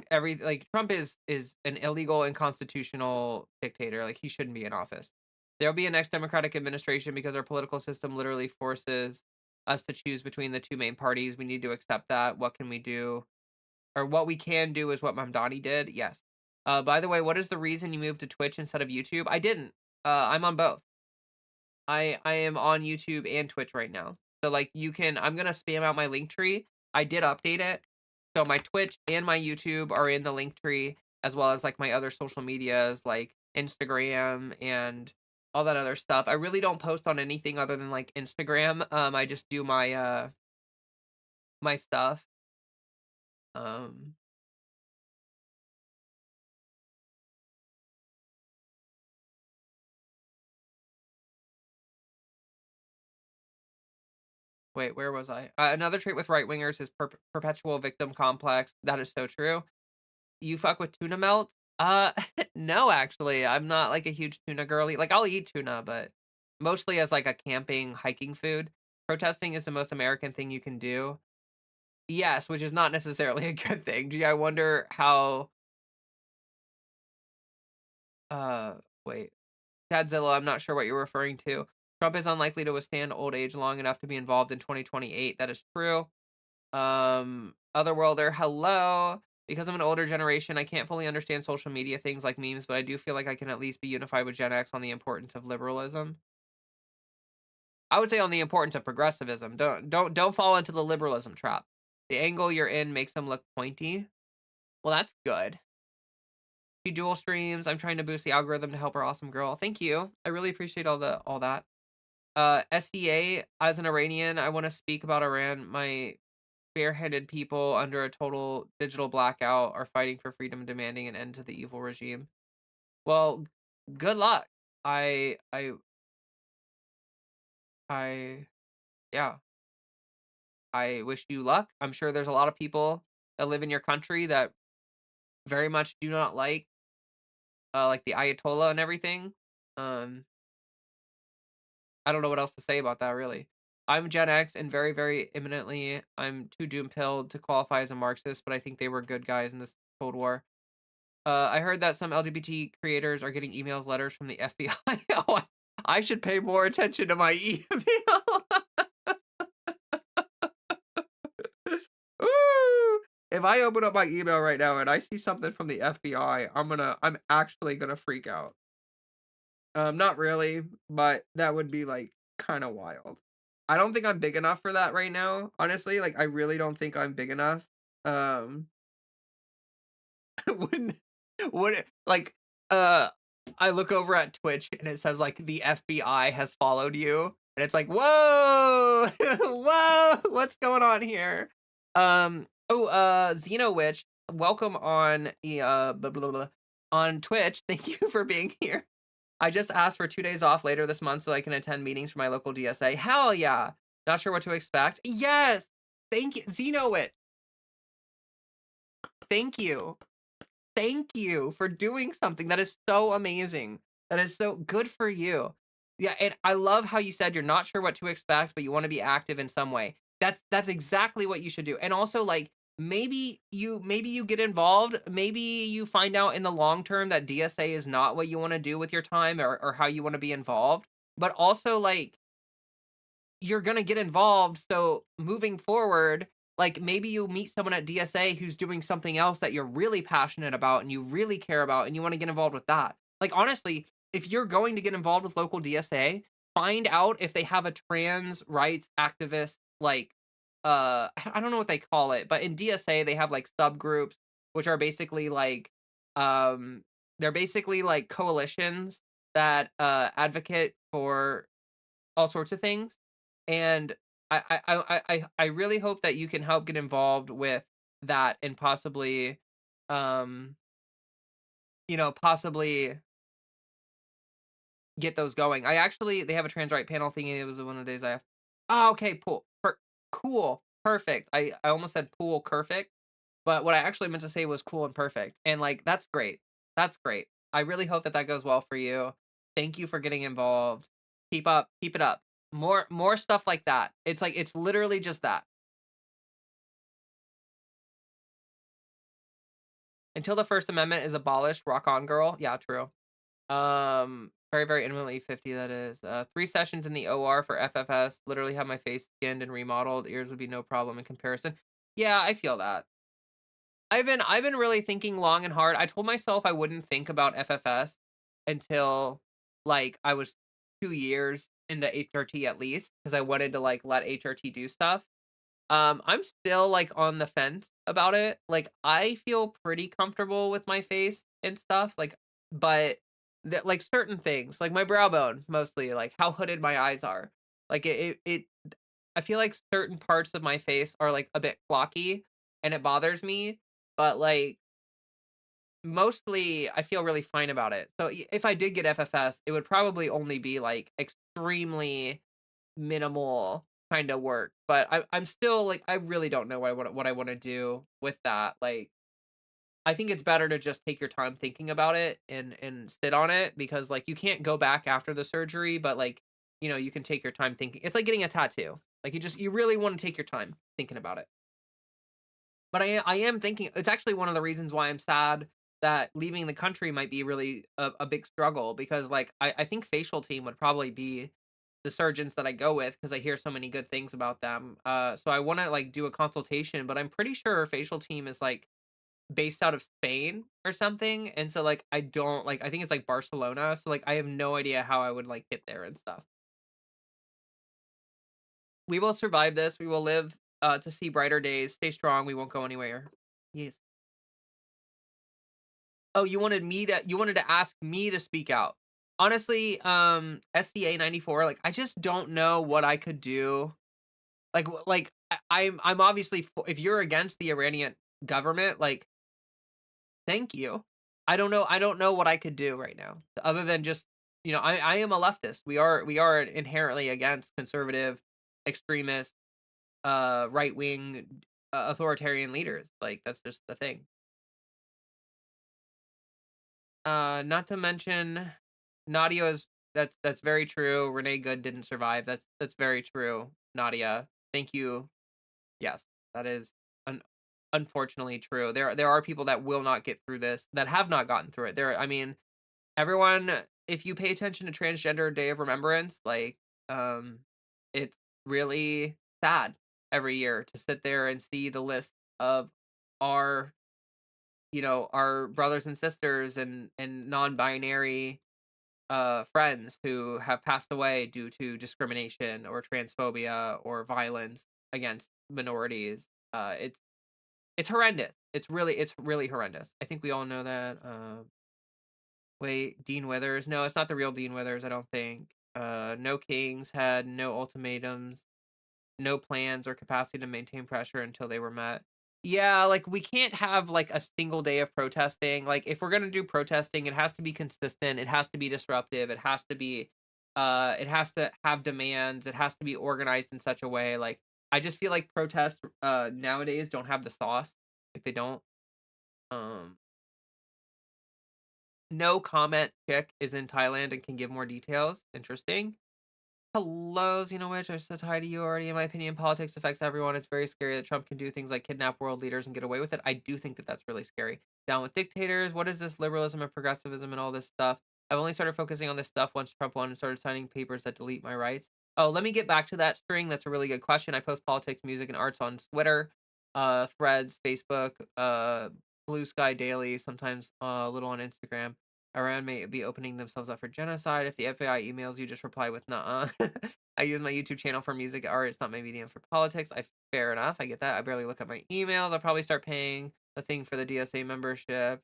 Speaker 1: every like Trump is an illegal and constitutional dictator. Like he shouldn't be in office. There'll be a next Democratic administration because our political system literally forces us to choose between the two main parties. We need to accept that. What can we do? Or what we can do is what Mamdani did. Yes. By the way, what is the reason you moved to Twitch instead of YouTube? I didn't. I'm on both. I am on YouTube and Twitch right now. So like I'm gonna spam out my link tree. I did update it. So my Twitch and my YouTube are in the link tree, as well as like my other social medias like Instagram and all that other stuff. I really don't post on anything other than like Instagram. I just do my stuff. Um Wait, where was I? Another trait with right wingers is perpetual victim complex. That is so true. You fuck with tuna melt? No, actually, I'm not like a huge tuna girly. Like, I'll eat tuna, but mostly as like a camping, hiking food. Protesting is the most American thing you can do. Yes, which is not necessarily a good thing. Gee, I wonder how. Uh, Wait, Godzilla. I'm not sure what you're referring to. Trump is unlikely to withstand old age long enough to be involved in 2028. That is true. Otherworlder, hello. Because I'm an older generation, I can't fully understand social media things like memes, but I do feel like I can at least be unified with Gen X on the importance of liberalism. I would say on the importance of progressivism. Don't fall into the liberalism trap. The angle you're in makes them look pointy. Well, that's good. She dual streams. I'm trying to boost the algorithm to help her awesome girl. Thank you. I really appreciate all that. SEA, as an Iranian, I want to speak about Iran. My bareheaded people under a total digital blackout are fighting for freedom, demanding an end to the evil regime. Well, good luck. I, I, I, yeah, I wish you luck. I'm sure there's a lot of people that live in your country that very much do not like the Ayatollah and everything. Um, I don't know what else to say about that really. I'm Gen X and very, very imminently, I'm too doom pilled to qualify as a Marxist, but I think they were good guys in this Cold War. I heard that some LGBT creators are getting emails, letters from the FBI. Oh, I should pay more attention to my email. Ooh. If I open up my email right now and I see something from the FBI, I'm actually gonna freak out. Not really, but that would be like kind of wild. I don't think I'm big enough for that right now. Honestly, like I really don't think I'm big enough. Um, when, like, uh, I look over at Twitch and it says like the FBI has followed you, and it's like, whoa, whoa, what's going on here? Xeno Witch, welcome on blah, blah, blah, on Twitch. Thank you for being here. I just asked for 2 days off later this month so I can attend meetings for my local DSA. Hell yeah! Not sure what to expect. Yes, thank you, Xeno Witch. Thank you. Thank you for doing something that is so amazing. That is so good for you. Yeah, and I love how you said you're not sure what to expect, but you want to be active in some way. That's exactly what you should do. And also like maybe you get involved, maybe you find out in the long term that DSA is not what you want to do with your time or how you want to be involved. But also like you're gonna get involved, so moving forward, like, maybe you meet someone at DSA who's doing something else that you're really passionate about and you really care about and you wanna get involved with that. Like, honestly, if you're going to get involved with local DSA, find out if they have a trans rights activist, like, I don't know what they call it, but in DSA, they have, like, subgroups, which are basically, like, um they're basically, like, coalitions that, advocate for all sorts of things. And I really hope that you can help get involved with that and possibly, um, possibly get those going. They have a trans right panel thingy. It was one of the days I have. Oh, okay, cool, perfect. I almost said pool, perfect, but what I actually meant to say was cool and perfect. And like, that's great. That's great. I really hope that that goes well for you. Thank you for getting involved. Keep it up. More stuff like that. It's like it's literally just that. Until the First Amendment is abolished, rock on, girl. Yeah, true. Very, very intimately 50, that is. 3 sessions in the OR for FFS. Literally have my face skinned and remodeled. Ears would be no problem in comparison. Yeah, I feel that. I've been really thinking long and hard. I told myself I wouldn't think about FFS until like I was 2 years into HRT at least because I wanted to like let HRT do stuff. I'm still like on the fence about it. Like I feel pretty comfortable with my face and stuff like but like certain things, like my brow bone mostly, like how hooded my eyes are. Like I feel like certain parts of my face are like a bit flocky and it bothers me, but like mostly I feel really fine about it. So if I did get FFS, it would probably only be like extremely minimal kind of work. But I'm still like I really don't know what I want to do with that. Like I think it's better to just take your time thinking about it and sit on it because like you can't go back after the surgery, but like you can take your time thinking. It's like getting a tattoo. Like you really want to take your time thinking about it. But I am thinking it's actually one of the reasons why I'm sad that leaving the country might be really a big struggle because like I think facial team would probably be the surgeons that I go with because I hear so many good things about them. So I want to like do a consultation, but I'm pretty sure facial team is like based out of Spain or something. And so like I don't like I think it's like Barcelona. So like I have no idea how I would like get there and stuff. We will survive this. We will live to see brighter days. Stay strong. We won't go anywhere. Yes. Oh, you wanted to ask me to speak out. Honestly, SCA 94, like I just don't know what I could do. Like I'm obviously if you're against the Iranian government, like thank you. I don't know what I could do right now other than just I am a leftist. We are inherently against conservative, extremist, right wing, authoritarian leaders. Like that's just the thing. Not to mention, Nadia is that's very true. Renee Good didn't survive. That's very true. Nadia, thank you. Yes, that is un- unfortunately true. There are people that will not get through this that have not gotten through it. I mean, everyone. If you pay attention to Transgender Day of Remembrance, like, um, it's really sad every year to sit there and see the list of our our brothers and sisters and non-binary friends who have passed away due to discrimination or transphobia or violence against minorities. It's horrendous. It's really horrendous. I think we all know that. Wait, Dean Withers? No, it's not the real Dean Withers, I don't think. No kings had no ultimatums, no plans or capacity to maintain pressure until they were met. Yeah, like we can't have like a single day of protesting. Like if we're gonna do protesting, it has to be consistent, it has to be disruptive, it has to have demands, it has to be organized in such a way. Like I just feel like protests nowadays don't have the sauce. Like they don't. Um no comment chick is in Thailand and can give more details. Interesting. Hellos, you know which I said hi to you already. In my opinion, politics affects everyone. It's very scary that Trump can do things like kidnap world leaders and get away with it. I do think that that's really scary. Down with dictators. What is this liberalism and progressivism and all this stuff? I've only started focusing on this stuff once Trump won and started signing papers that delete my rights. Oh, let me get back to that string. That's a really good question. I post politics, music, and arts on Twitter, Threads, Facebook, Blue Sky Daily, sometimes a little on Instagram. Iran may be opening themselves up for genocide. If the FBI emails you, just reply with "nuh." I use my YouTube channel for music, art. It's not my medium for politics. Fair enough. I get that. I barely look at my emails. I'll probably start paying the thing for the DSA membership.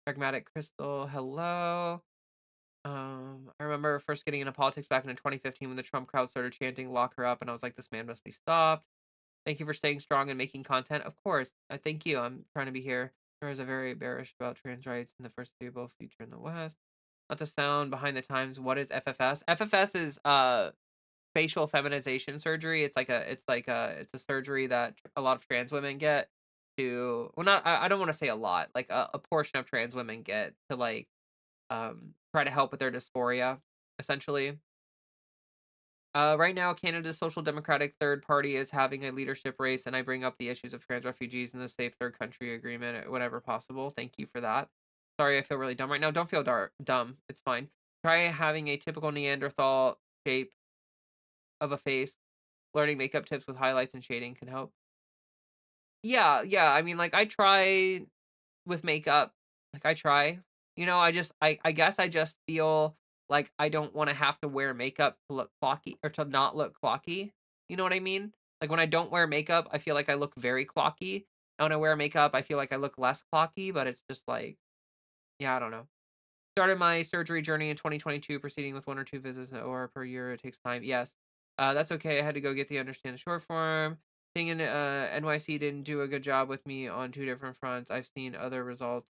Speaker 1: Pragmatic Crystal, hello. I remember first getting into politics back in 2015 when the Trump crowd started chanting "lock her up," and I was like, "This man must be stopped." Thank you for staying strong and making content. Of course. Thank you. I'm trying to be here. There is a very bearish about trans rights in the first three both feature in the West. Not the sound behind the times. What is FFS? FFS is facial feminization surgery. It's a surgery that a lot of trans women get to, well, not I don't want to say a lot, like a portion of trans women get to like try to help with their dysphoria, essentially. Right now, Canada's Social Democratic Third Party is having a leadership race, and I bring up the issues of trans refugees and the Safe Third Country Agreement whenever possible. Thank you for that. Sorry, I feel really dumb right now. Don't feel dumb. It's fine. Try having a typical Neanderthal shape of a face. Learning makeup tips with highlights and shading can help. Yeah, yeah. I mean, like I try with makeup. Like I try. I guess I just feel like I don't wanna have to wear makeup to look clocky or to not look clocky. You know what I mean? Like when I don't wear makeup, I feel like I look very clocky. And when I wear makeup, I feel like I look less clocky, but it's just like, yeah, I don't know. Started my surgery journey in 2022, proceeding with 1 or 2 visits or per year. It takes time. Yes. That's okay. I had to go get the understand short form. Thing in NYC didn't do a good job with me on 2 different fronts. I've seen other results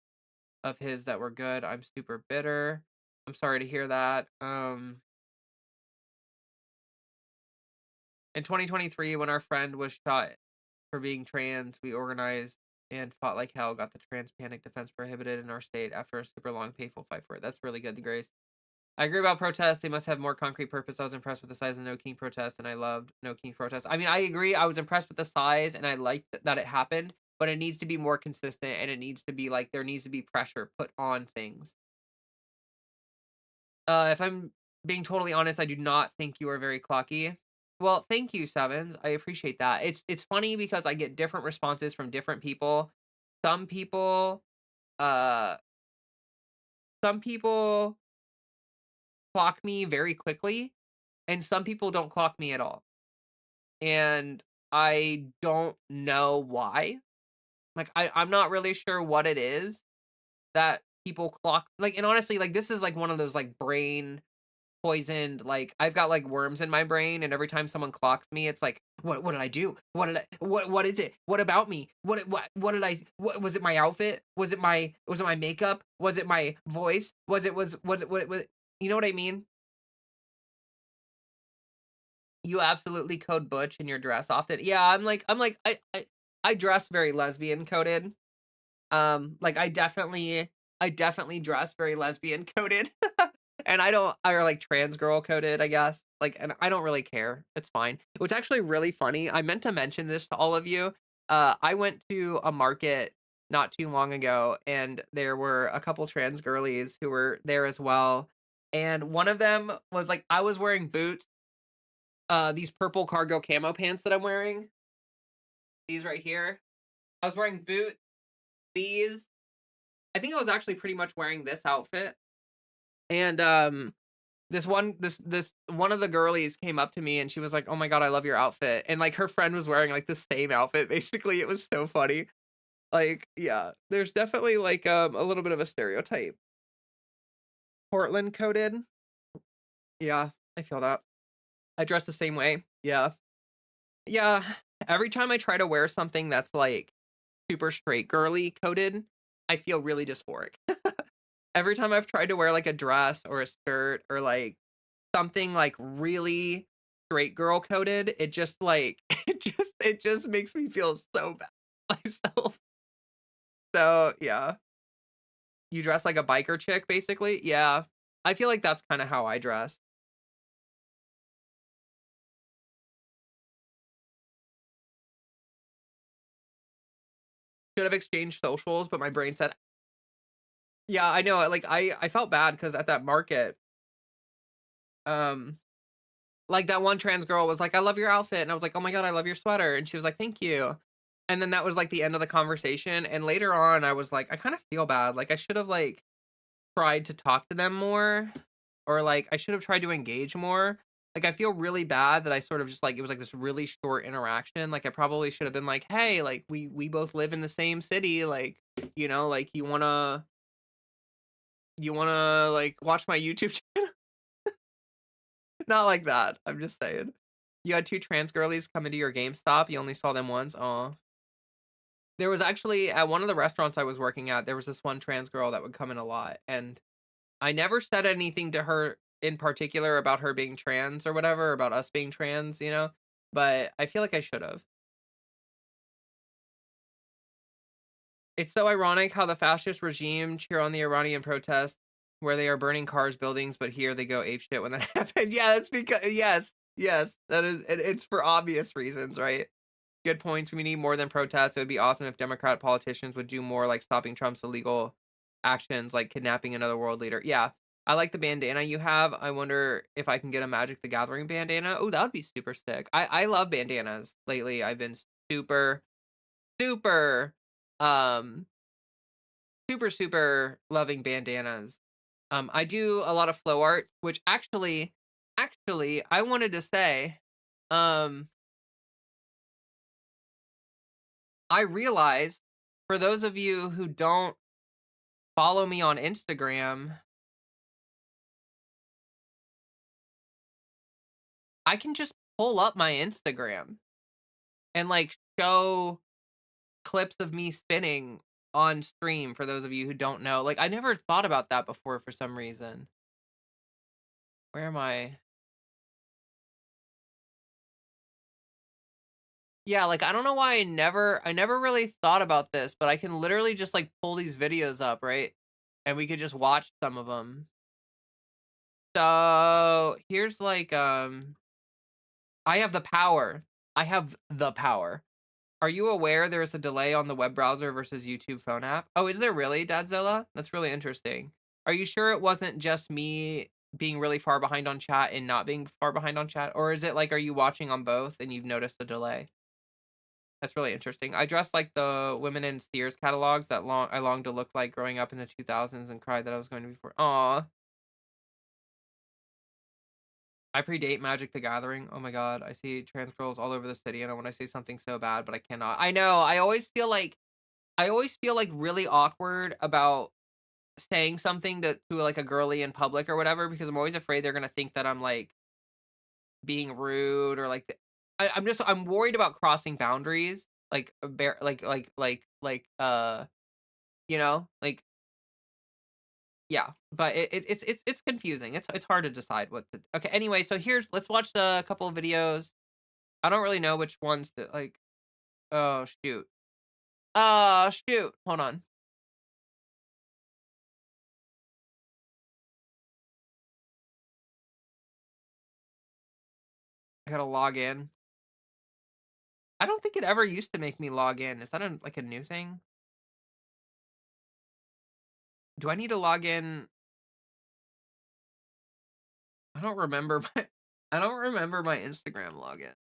Speaker 1: of his that were good. I'm super bitter. I'm sorry to hear that. In 2023, when our friend was shot for being trans, we organized and fought like hell, got the trans panic defense prohibited in our state after a super long, painful fight for it. That's really good, Grace. I agree about protests. They must have more concrete purpose. I was impressed with the size of the No King protest, and I loved No King protest. I mean, I agree. I was impressed with the size, and I liked that it happened, but it needs to be more consistent, and it needs to be like there needs to be pressure put on things. If I'm being totally honest, I do not think you are very clocky. Well, thank you, Sevens. I appreciate that. It's funny because I get different responses from different people. Some people, uh, some people clock me very quickly, and some people don't clock me at all. And I don't know why. Like I'm not really sure what it is that people clock like and honestly, like this is like one of those like brain poisoned, like I've got like worms in my brain, and every time someone clocks me, it's like, what did I do? What is it? What about me? What did I what was it my outfit? Was it my makeup? Was it my voice? Was it what you know what I mean? You absolutely code butch in your dress often. Yeah, I dress very lesbian coded. Like I definitely dress very lesbian coded. And I don't or like trans girl coded, I guess. Like and I don't really care. It's fine. What's actually really funny, I meant to mention this to all of you. I went to a market not too long ago and there were a couple trans girlies who were there as well. And one of them was like I was wearing boots, these purple cargo camo pants that I'm wearing. These right here. I was wearing boots, these. I think I was actually pretty much wearing this outfit. And this one of the girlies came up to me and she was like, "Oh my god, I love your outfit." And like her friend was wearing like the same outfit basically. It was so funny. Like, yeah, there's definitely like a little bit of a stereotype. Portland coated. Yeah, I feel that. I dress the same way. Yeah. Yeah. Every time I try to wear something that's like super straight girly coated, I feel really dysphoric. Every time I've tried to wear like a dress or a skirt or like something like really straight girl coded, it just like it just makes me feel so bad myself. So yeah. You dress like a biker chick, basically? Yeah. I feel like that's kinda how I dress. Should have exchanged socials, but my brain said yeah, I know, like, I felt bad because at that market, um, like, that one trans girl was like, "I love your outfit," and I was like, "Oh my god, I love your sweater," and she was like, "Thank you." And then that was, like, the end of the conversation, and later on, I was like, "I kinda feel bad," like, I should have, like, tried to talk to them more, or, like, I should have tried to engage more. Like, I feel really bad that I sort of just, like it was, like, this really short interaction, like, I probably should have been like, "Hey, like, we both live in the same city, like, like, you wanna, like, watch my YouTube channel?" Not like that, I'm just saying. You had 2 trans girlies come into your GameStop, you only saw them once? Aw. There was actually at one of the restaurants I was working at, there was this one trans girl that would come in a lot, and I never said anything to her in particular about her being trans or whatever, about us being trans, but I feel like I should have. It's so ironic how the fascist regime cheer on the Iranian protests where they are burning cars, buildings, but here they go apeshit when that happened. Yeah, that's because yes, yes, that is it's for obvious reasons, right? Good points. We need more than protests. It would be awesome if Democrat politicians would do more like stopping Trump's illegal actions, like kidnapping another world leader. Yeah. I like the bandana you have. I wonder if I can get a Magic the Gathering bandana. Oh, that would be super sick. I love bandanas lately. I've been super, super, um, super loving bandanas. I do a lot of flow art, which actually, I wanted to say, um, I realized for those of you who don't follow me on Instagram, I can just pull up my Instagram and like show clips of me spinning on stream for those of you who don't know. Like I never thought about that before for some reason. Where am I? Yeah, like I don't know why I never really thought about this, but I can literally just like pull these videos up, right? And we could just watch some of them. So, here's like I have the power. I have the power. Are you aware there is a delay on the web browser versus YouTube phone app? Oh, is there really, Dadzilla? That's really interesting. Are you sure it wasn't just me being really far behind on chat and not being far behind on chat? Or is it like, are you watching on both and you've noticed the delay? That's really interesting. I dressed like the women in Sears catalogs that I longed to look like growing up in the 2000s and cried that I was going to be for. Aw, I predate Magic the Gathering. Oh my god, I see trans girls all over the city and I want to say something so bad, but I cannot. I know. I always feel like really awkward about saying something to like a girly in public or whatever because I'm always afraid they're gonna think that I'm like being rude or like I'm worried about crossing boundaries like a bear like yeah, but it's confusing. It's hard to decide what to. Okay, anyway, so let's watch the couple of videos. I don't really know which ones to like. Oh shoot. Shoot. Hold on. I gotta log in. I don't think it ever used to make me log in. Is that like a new thing? Do I need to log in? I don't remember my Instagram login.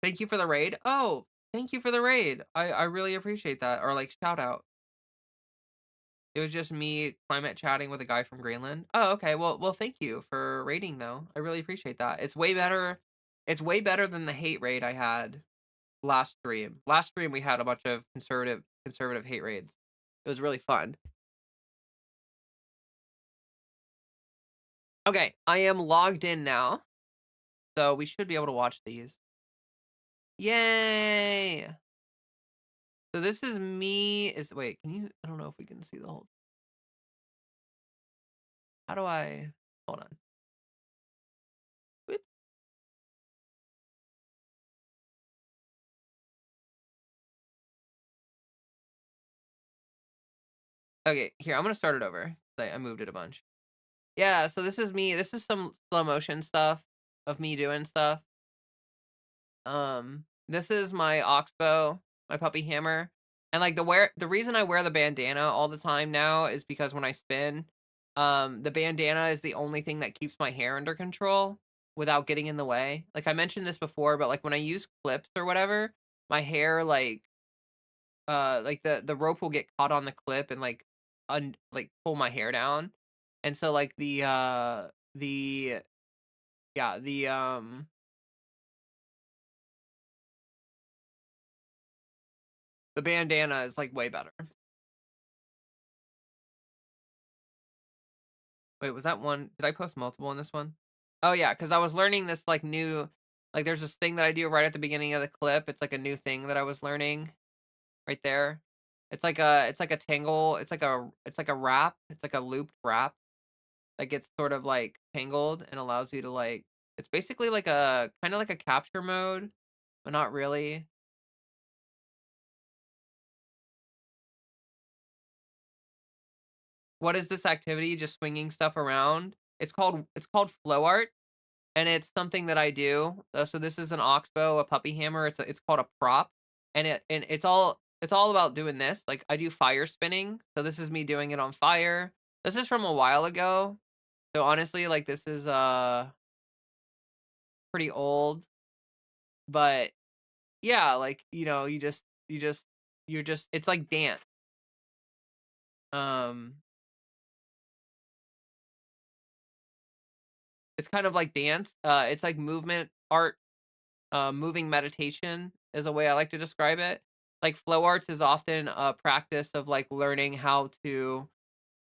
Speaker 1: Thank you for the raid. Oh, Thank you for the raid. I really appreciate that, or, like, shout out. It was just me climate chatting with a guy from Greenland. Oh, okay. Well, thank you for raiding, though. I really appreciate that. It's way better than the hate raid I had last stream. Last stream, we had a bunch of conservative hate raids. It was really fun. Okay, I am logged in now, so we should be able to watch these. Yay! So this is me is wait, can you I don't know if we can see the whole how do I hold on. Whoop. Okay, here, I'm gonna start it over. I moved it a bunch. Yeah, so this is me. This is some slow motion stuff of me doing stuff. This is my oxbow, my puppy hammer. And like the reason I wear the bandana all the time now is because when I spin, the bandana is the only thing that keeps my hair under control without getting in the way. Like I mentioned this before, but like when I use clips or whatever, my hair like the rope will get caught on the clip and like pull my hair down. And so like the yeah, the bandana is like way better. Wait, was that one? Did I post multiple in this one? Oh yeah, because I was learning this like new like there's this thing that I do right at the beginning of the clip. It's like a new thing that I was learning right there. It's like a tangle, it's like a wrap, it's like a looped wrap that gets sort of like tangled and allows you to like it's basically like a kind of like a capture mode, but not really. What is this activity? Just swinging stuff around. It's called flow art. And it's something that I do. So this is an oxbow, a puppy hammer. It's called a prop, and it's all about doing this. Like I do fire spinning, so this is me doing it on fire. This is from a while ago, so honestly, like this is pretty old, but yeah, like you're just it's like dance. Um, it's kind of like dance. It's like movement art. Moving meditation is a way I like to describe it. Like flow arts is often a practice of like learning how to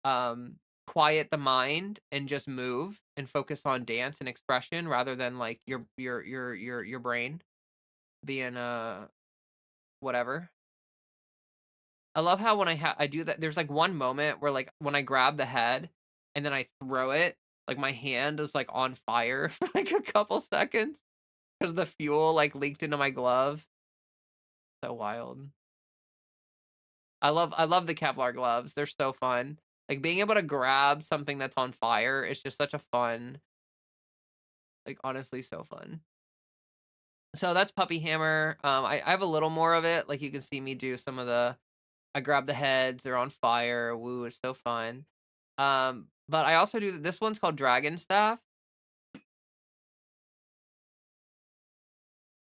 Speaker 1: um quiet the mind and just move and focus on dance and expression rather than like your brain being whatever. I love how when I do that there's like one moment where like when I grab the head and then I throw it, like my hand is like on fire for like a couple seconds because the fuel like leaked into my glove. So wild. I love the Kevlar gloves. They're so fun. Like being able to grab something that's on fire is just such a fun, like honestly so fun. So that's Puppy Hammer. I have a little more of it. Like you can see me do some of the I grab the heads, they're on fire. Woo, it's so fun. But I also do this one's called Dragon Staff.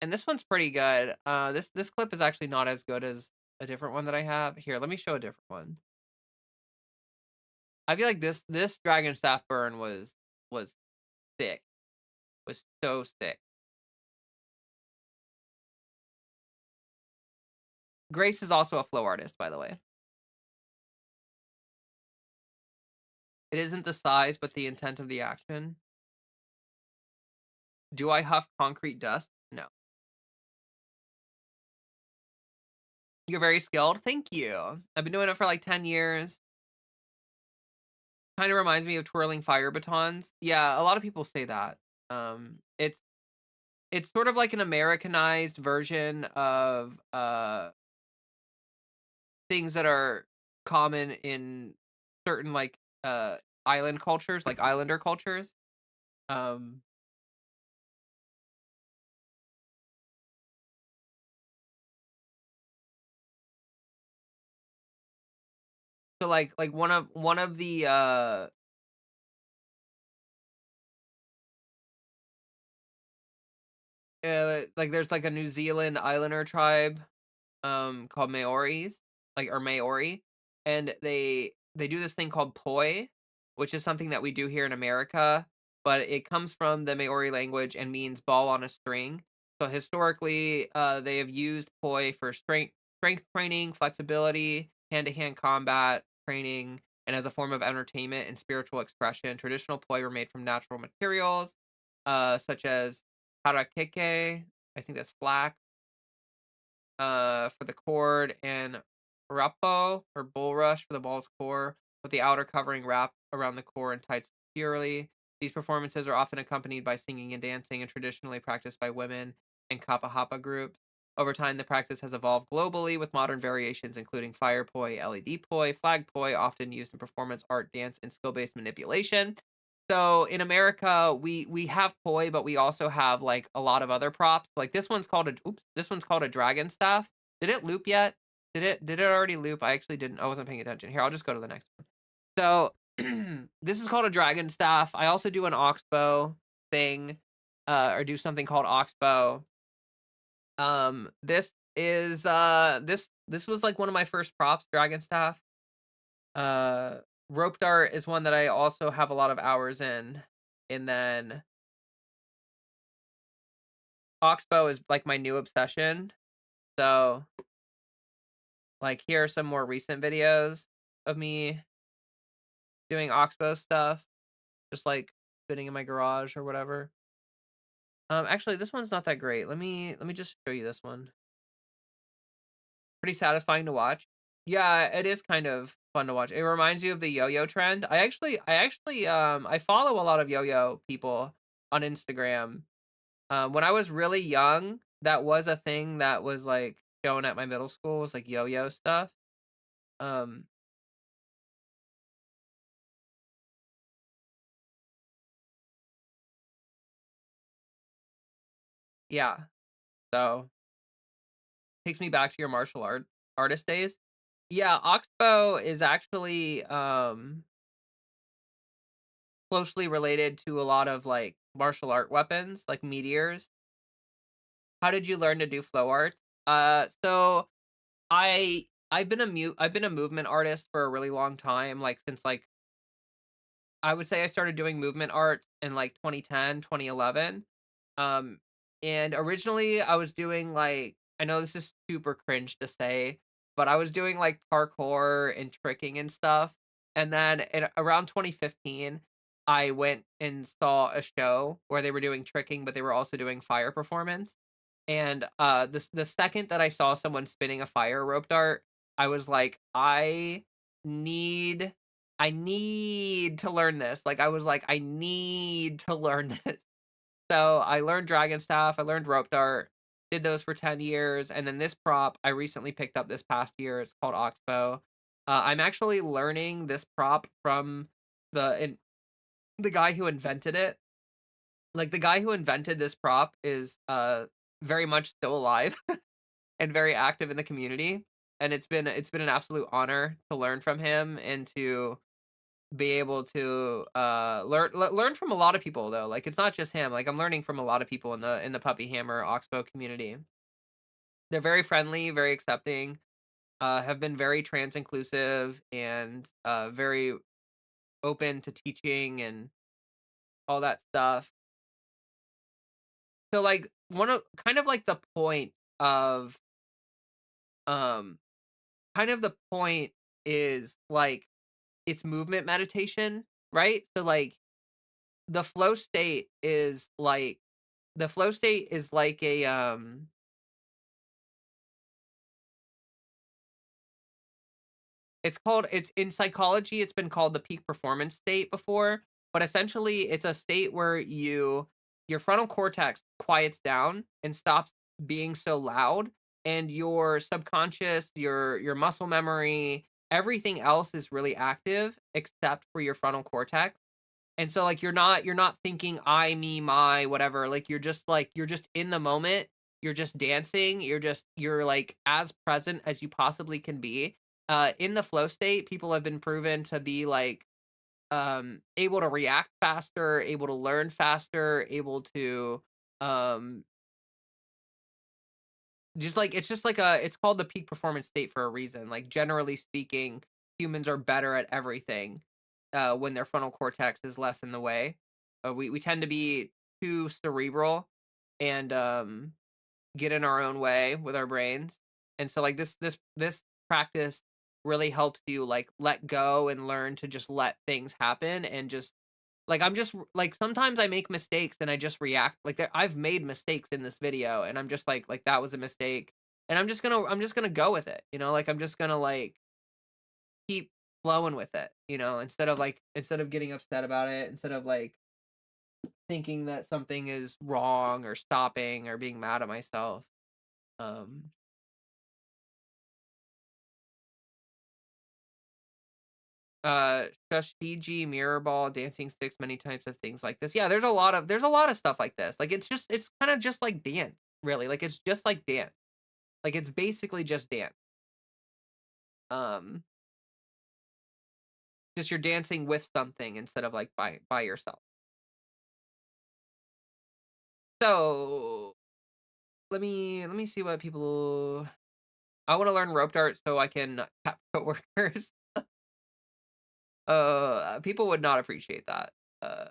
Speaker 1: And this one's pretty good. This clip is actually not as good as a different one that I have. Here, let me show a different one. I feel like this Dragon Staff burn was sick. Was so sick. Grace is also a flow artist, by the way. It isn't the size, but the intent of the action. Do I huff concrete dust? No. You're very skilled. Thank you. I've been doing it for like 10 years. Kind of reminds me of twirling fire batons. Yeah, a lot of people say that. It's sort of like an Americanized version of things that are common in certain like island cultures, like islander cultures. Um so like one of the like there's like a New Zealand Islander tribe called Maoris, or Maori, and they do this thing called poi, which is something that we do here in America, but it comes from the Maori language and means ball on a string. So historically, they have used poi for strength training, flexibility, hand-to-hand combat training, and as a form of entertainment and spiritual expression. Traditional poi were made from natural materials, such as harakeke, I think that's flax, for the cord, and rappo or bulrush for the ball's core, with the outer covering wrapped around the core and tied securely. These performances are often accompanied by singing and dancing and traditionally practiced by women and kapahapa groups. Over time, the practice has evolved globally with modern variations including fire poi, LED poi, flag poi, often used in performance art, dance, and skill-based manipulation. So in America, we have poi, but we also have like a lot of other props. Like this one's called a dragon staff. Did it loop yet? Did it already loop? I actually didn't. I wasn't paying attention. Here, I'll just go to the next one. So this is called a dragon staff. I also do an oxbow thing, or do something called oxbow. This was like one of my first props, dragon staff. Uh, Rope dart is one that I also have a lot of hours in, and then oxbow is like my new obsession. So, like, here are some more recent videos of me doing oxbow stuff, just like spinning in my garage or whatever. Actually, this one's not that great. Let me just show you this one. Pretty satisfying to watch. Yeah, it is kind of fun to watch. It reminds you of the yo-yo trend. I follow a lot of yo-yo people on Instagram. When I was really young, that was a thing that was like shown at my middle school, was like yo-yo stuff. Um, yeah. So takes me back to your martial artist days. Yeah, oxbow is actually closely related to a lot of like martial art weapons, like meteors. How did you learn to do flow arts? So I've been a movement artist for a really long time, like since like I would say I started doing movement art in like 2010, 2011. Um, and originally I was doing like, I know this is super cringe to say, but I was doing like parkour and tricking and stuff. And then around 2015, I went and saw a show where they were doing tricking, but they were also doing fire performance. And the second that I saw someone spinning a fire rope dart, I was like, need I need to learn this. Like, I was like, I need to learn this. So I learned dragon staff, I learned rope dart, did those for 10 years, and then this prop I recently picked up this past year. It's called Oxbow. I'm actually learning this prop from the guy who invented it. Like the guy who invented this prop is very much still alive and very active in the community. And it's been an absolute honor to learn from him and to be able to learn from a lot of people though. Like it's not just him. Like I'm learning from a lot of people in the Puppy Hammer Oxbow community. They're very friendly, very accepting, have been very trans inclusive and very open to teaching and all that stuff. So like one of kind of like the point of um kind of the point is like it's movement meditation, right? So like the flow state is like the flow state is like a it's in psychology it's been called the peak performance state before, but essentially it's a state where your frontal cortex quiets down and stops being so loud, and your subconscious, your muscle memory, everything else is really active except for your frontal cortex. And so like you're not thinking I, me, my, whatever. Like you're just in the moment. You're just dancing. You're like as present as you possibly can be. In the flow state, people have been proven to be like able to react faster, able to learn faster, able to um Just like it's just like a it's called the peak performance state for a reason. Like generally speaking, humans are better at everything when their frontal cortex is less in the way. We tend to be too cerebral and get in our own way with our brains. And so like this practice really helps you like let go and learn to just let things happen and just like I'm just like sometimes I make mistakes and I just react like I've made mistakes in this video and I'm just like that was a mistake and I'm just gonna go with it, you know, like I'm just gonna like keep flowing with it, you know, instead of getting upset about it, instead of like thinking that something is wrong or stopping or being mad at myself. Um Shashiji, mirror ball, dancing sticks, many types of things like this. Yeah, there's a lot of stuff like this. Like it's kind of just like dance, really. Like it's just like dance. Like it's basically just dance. Um just you're dancing with something instead of like by yourself. So, let me see what people I want to learn rope dart so I can tap coworkers. People would not appreciate that. Uh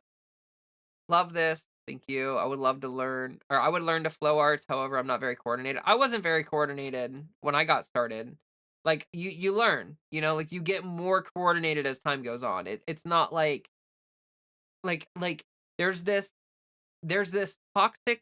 Speaker 1: Love this. Thank you. I would love to learn, or I would learn to flow arts. However, I'm not very coordinated. I wasn't very coordinated when I got started. Like you learn, you know, like you get more coordinated as time goes on. It's not like there's this there's this toxic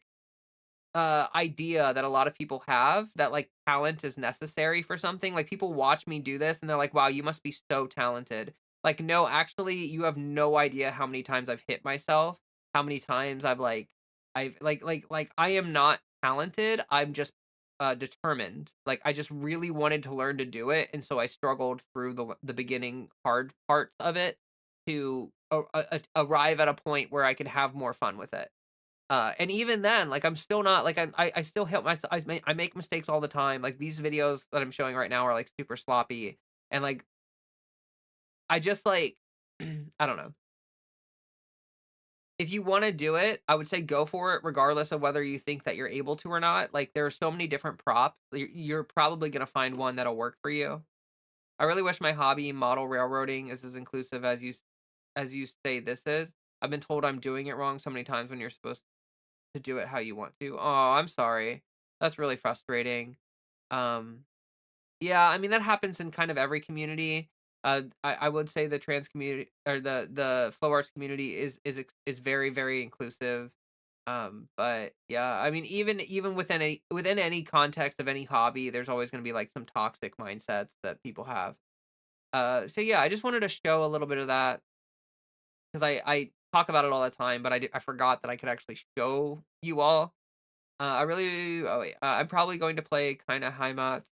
Speaker 1: idea that a lot of people have that like talent is necessary for something. Like people watch me do this and they're like, "Wow, you must be so talented." Like no, actually you have no idea how many times I've hit myself, how many times I've like I am not talented. I'm just determined. Like I just really wanted to learn to do it and so I struggled through the beginning hard parts of it to arrive at a point where I could have more fun with it. And even then, like, I'm still not like I still help myself. I make mistakes all the time. Like these videos that I'm showing right now are like super sloppy, and like I just like I don't know. If you want to do it, I would say go for it, regardless of whether you think that you're able to or not. Like there are so many different props. You're probably gonna find one that'll work for you. I really wish my hobby, model railroading, is as inclusive as as you say this is. I've been told I'm doing it wrong so many times when you're supposed to do it how you want to. Oh, I'm sorry. That's really frustrating. Um, yeah, I mean that happens in kind of every community. I would say the trans community or the flow arts community is very very inclusive. But yeah, I mean even within any context of any hobby, there's always going to be like some toxic mindsets that people have. So yeah, I just wanted to show a little bit of that because I talk about it all the time, but I forgot that I could actually show you all. I really oh wait, I'm probably going to play kinda Heimat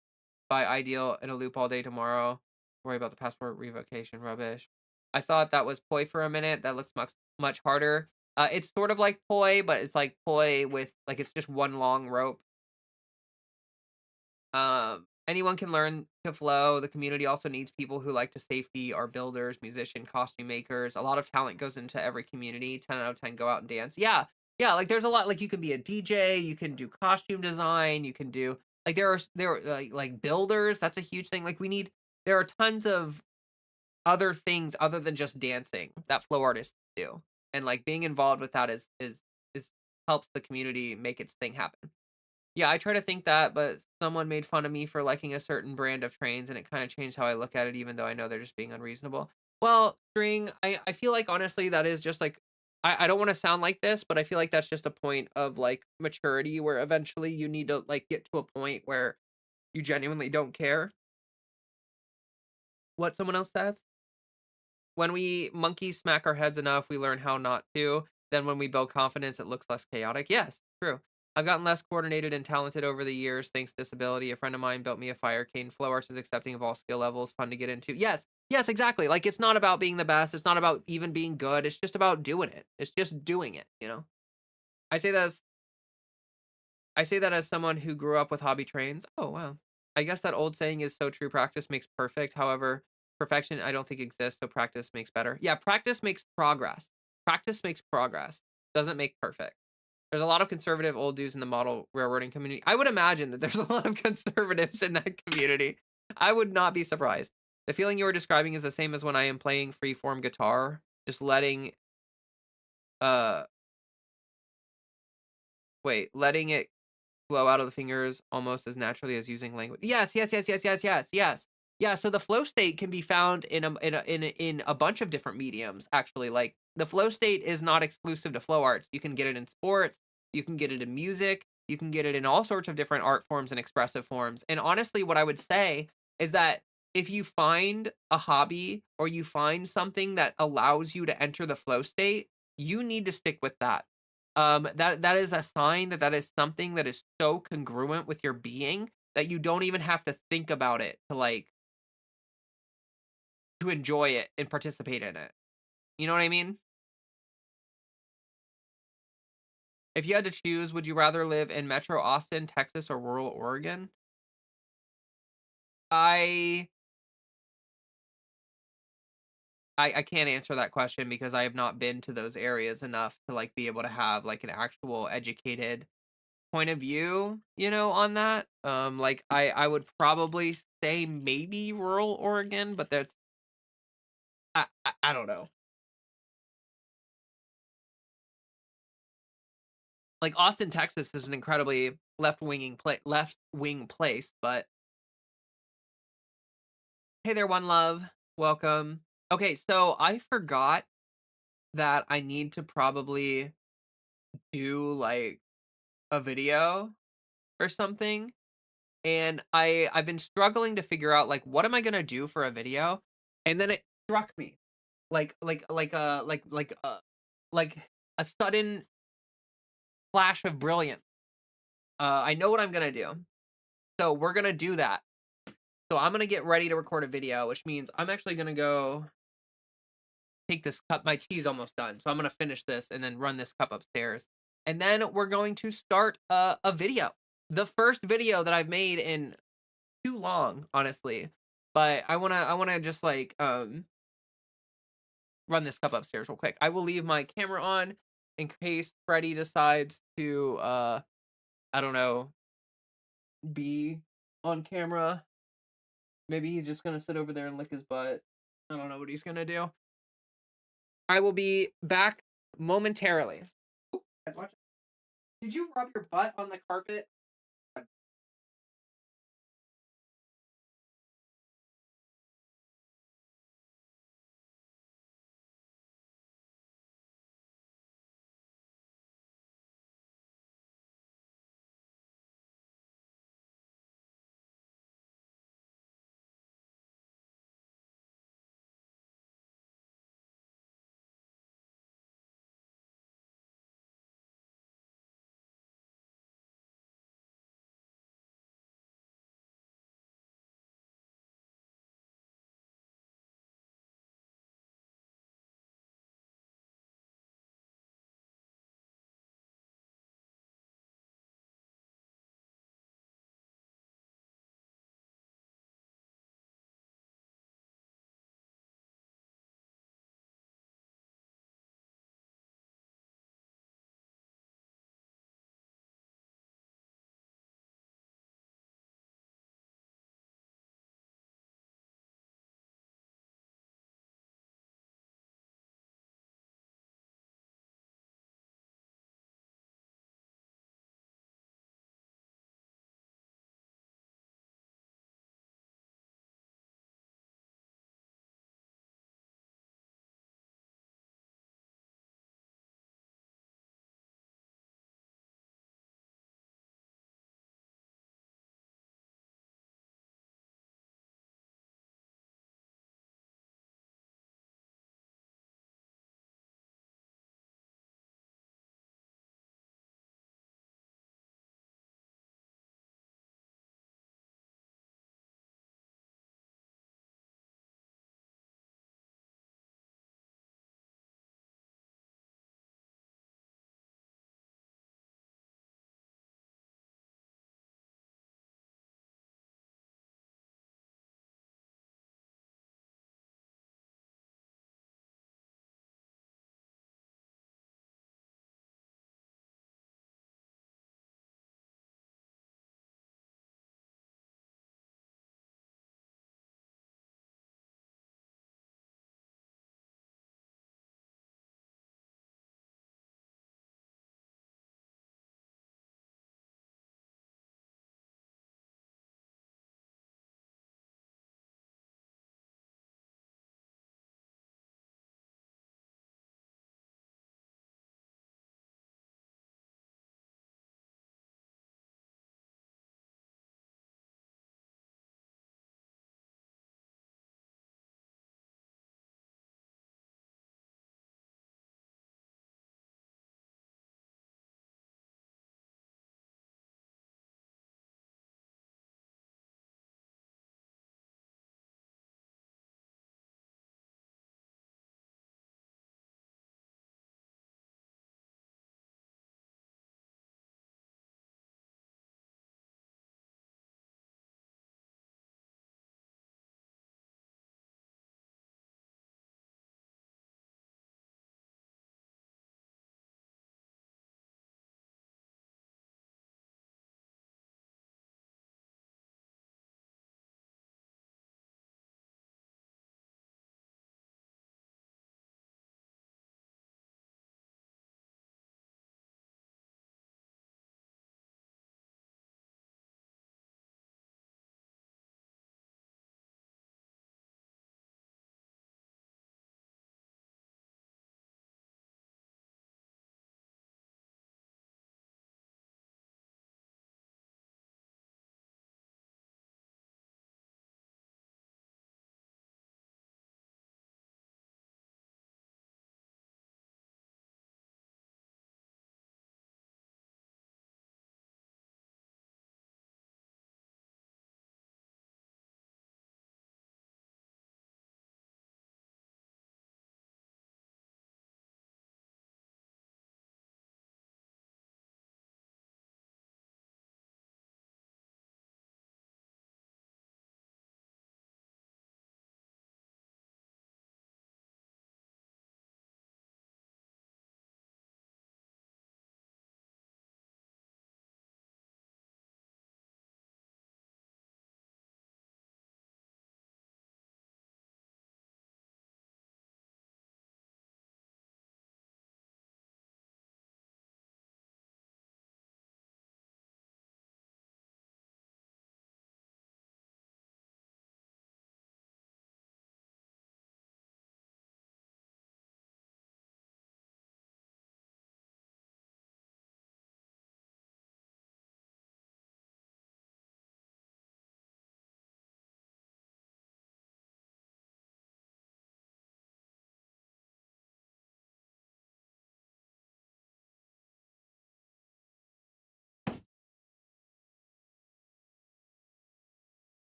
Speaker 1: by Ideal in a loop all day tomorrow. Worry about the passport revocation rubbish. I thought that was Poi for a minute. That looks much harder. It's sort of like Poi, but it's like Poi with like it's just one long rope. Anyone can learn to flow. The community also needs people who like to safety, are builders, musician, costume makers. A lot of talent goes into every community. 10 out of 10 go out and dance. Yeah. Yeah, like there's a lot like you can be a DJ, you can do costume design, you can do like there are like builders, that's a huge thing. Like we need there are tons of other things other than just dancing that flow artists do. And like being involved with that is helps the community make its thing happen. Yeah, I try to think that, but someone made fun of me for liking a certain brand of trains, and it kinda changed how I look at it even though I know they're just being unreasonable. Well, string, I feel like honestly that is just like I don't wanna sound like this, but I feel like that's just a point of, like, maturity where eventually you need to, like, get to a point where you genuinely don't care what someone else says. When we monkeys smack our heads enough, we learn how not to. Then when we build confidence, it looks less chaotic. Yes, true. I've gotten less coordinated and talented over the years thanks to disability. A friend of mine built me a fire cane. Flow arts is accepting of all skill levels, fun to get into. Yes, yes, exactly. Like it's not about being the best. It's not about even being good. It's just about doing it. It's just doing it, you know? I say that as I say that as someone who grew up with hobby trains. Oh wow. I guess that old saying is so true. Practice makes perfect. However, perfection I don't think exists, so practice makes better. Yeah, practice makes progress. Practice makes progress. Doesn't make perfect. There's a lot of conservative old dudes in the model railroading community. I would imagine that there's a lot of conservatives in that community. I would not be surprised. The feeling you were describing is the same as when I am playing freeform guitar, just letting uh letting it flow out of the fingers almost as naturally as using language. Yes, yes, yes, yes, yes, yes, yes. Yeah, so the flow state can be found in a bunch of different mediums, actually. Like, the flow state is not exclusive to flow arts. You can get it in sports, you can get it in music, you can get it in all sorts of different art forms and expressive forms. And honestly, what I would say is that if you find a hobby or you find something that allows you to enter the flow state, you need to stick with that. That is a sign that that is something that is so congruent with your being that you don't even have to think about it to, like, to enjoy it and participate in it. You know what I mean? If you had to choose, would you rather live in Metro Austin, Texas, or rural Oregon? I I can't answer that question because I have not been to those areas enough to, like, be able to have, like, an actual educated point of view, on that. Like, I would probably say maybe rural Oregon, but that's I don't know. Like, Austin, Texas is an incredibly left wing place, but hey there, one love. Welcome. Okay, so I forgot that I need to probably do, like, a video or something, and I've been struggling to figure out, like, what am I gonna do for a video? And then it struck me, like a sudden flash of brilliance. I know what I'm gonna do. So we're gonna do that. So I'm gonna get ready to record a video, which means I'm actually gonna go take this cup. My tea's almost done, so I'm gonna finish this and then run this cup upstairs. And then we're going to start a video. The first video that I've made in too long, honestly. But I wanna just like run this cup upstairs real quick. I will leave my camera on in case Freddy decides to I don't know, be on camera. Maybe he's just gonna sit over there and lick his butt. I don't know what he's gonna do. I will be back momentarily. Oop, watch. Did you rub your butt on the carpet?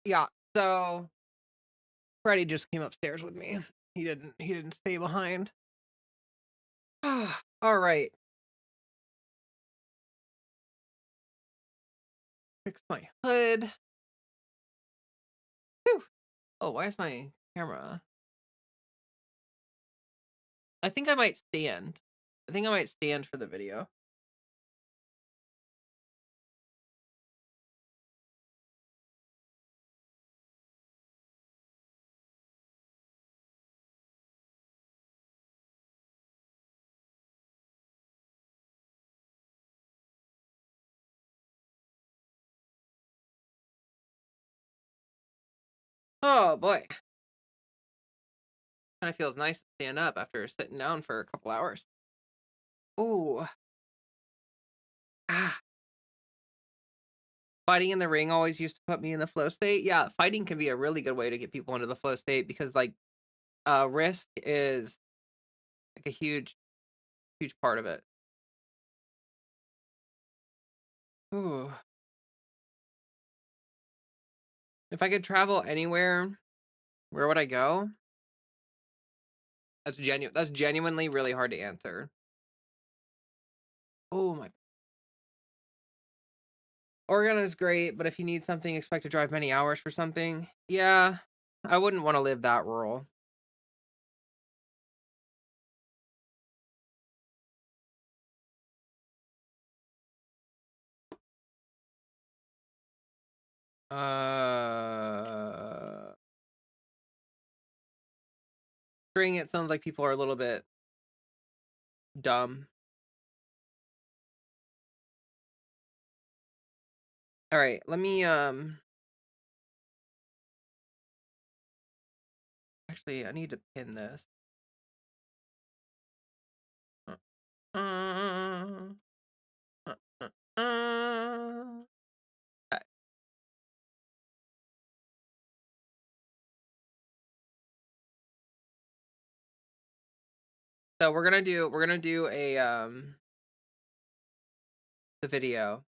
Speaker 1: Yeah, so Freddie just came upstairs with me. He didn't stay behind. All right. Fix my hood. Whew. Oh, why is my camera? I think I might stand. I think I might stand for the video. Oh boy. Kind of feels nice to stand up after sitting down for a couple hours. Ooh. Ah. Fighting in the ring always used to put me in the flow state. Yeah, fighting can be a really good way to get people into the flow state because like risk is like a huge part of it. Ooh. If I could travel anywhere, where would I go? That's genuinely really hard to answer. Oh my. Oregon is great, but if you need something, expect to drive many hours for something. Yeah, I wouldn't want to live that rural. Uh, String it sounds like people are a little bit dumb. All right, let me actually I need to pin this. Uh, uh, uh, okay. So we're gonna do a the video.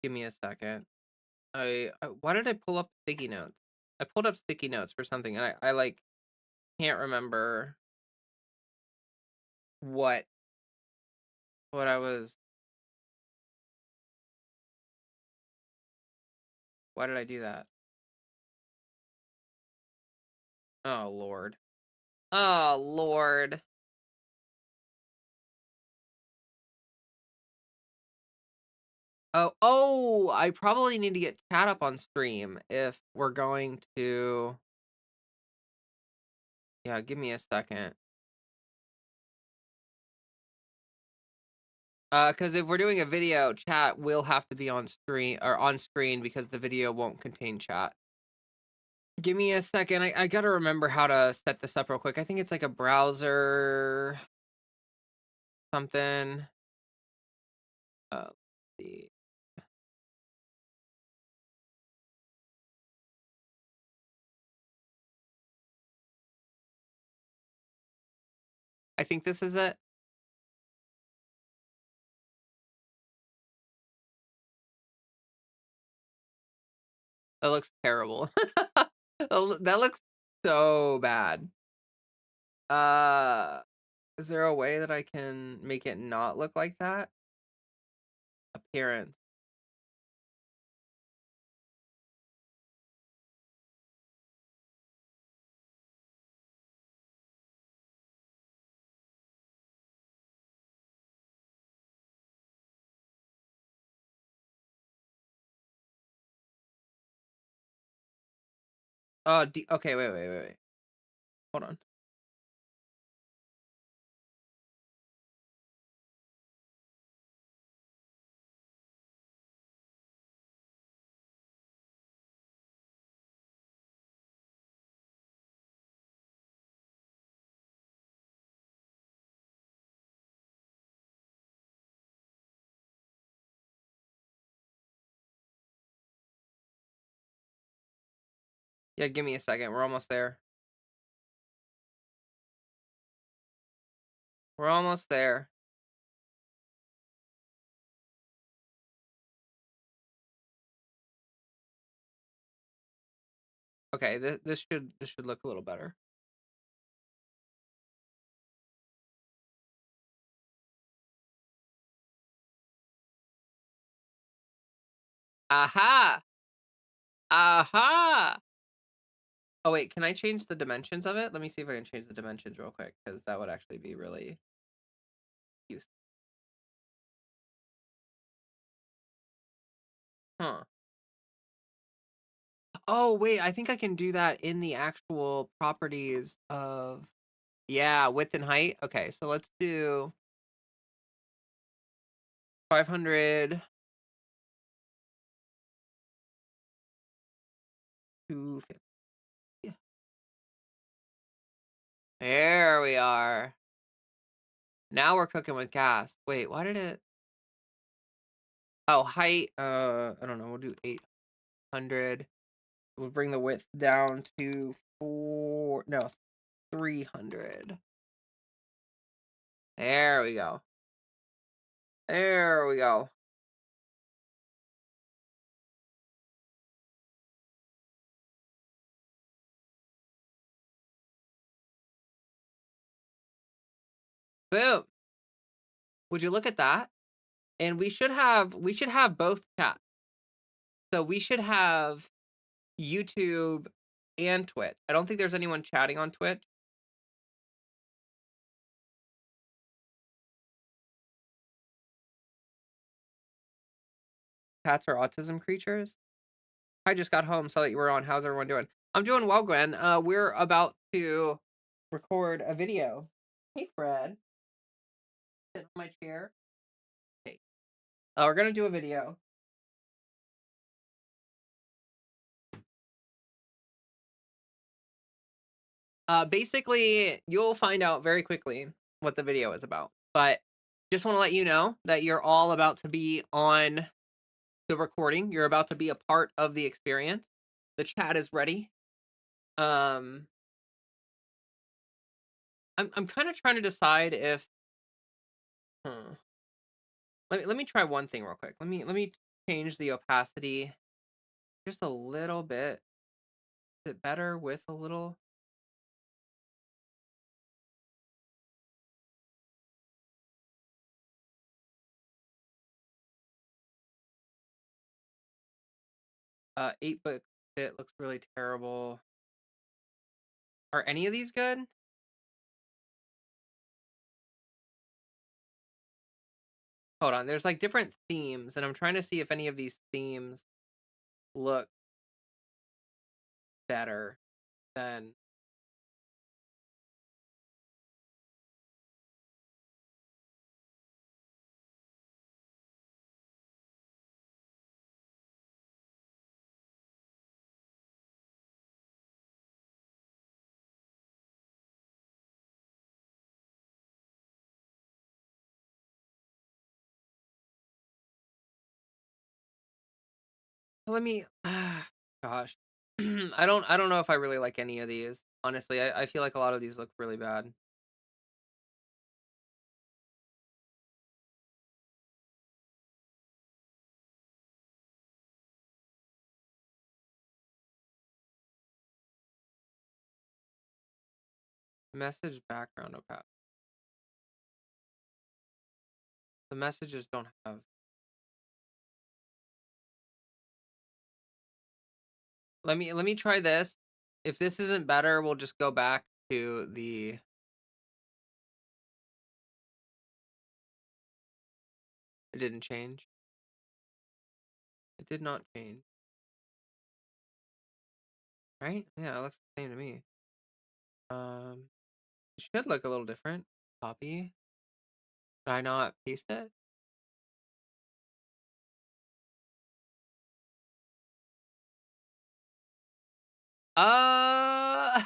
Speaker 1: Give me a second. Why did I pull up sticky notes? I pulled up sticky notes for something and I like can't remember what what I was why did I do that? Oh Lord. Oh Lord. Oh, I probably need to get chat up on stream if we're going to yeah, give me a second. Because if we're doing a video, chat will have to be on stream or on screen because the video won't contain chat. Give me a second. I gotta remember how to set this up real quick. I think it's like a browser something. Let's see. I think this is it. That looks terrible. That looks so bad. Uh, is there a way that I can make it not look like that? Appearance. Okay, wait. Hold on. Yeah, give me a second. We're almost there. We're almost there. Okay, this should look a little better. Aha! Aha! Oh, wait, can I change the dimensions of it? Let me see if I can change the dimensions real quick, because that would actually be really useful. Huh. Oh, wait, I think I can do that in the actual properties of, yeah, width and height. Okay, so let's do 500 to 50. There we are. Now we're cooking with gas. Wait, why did it? Oh, height. I don't know. We'll do 800. We'll bring the width down to four. No, 300. There we go. There we go. Boom. Would you look at that? And we should have both chat. So we should have YouTube and Twitch. I don't think there's anyone chatting on Twitch. Cats are autism creatures. I just got home, saw that you were on. How's everyone doing? I'm doing well, Gwen. We're about to record a video. Hey, Fred. Sit on my chair. Hey. We're gonna do a video. Basically, you'll find out very quickly what the video is about. But just want to let you know that you're all about to be on the recording. You're about to be a part of the experience. The chat is ready. Um, I'm kind of trying to decide if. Hmm, let me try one thing real quick. Let me change the opacity just a little bit. Is it better with a little? 8-bit looks really terrible. Are any of these good? Hold on, there's like different themes, and I'm trying to see if any of these themes look better than. Let me. Gosh, I don't know if I really like any of these. Honestly, I feel like a lot of these look really bad. Message background opaque. The messages don't have. Let me try this. If this isn't better, we'll just go back to the. It didn't change. It did not change. Right? Yeah, it looks the same to me. It should look a little different. Copy. Did I not paste it? Uh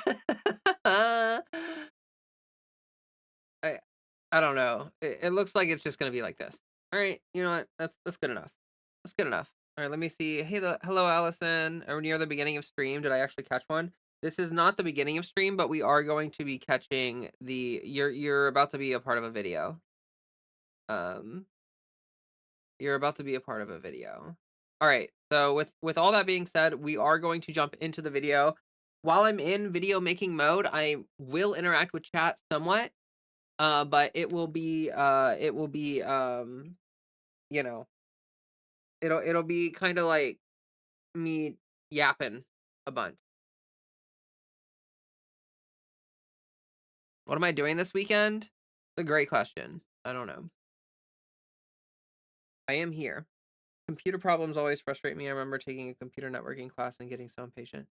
Speaker 1: I I don't know. It looks like it's just gonna be like this. All right, you know what? That's good enough. That's good enough. All right, let me see. Hey, hello, Allison. Are we near the beginning of stream? Did I actually catch one? This is not the beginning of stream, but we are going to be catching the. You're about to be a part of a video. Um, you're about to be a part of a video. All right. So with all that being said, we are going to jump into the video. while I'm in video making mode, I will interact with chat somewhat, but you know, it'll be kind of like me yapping a bunch. What am I doing this weekend? It's a great question. I don't know. I am here. Computer problems always frustrate me. I remember taking a computer networking class and getting so impatient.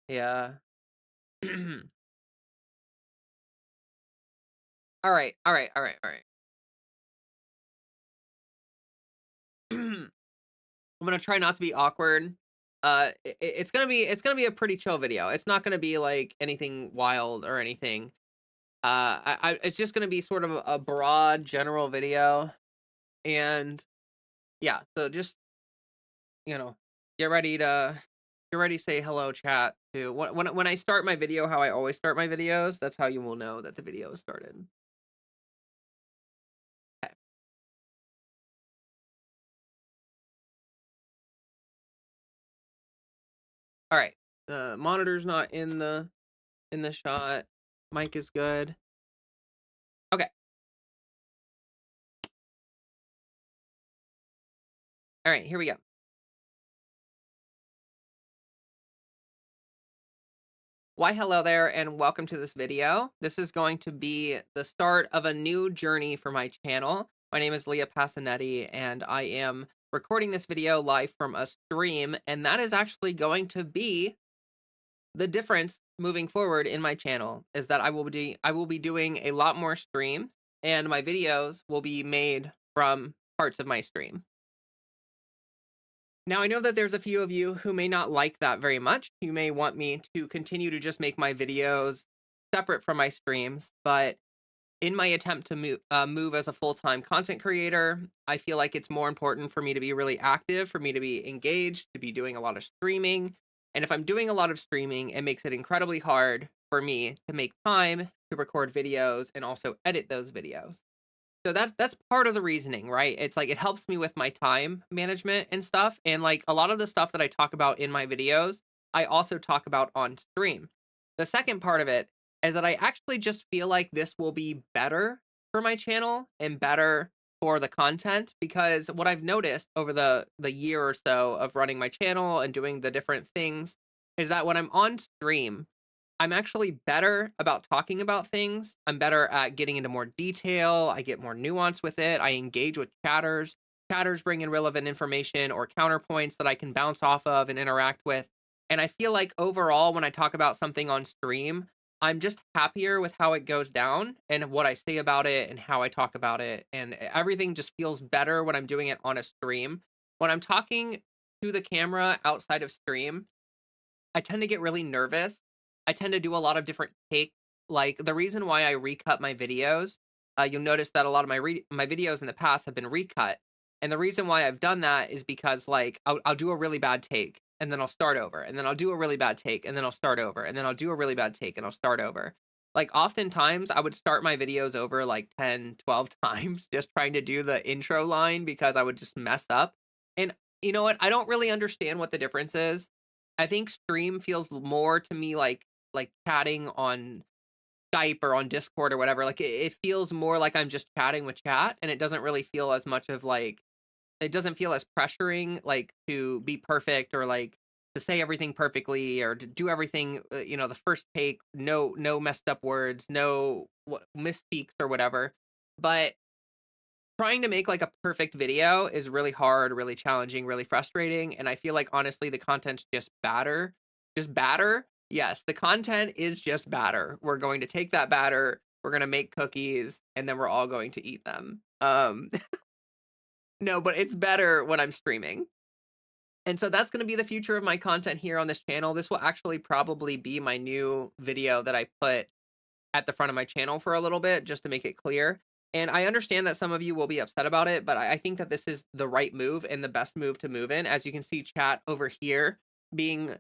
Speaker 1: Yeah. All right. All right. All right. All right. I'm gonna try not to be awkward. It's gonna be a pretty chill video. It's not gonna be like anything wild or anything. It's just gonna be sort of a broad general video, and yeah. So just you know, get ready to get ready to say hello, chat. To when I start my video, how I always start my videos. That's how you will know that the video is started. Okay. All right. The monitor's not in the shot. Mic is good. Okay. All right. Here we go. Why hello there and welcome to this video. This is going to be the start of a new journey for my channel. My name is Leah Passanetti and I am recording this video live from a stream, and that is actually going to be the difference moving forward in my channel is that I will be doing a lot more streams, and my videos will be made from parts of my stream. Now, I know that there's a few of you who may not like that very much. You may want me to continue to just make my videos separate from my streams, but in my attempt to move as a full-time content creator, I feel like it's more important for me to be really active, for me to be engaged, to be doing a lot of streaming. And if I'm doing a lot of streaming, it makes it incredibly hard for me to make time to record videos and also edit those videos. So that's part of the reasoning, right? It's like it helps me with my time management and stuff. And like a lot of the stuff that I talk about in my videos, I also talk about on stream. The second part of it is that I actually just feel like this will be better for my channel and better for the content, because what I've noticed over the year or so of running my channel and doing the different things is that when I'm on stream, I'm actually better about talking about things. I'm better at getting into more detail. I get more nuance with it. I engage with chatters. Chatters bring in relevant information or counterpoints that I can bounce off of and interact with. And I feel like overall, when I talk about something on stream, I'm just happier with how it goes down and what I say about it and how I talk about it. And everything just feels better when I'm doing it on a stream. When I'm talking to the camera outside of stream, I tend to get really nervous. I tend to do a lot of different takes. Like the reason why I recut my videos, you'll notice that a lot of my videos in the past have been recut, and the reason why I've done that is because like I'll do a really bad take and then I'll start over, and then I'll do a really bad take and then I'll start over, and then I'll do a really bad take and I'll start over. Like oftentimes I would start my videos over like 10, 12 times just trying to do the intro line because I would just mess up. And you know what? I don't really understand what the difference is. I think stream feels more to me like chatting on Skype or on Discord or whatever. Like it feels more like I'm just chatting with chat, and it doesn't really feel as much of like it doesn't feel as pressuring like to be perfect or like to say everything perfectly or to do everything the first take, no messed up words, no misspeaks or whatever. But trying to make like a perfect video is really hard, really challenging, really frustrating, and I feel like honestly the content's just batter. Just batter. Yes, the content is just batter. We're going to take that batter, we're going to make cookies, and then we're all going to eat them. No, but it's better when I'm streaming. And so that's going to be the future of my content here on this channel. This will actually probably be my new video that I put at the front of my channel for a little bit, just to make it clear. And I understand that some of you will be upset about it, but I think that this is the right move and the best move to move in. As you can see, chat over here being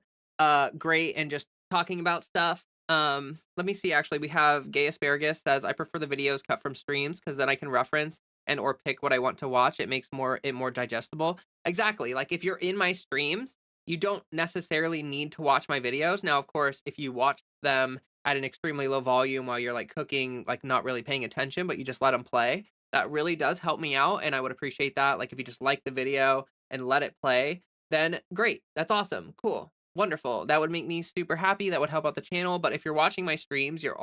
Speaker 1: great and just talking about stuff. Let me see, actually, we have Gay Asparagus says, I prefer the videos cut from streams because then I can reference and or pick what I want to watch. It makes it more digestible. Exactly. Like if you're in my streams, you don't necessarily need to watch my videos. Now, of course, if you watch them at an extremely low volume while you're like cooking, like not really paying attention, but you just let them play, that really does help me out. And I would appreciate that. Like if you just like the video and let it play, then great. That's awesome. Cool. Wonderful. That would make me super happy. That would help out the channel. But if you're watching my streams, you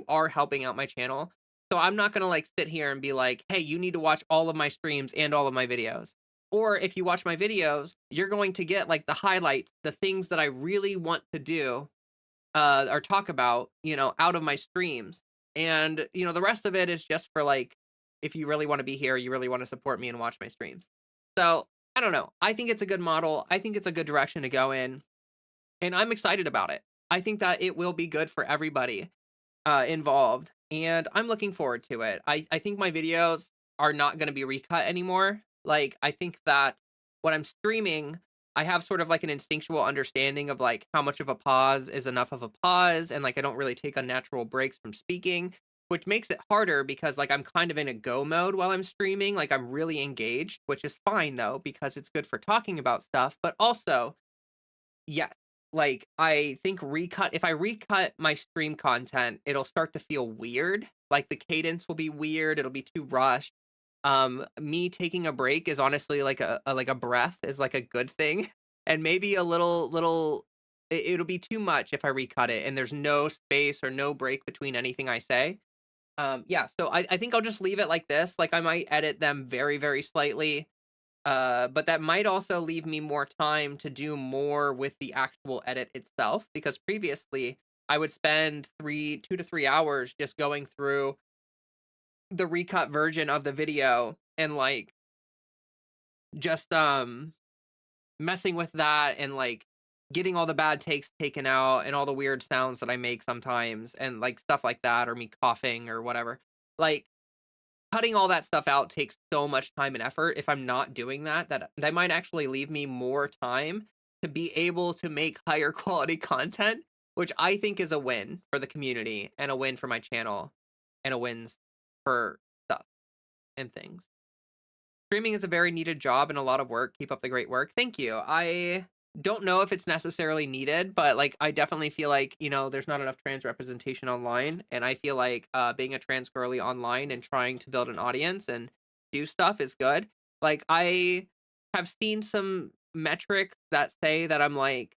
Speaker 1: are helping out my channel. So I'm not gonna like sit here and be like, hey, you need to watch all of my streams and all of my videos. Or if you watch my videos, you're going to get like the highlights, the things that I really want to do or talk about, out of my streams. And, the rest of it is just for like, if you really want to be here, you really want to support me and watch my streams. So I don't know. I think it's a good model. I think it's a good direction to go in. And I'm excited about it. I think that it will be good for everybody involved, and I'm looking forward to it. I think my videos are not going to be recut anymore. Like, I think that when I'm streaming, I have sort of like an instinctual understanding of like how much of a pause is enough of a pause, and like I don't really take unnatural breaks from speaking, which makes it harder because like I'm kind of in a go mode while I'm streaming. Like I'm really engaged, which is fine though because it's good for talking about stuff, but also yes. Like, I think if I recut my stream content, it'll start to feel weird. Like, the cadence will be weird, it'll be too rushed. Me taking a break is honestly like a breath is like a good thing, and maybe a little it'll be too much if I recut it and there's no space or no break between anything I say. Yeah, so I think I'll just leave it like this. Like, I might edit them very, very slightly, but that might also leave me more time to do more with the actual edit itself because previously I would spend 2 to 3 hours just going through the recut version of the video and like just messing with that and like getting all the bad takes taken out and all the weird sounds that I make sometimes and like stuff like that or me coughing or whatever. Like cutting all that stuff out takes so much time and effort. If I'm not doing that, that might actually leave me more time to be able to make higher quality content, which I think is a win for the community and a win for my channel and a wins for stuff and things. Streaming is a very needed job and a lot of work. Keep up the great work. Thank you. I don't know if it's necessarily needed, but like I definitely feel like, there's not enough trans representation online. And I feel like being a trans girly online and trying to build an audience and do stuff is good. Like I have seen some metrics that say that I'm like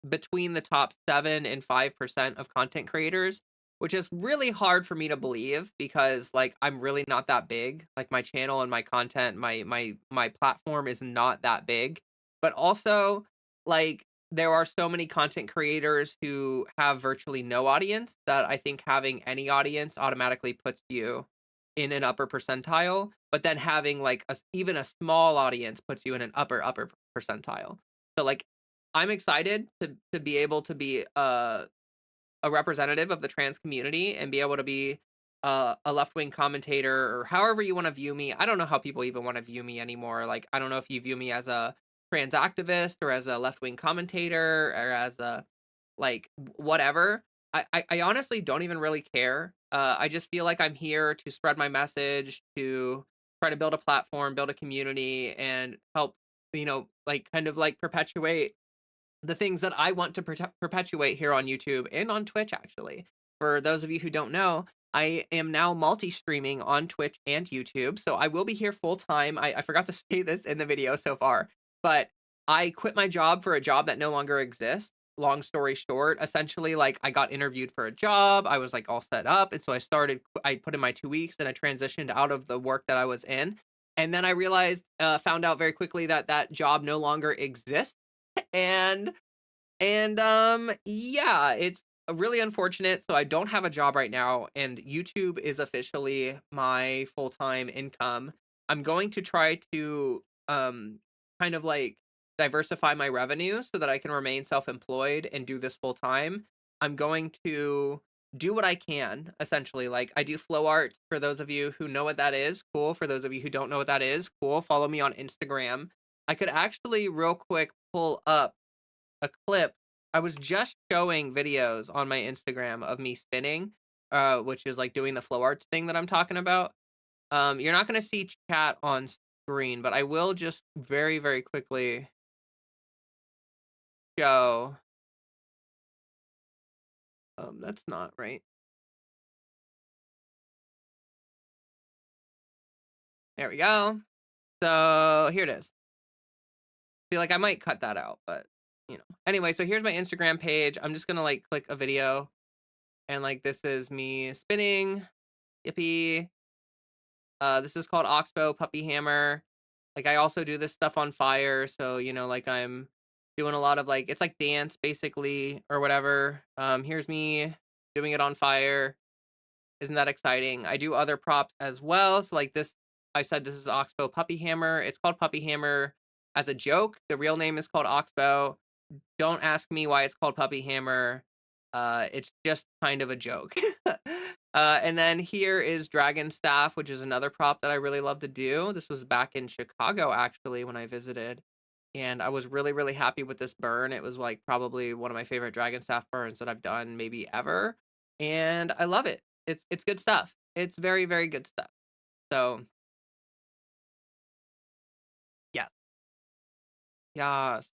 Speaker 1: between the top 7 and 5% of content creators, which is really hard for me to believe because like I'm really not that big. Like my channel and my content, my platform is not that big. But also like there are so many content creators who have virtually no audience that I think having any audience automatically puts you in an upper percentile, but then having like even a small audience puts you in an upper percentile. So like I'm excited to be able to be a representative of the trans community and be able to be a left wing commentator or however you want to view me. I don't know how people even want to view me anymore. Like I don't know if you view me as a trans activist or as a left wing commentator or as a like whatever. I honestly don't even really care. I just feel like I'm here to spread my message, to try to build a platform, build a community, and help, like kind of like perpetuate the things that I want to perpetuate here on YouTube and on Twitch, actually. For those of you who don't know, I am now multi-streaming on Twitch and YouTube, so I will be here full time. I forgot to say this in the video so far, but I quit my job for a job that no longer exists. Long story short, essentially, like I got interviewed for a job, I was like all set up, and so I put in my 2 weeks, and I transitioned out of the work that I was in, and then I realized, found out very quickly that that job no longer exists and yeah, it's really unfortunate. So I don't have a job right now, and YouTube is officially my full-time income. I'm going to try to kind of like diversify my revenue so that I can remain self-employed and do this full time. I'm going to do what I can, essentially. Like I do flow art for those of you who know what that is. Cool. For those of you who don't know what that is, cool. Follow me on Instagram. I could actually real quick pull up a clip. I was just showing videos on my Instagram of me spinning, which is like doing the flow arts thing that I'm talking about. You're not gonna see chat on screen, but I will just very, very quickly show. That's not right. There we go. So here it is. Feel like I might cut that out, but Anyway, so here's my Instagram page. I'm just gonna like click a video, and like this is me spinning. Yippee. This is called Oxbow Puppy Hammer. Like I also do this stuff on fire, so like I'm doing a lot of like it's like dance basically or whatever. Here's me doing it on fire. Isn't that exciting? I do other props as well. So like this, I said this is Oxbow Puppy Hammer. It's called Puppy Hammer as a joke. The real name is called Oxbow. Don't ask me why it's called Puppy Hammer. It's just kind of a joke. And then here is Dragon Staff, which is another prop that I really love to do. This was back in Chicago, actually, when I visited. And I was really, really happy with this burn. It was like probably one of my favorite Dragon Staff burns that I've done maybe ever. And I love it. It's good stuff. It's very, very good stuff. So yeah. Yes.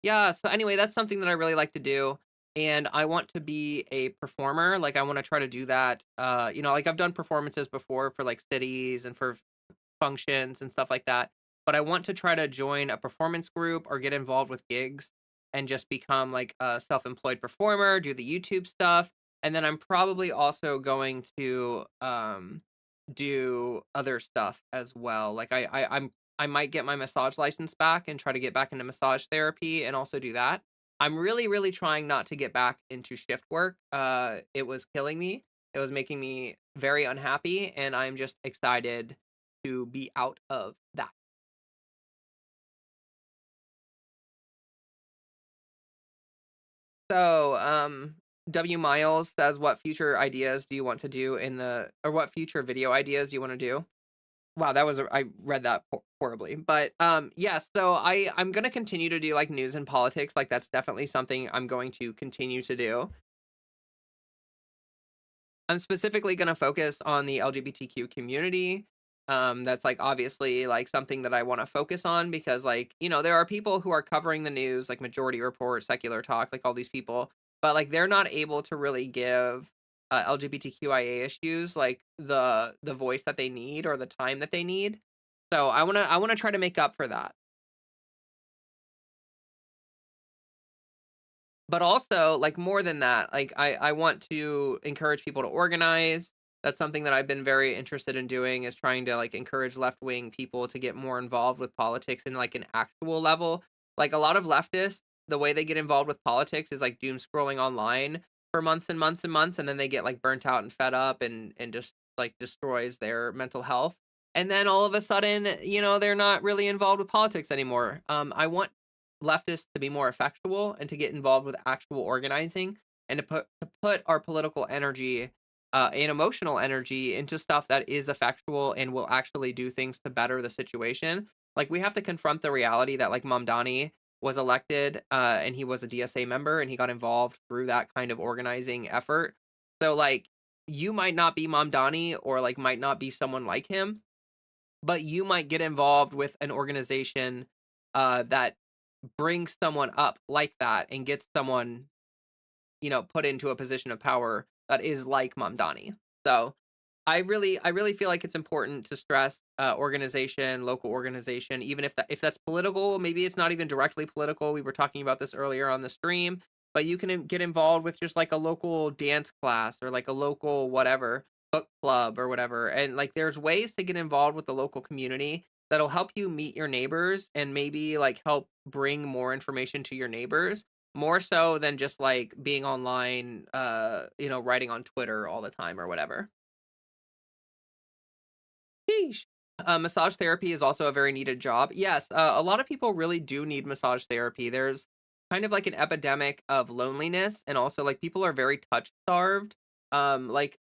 Speaker 1: Yeah, so anyway, that's something that I really like to do, and I want to be a performer, like, I wanna try to do that, like, I've done performances before for, like, cities and for functions and stuff like that, but I want to try to join a performance group or get involved with gigs and just become, like, a self-employed performer, do the YouTube stuff, and then I'm probably also going to, do other stuff as well. Like I might get my massage license back and try to get back into massage therapy and also do that. I'm really, really trying not to get back into shift work. It was killing me. It was making me very unhappy, and I'm just excited to be out of that. So, W Miles says, "What future ideas do you want to do in the or what future video ideas do you want to do?" Wow, that was I read that horribly. But yes, so I'm going to continue to do like news and politics. Like that's definitely something I'm going to continue to do. I'm specifically going to focus on the LGBTQ community. That's like obviously like something that I want to focus on because like, there are people who are covering the news, like Majority Report, Secular Talk, like all these people, but like they're not able to really give LGBTQIA issues like the voice that they need or the time that they need. So I want to try to make up for that. But also, like, more than that, like, I want to encourage people to organize. That's something that I've been very interested in doing is trying to, like, encourage left-wing people to get more involved with politics in, like, an actual level. Like, a lot of leftists, the way they get involved with politics is, like, doom scrolling online for months and months and months, and then they get, like, burnt out and fed up and just, like, destroys their mental health. And then all of a sudden, they're not really involved with politics anymore. I want leftists to be more effectual and to get involved with actual organizing and to put our political energy and emotional energy into stuff that is effectual and will actually do things to better the situation. Like we have to confront the reality that like Mamdani was elected and he was a DSA member and he got involved through that kind of organizing effort. So like you might not be Mamdani or like might not be someone like him, but you might get involved with an organization that brings someone up like that and gets someone, put into a position of power that is like Mamdani. So I really feel like it's important to stress organization, local organization, even if that's political, maybe it's not even directly political. We were talking about this earlier on the stream, but you can get involved with just like a local dance class or like a local whatever book club or whatever. And like there's ways to get involved with the local community that'll help you meet your neighbors and maybe like help bring more information to your neighbors more so than just like being online writing on Twitter all the time or whatever. Sheesh. Massage therapy is also a very needed job. Yes, a lot of people really do need massage therapy. There's kind of like an epidemic of loneliness, and also like people are very touch starved. Like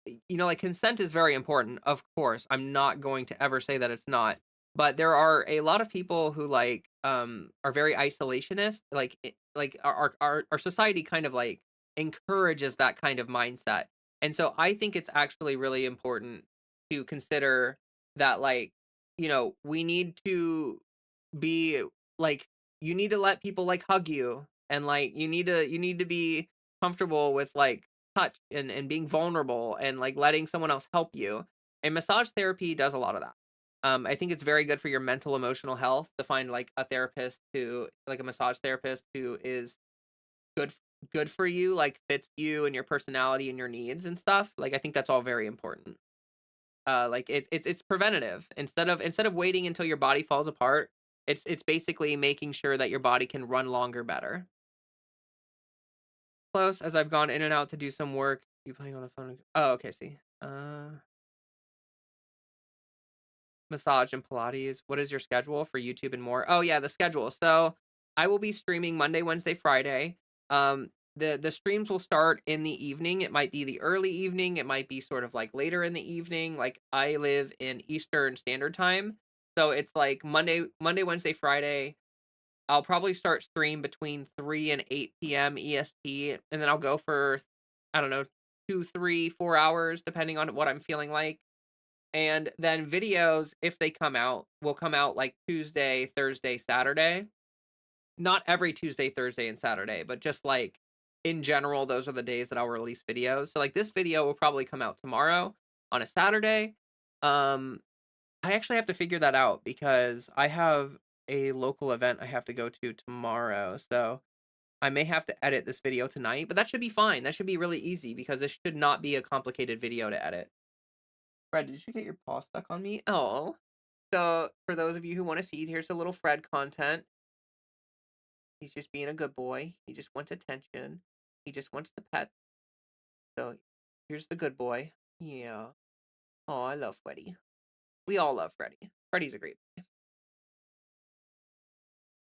Speaker 1: consent is very important. Of course, I'm not going to ever say that it's not. But there are a lot of people who like are very isolationist. Like our society kind of like encourages that kind of mindset, and so I think it's actually really important to consider that like we need to be like you need to let people like hug you And like you need to be comfortable with like touch and being vulnerable and like letting someone else help you. And massage therapy does a lot of that. I think it's very good for your mental emotional health to find like a therapist who like a massage therapist who is good good for you, like fits you and your personality and your needs and stuff. Like I think that's all very important. Like it's preventative. Instead of waiting until your body falls apart, it's basically making sure that your body can run longer better. Close as I've gone in and out to do some work. You playing on the phone? Oh, okay. See, massage and Pilates. What is your schedule for YouTube and more? Oh yeah, the schedule. So I will be streaming Monday, Wednesday, Friday. The streams will start in the evening. It might be the early evening. It might be sort of like later in the evening. Like I live in Eastern Standard Time, so it's like Monday, Wednesday, Friday. I'll probably start stream between 3 and 8 p.m. EST, and then I'll go for I don't know 2, 3, 4 hours depending on what I'm feeling like. And then videos, if they come out, will come out like Tuesday, Thursday, Saturday. Not every Tuesday, Thursday, and Saturday, but just like in general, those are the days that I'll release videos. So like this video will probably come out tomorrow on a Saturday. Um, I actually have to figure that out because I have a local event I have to go to tomorrow. So I may have to edit this video tonight, but that should be fine. That should be really easy because this should not be a complicated video to edit. Fred, did you get your paw stuck on me? Oh. So, for those of you who want to see, here's a little Fred content. He's just being a good boy. He just wants attention. He just wants the pet. So, here's the good boy. Yeah. Oh, I love Freddy. We all love Freddy. Freddy's a great boy.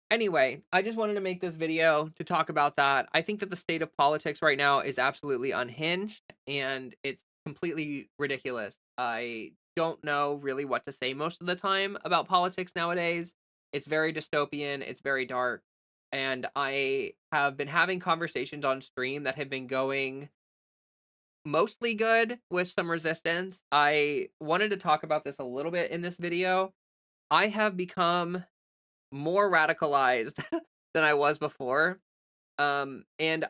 Speaker 1: Anyway, I just wanted to make this video to talk about that. I think that the state of politics right now is absolutely unhinged and it's completely ridiculous. I don't know really what to say most of the time about politics nowadays. It's very dystopian, it's very dark, and I have been having conversations on stream that have been going mostly good with some resistance. I wanted to talk about this a little bit in this video. I have become more radicalized than I was before. And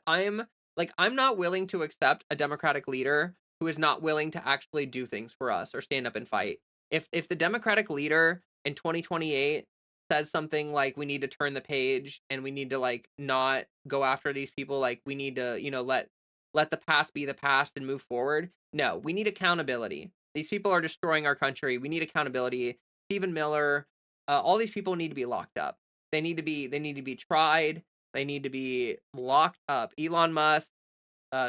Speaker 1: I'm not willing to accept a democratic leader who is not willing to actually do things for us or stand up and fight. If the democratic leader in 2028 says something like we need to turn the page and we need to like not go after these people, like we need to, let the past be the past and move forward. No, we need accountability. These people are destroying our country. We need accountability. Stephen Miller, all these people need to be locked up. They need to be tried. They need to be locked up. Elon Musk,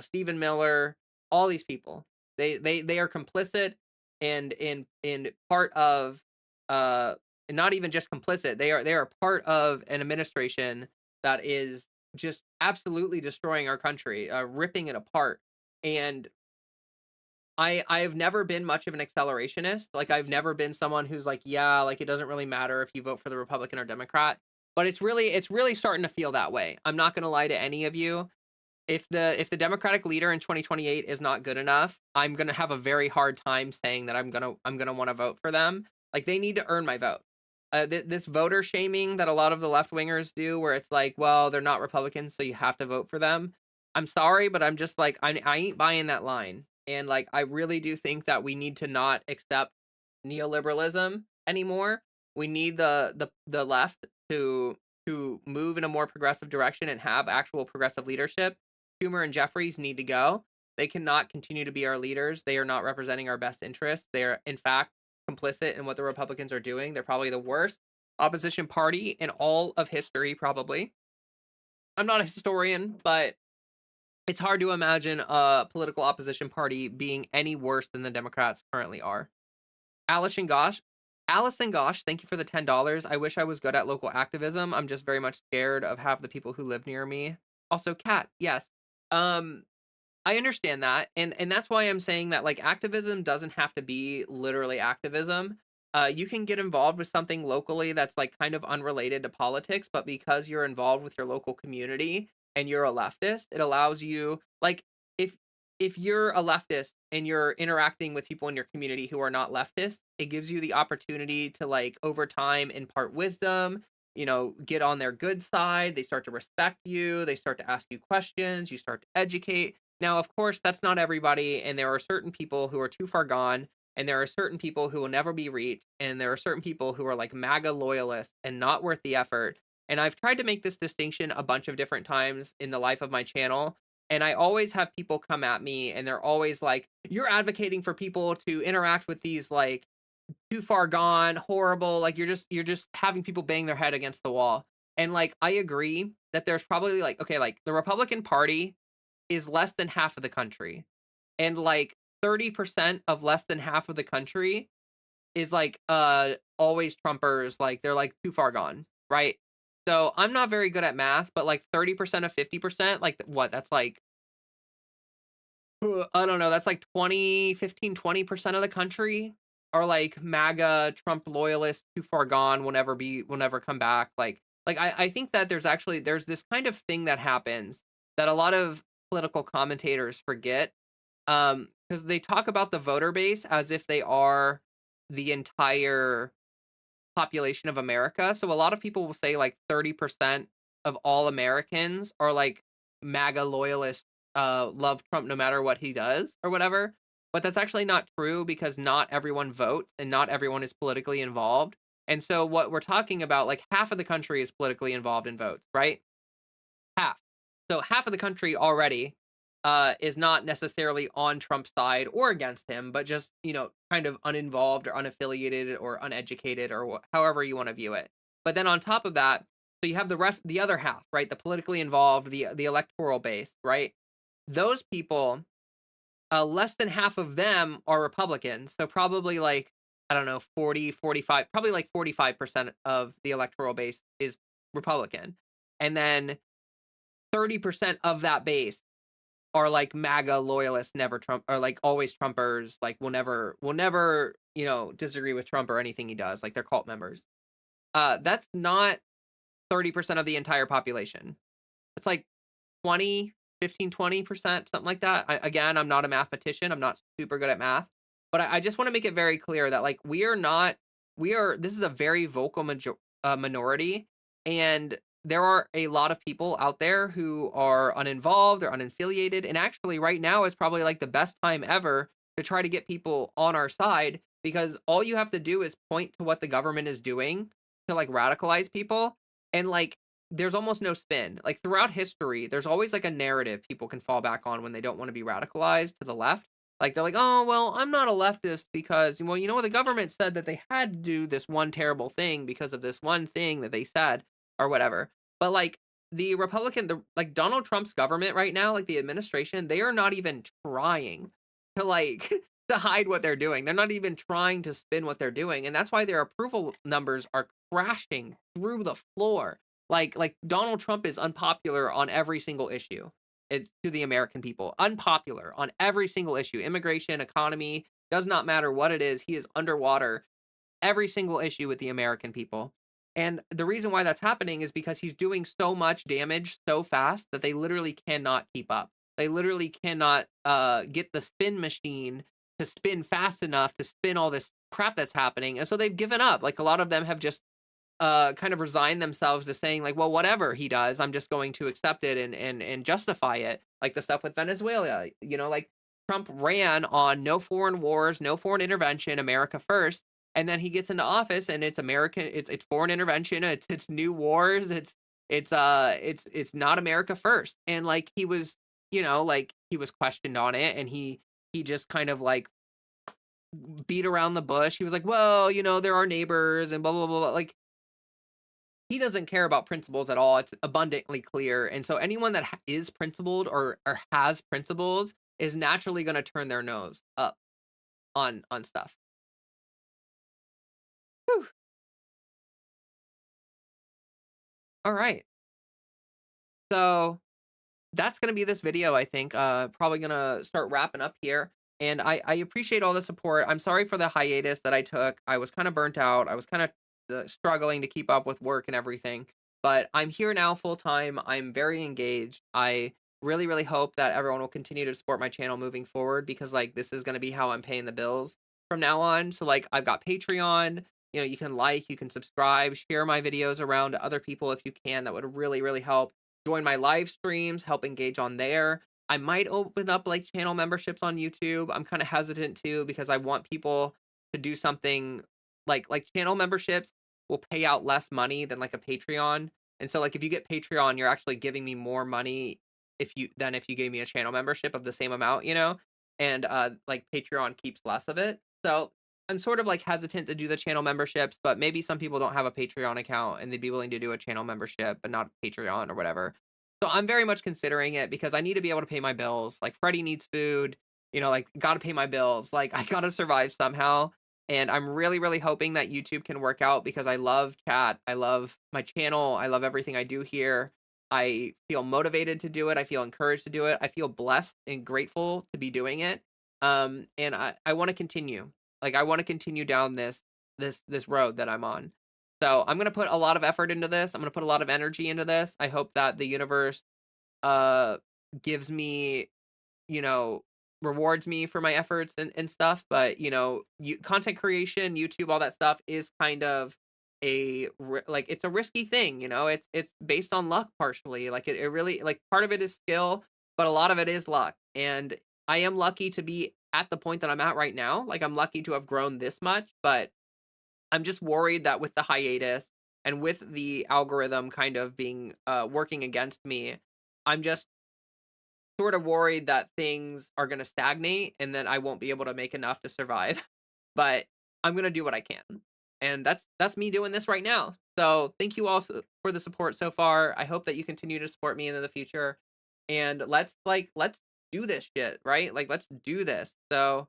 Speaker 1: Stephen Miller, all these people. They are complicit and in part of uh not even just complicit. They are part of an administration that is just absolutely destroying our country, ripping it apart. And I've never been much of an accelerationist. Like I've never been someone who's like, yeah, like it doesn't really matter if you vote for the Republican or Democrat. But it's really starting to feel that way. I'm not gonna lie to any of you. If the Democratic leader in 2028 is not good enough, I'm gonna have a very hard time saying that I'm gonna want to vote for them. Like they need to earn my vote. This voter shaming that a lot of the left wingers do, where it's like, well, they're not Republicans, so you have to vote for them. I'm sorry, but I'm just like, I ain't buying that line. And like, I really do think that we need to not accept neoliberalism anymore. We need the left to move in a more progressive direction and have actual progressive leadership. Schumer and Jeffries need to go. They cannot continue to be our leaders. They are not representing our best interests. They are, in fact, complicit in what the Republicans are doing. They're probably the worst opposition party in all of history, probably. I'm not a historian, but it's hard to imagine a political opposition party being any worse than the Democrats currently are. Allison Gosh, Allison Gosh, thank you for the $10. I wish I was good at local activism. I'm just very much scared of half the people who live near me. Also, Cat, yes. Um, I understand that, and that's why I'm saying that like activism doesn't have to be literally activism. You can get involved with something locally that's like kind of unrelated to politics, but because you're involved with your local community and you're a leftist, it allows you like if if you're a leftist and you're interacting with people in your community who are not leftist, it gives you the opportunity to like over time impart wisdom, get on their good side. They start to respect you. They start to ask you questions. You start to educate. Now, of course, that's not everybody. And there are certain people who are too far gone. And there are certain people who will never be reached. And there are certain people who are like MAGA loyalists and not worth the effort. And I've tried to make this distinction a bunch of different times in the life of my channel. And I always have people come at me and they're always like, you're advocating for people to interact with these like too far gone, horrible, like you're just having people bang their head against the wall. And like I agree that there's probably like okay, like the Republican Party is less than half of the country. And like 30% of less than half of the country is like always Trumpers, like they're like too far gone, right? So I'm not very good at math, but like 30% of 50%, like what? That's like I don't know, that's like 20% of the country are like MAGA Trump loyalists, too far gone, will never come back. I think that there's this kind of thing that happens that a lot of political commentators forget. Because they talk about the voter base as if they are the entire population of America. So a lot of people will say like 30% of all Americans are like MAGA loyalists, love Trump no matter what he does or whatever. But that's actually not true because not everyone votes and not everyone is politically involved. And so what we're talking about, like half of the country is politically involved in votes, right? Half. So half of the country already is not necessarily on Trump's side or against him, but just, kind of uninvolved or unaffiliated or uneducated or however you want to view it. But then on top of that, so you have the other half, right? The politically involved, the electoral base, right? Those people, less than half of them are Republicans. So probably like, I don't know, 40, 45, probably like 45% of the electoral base is Republican. And then 30% of that base are like MAGA loyalists, never Trump, or like always Trumpers, like will never, disagree with Trump or anything he does. Like they're cult members. That's not 30% of the entire population. It's like 20, 15, 20%, something like that. Again, I'm not a mathematician. I'm not super good at math, but I just want to make it very clear that like this is a very vocal minority. And there are a lot of people out there who are uninvolved or unaffiliated. And actually right now is probably like the best time ever to try to get people on our side because all you have to do is point to what the government is doing to like radicalize people. And like there's almost no spin. Like throughout history, there's always like a narrative people can fall back on when they don't want to be radicalized to the left. Like they're like, oh, well, I'm not a leftist because, well, the government said that they had to do this one terrible thing because of this one thing that they said or whatever. But like like Donald Trump's government right now, like the administration, they are not even trying to like to hide what they're doing. They're not even trying to spin what they're doing. And that's why their approval numbers are crashing through the floor. Like Donald Trump is unpopular on every single issue. It's to the American people. Unpopular on every single issue. Immigration, economy, does not matter what it is. He is underwater every single issue with the American people. And the reason why that's happening is because he's doing so much damage so fast that they literally cannot keep up. They literally cannot get the spin machine to spin fast enough to spin all this crap that's happening. And so they've given up. Like a lot of them have just kind of resigned themselves to saying like, well, whatever he does, I'm just going to accept it and justify it. Like the stuff with Venezuela, like Trump ran on no foreign wars, no foreign intervention, America first. And then he gets into office and it's American, it's foreign intervention, it's new wars, it's not America first. And like he was, like he was questioned on it and he just kind of like beat around the bush. He was like, well, there are neighbors and blah blah blah. Like he doesn't care about principles at all. It's abundantly clear. And so anyone that is principled or has principles is naturally going to turn their nose up on stuff. Whew. All right. So that's going to be this video, I think. Probably going to start wrapping up here. And I appreciate all the support. I'm sorry for the hiatus that I took. I was kind of burnt out. I was kind of struggling to keep up with work and everything. But I'm here now full time. I'm very engaged. I really, really hope that everyone will continue to support my channel moving forward because like this is going to be how I'm paying the bills from now on. So like I've got Patreon. You can like, you can subscribe, share my videos around to other people if you can. That would really, really help. Join my live streams, help engage on there. I might open up like channel memberships on YouTube. I'm kind of hesitant to because I want people to do something like channel memberships will pay out less money than like a Patreon. And so like if you get Patreon, you're actually giving me more money if you gave me a channel membership of the same amount. And like Patreon keeps less of it. So I'm sort of like hesitant to do the channel memberships, but maybe some people don't have a Patreon account and they'd be willing to do a channel membership, but not Patreon or whatever. So I'm very much considering it because I need to be able to pay my bills. Like Freddie needs food, like gotta pay my bills. Like I gotta survive somehow. And I'm really, really hoping that YouTube can work out because I love chat. I love my channel. I love everything I do here. I feel motivated to do it. I feel encouraged to do it. I feel blessed and grateful to be doing it. And I want to continue. Like I want to continue down this road that I'm on. So I'm gonna put a lot of effort into this. I'm gonna put a lot of energy into this. I hope that the universe uh gives me, you know, rewards me for my efforts and stuff. But content creation, YouTube, all that stuff is kind of like it's a risky thing. It's based on luck partially. Like it really like part of it is skill, but a lot of it is luck. And I am lucky to be at the point that I'm at right now. Like I'm lucky to have grown this much, but I'm just worried that with the hiatus and with the algorithm kind of being working against me, I'm just sort of worried that things are going to stagnate and then I won't be able to make enough to survive. But I'm going to do what I can. And that's me doing this right now. So, thank you all for the support so far. I hope that you continue to support me in the future. And let's do this shit, right? Like let's do this. So,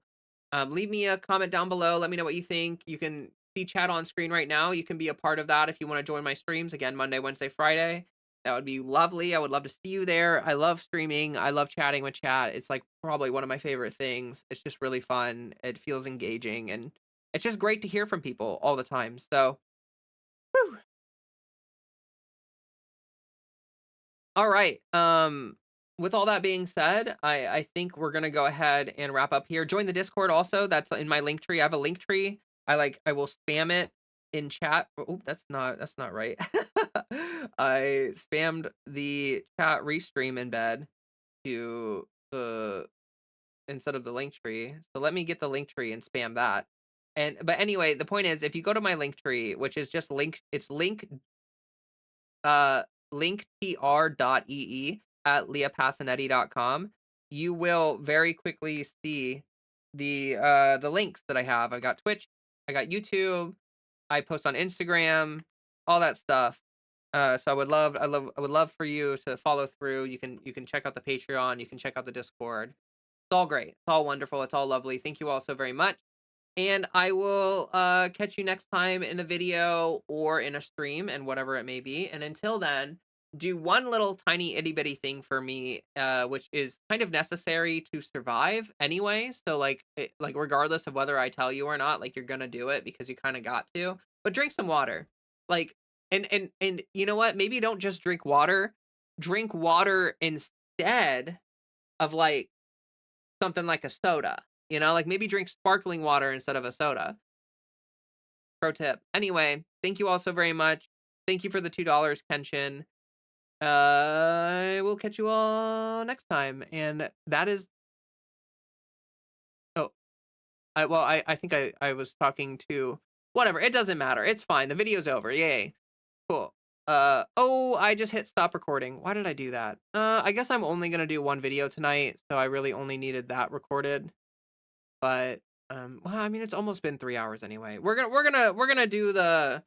Speaker 1: leave me a comment down below. Let me know what you think. You can see chat on screen right now. You can be a part of that if you want to join my streams again Monday, Wednesday, Friday. That would be lovely. I would love to see you there. I love streaming. I love chatting with chat. It's like probably one of my favorite things. It's just really fun. It feels engaging and it's just great to hear from people all the time. So, whew. All right. With all that being said, I think we're gonna go ahead and wrap up here. Join the Discord also. That's in my link tree. I have a link tree. I will spam it in chat. Oh, that's not right. I spammed the chat restream embed to the instead of the link tree. So let me get the link tree and spam that. But anyway, the point is if you go to my link tree, which is just it's uh linktr.ee at leahpassinetti.com, you will very quickly see the links that I have. I got Twitch, I got YouTube, I post on Instagram, all that stuff. So I would love for you to follow through. You can check out the Patreon, you can check out the Discord. It's all great. It's all wonderful. It's all lovely. Thank you all so very much. And I will catch you next time in a video or in a stream and whatever it may be. And until then, do one little tiny itty bitty thing for me, which is kind of necessary to survive anyway. So like regardless of whether I tell you or not, like you're gonna do it because you kind of got to. But drink some water. Like and you know what? Maybe don't just drink water. Drink water instead of like something like a soda. Like maybe drink sparkling water instead of a soda. Pro tip. Anyway, thank you all so very much. Thank you for the $2, Kenshin. I will catch you all next time. And that is oh, I think I was talking to whatever. It doesn't matter. It's fine. The video's over. Yay. Cool. Oh, I just hit stop recording. Why did I do that? I guess I'm only gonna do one video tonight, so I really only needed that recorded. But well, I mean, it's almost been 3 hours anyway. We're gonna do the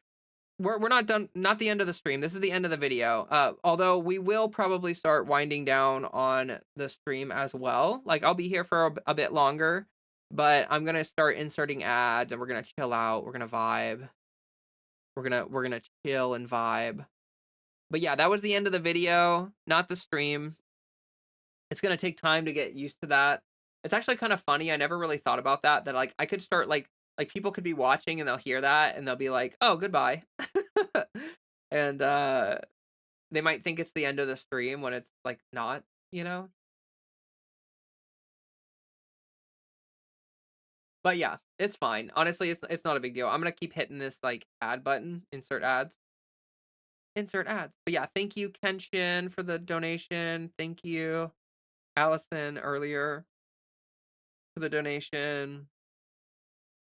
Speaker 1: we're not done. Not the end of the stream. This is the end of the video. Although we will probably start winding down on the stream as well. Like I'll be here for a bit longer, but I'm gonna start inserting ads, and we're gonna chill out. We're gonna vibe. We're gonna chill and vibe. But yeah, that was the end of the video, not the stream. It's gonna take time to get used to that. It's actually kind of funny. I never really thought about that like I could start like people could be watching and they'll hear that and they'll be like, "Oh, goodbye." And they might think it's the end of the stream when it's like not, you know? But yeah, it's fine. Honestly, it's not a big deal. I'm gonna keep hitting this like add button, insert ads, insert ads. But yeah, thank you, Kenshin, for the donation. Thank you, Allison, earlier for the donation.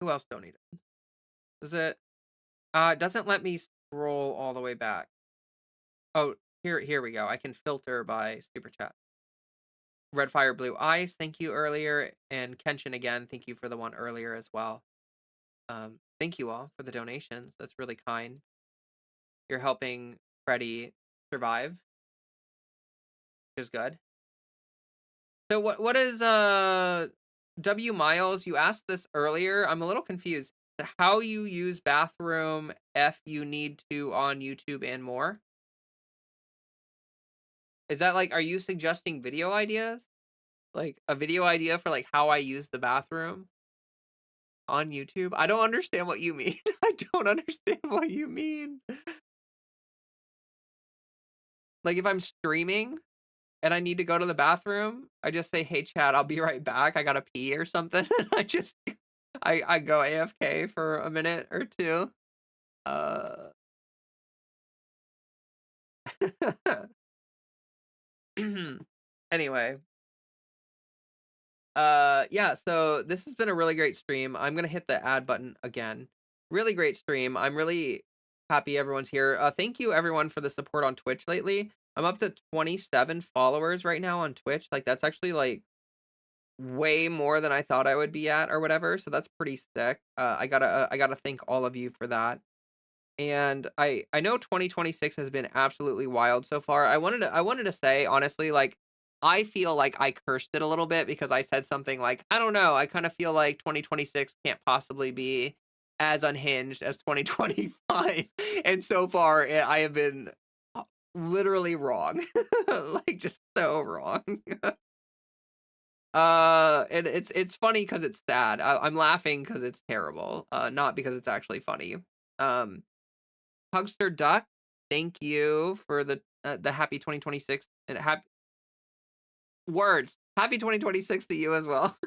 Speaker 1: Who else donated? Is it? It doesn't let me scroll all the way back. Oh, here we go. I can filter by super chat. Red Fire Blue Ice, thank you earlier, and Kenshin again, thank you for the one earlier as well. Thank you all for the donations. That's really kind. You're helping Freddie survive, which is good. So what is W Miles? You asked this earlier. I'm a little confused. How you use bathroom if you need to on YouTube and more? Is that like, are you suggesting video ideas? Like a video idea for like how I use the bathroom on YouTube? I don't understand what you mean. I don't understand what you mean. Like if I'm streaming and I need to go to the bathroom, I just say, "Hey chat, I'll be right back. I gotta pee or something." And I go AFK for a minute or two. Uh anyway, yeah, so this has been a really great stream. I'm gonna hit the add button again. Really great stream. I'm really happy everyone's here. Thank you everyone for the support on Twitch lately. I'm up to 27 followers right now on Twitch. Like that's actually like way more than I thought I would be at or whatever. So that's pretty sick. I gotta thank all of you for that. And I know 2026 has been absolutely wild so far. I wanted to say honestly, like I feel like I cursed it a little bit because I said something like, I don't know, I kind of feel like 2026 can't possibly be as unhinged as 2025. And so far I have been literally wrong. Like just so wrong. And it's funny because it's sad. I'm laughing because it's terrible, not because it's actually funny. Um, Hugster Duck, thank you for the happy 2026 and happy words. Happy 2026 to you as well.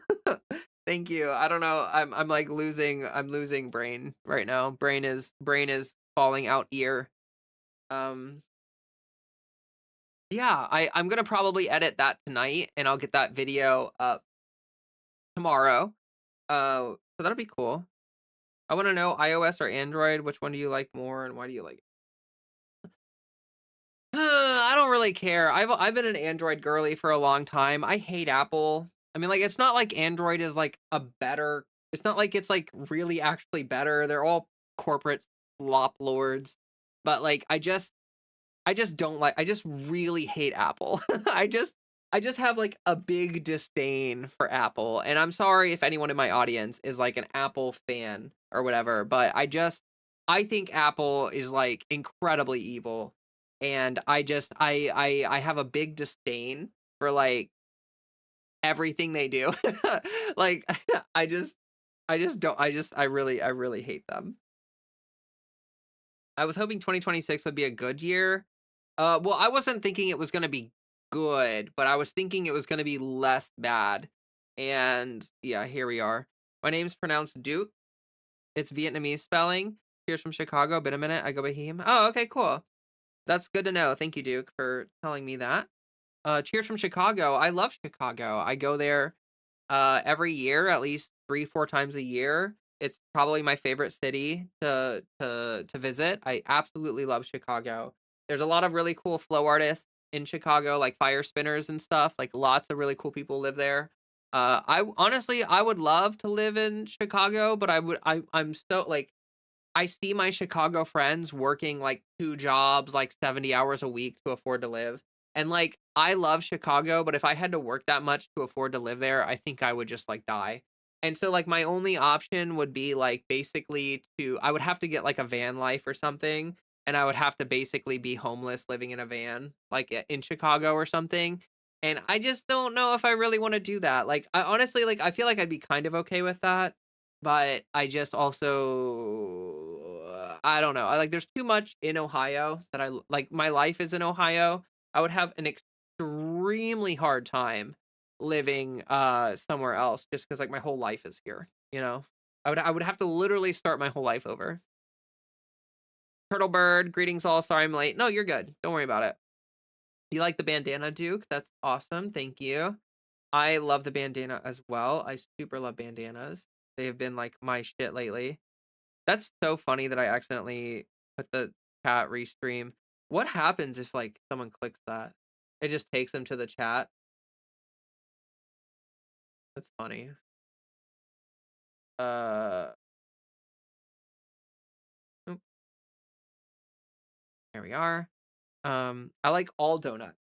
Speaker 1: Thank you. I don't know. I'm like losing brain right now. Brain is falling out ear. Um yeah, I'm gonna probably edit that tonight and I'll get that video up tomorrow. So that'll be cool. I want to know iOS or Android. Which one do you like more, and why do you like it? I don't really care. I've been an Android girly for a long time. I hate Apple. I mean, like, it's not like Android is like a better. It's not like it's like really actually better. They're all corporate slop lords. But like, I just don't like. I just really hate Apple. I just have like a big disdain for Apple, and I'm sorry if anyone in my audience is like an Apple fan or whatever, but I think Apple is like incredibly evil, and I have a big disdain for like everything they do. Like I just I really hate them. I was hoping 2026 would be a good year. Well, I wasn't thinking it was gonna be good, but I was thinking it was gonna be less bad. And yeah, here we are. My name's pronounced Duke. It's Vietnamese spelling. Here's from Chicago. Been a minute. I go by him. Oh, okay, cool. That's good to know. Thank you, Duke, for telling me that. Cheers from Chicago. I love Chicago. I go there every year, at least 3, 4 times a year. It's probably my favorite city to visit. I absolutely love Chicago. There's a lot of really cool flow artists in Chicago, like fire spinners and stuff. Like lots of really cool people live there. I honestly I would love to live in Chicago, but I'm so like I see my Chicago friends working like 2 jobs, like 70 hours a week to afford to live. And like I love Chicago, but if I had to work that much to afford to live there, I think I would just like die. And so like my only option would be like basically to I would have to get like a van life or something, and I would have to basically be homeless living in a van like in Chicago or something. And I just don't know if I really want to do that. Like I honestly like I feel like I'd be kind of okay with that, but I just also I don't know. I like there's too much in Ohio that like my life is in Ohio. I would have an extremely hard time living somewhere else just because like my whole life is here, you know? I would have to literally start my whole life over. Turtle Bird, greetings all. Sorry I'm late. No, you're good. Don't worry about it. You like the bandana, Duke? That's awesome. Thank you. I love the bandana as well. I super love bandanas. They have been like my shit lately. That's so funny that I accidentally put the chat restream. What happens if like someone clicks that? It just takes them to the chat. That's funny. Uh, oop, there we are. I like all donuts.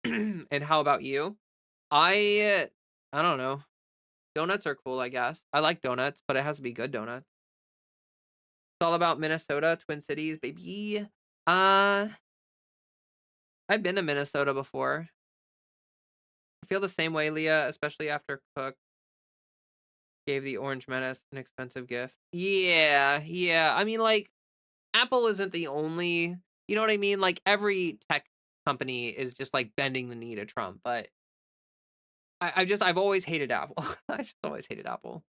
Speaker 1: And how about you? I don't know. Donuts are cool, I guess. I like donuts, but it has to be good donuts. It's all about Minnesota, Twin Cities, baby. Uh, I've been to Minnesota before. I feel the same way, Leah, especially after Cook gave the Orange Menace an expensive gift. Yeah, yeah. I mean, like, Apple isn't the only, you know what I mean? Like, every tech company is just like bending the knee to Trump, but I've always hated Apple. I just always hated Apple.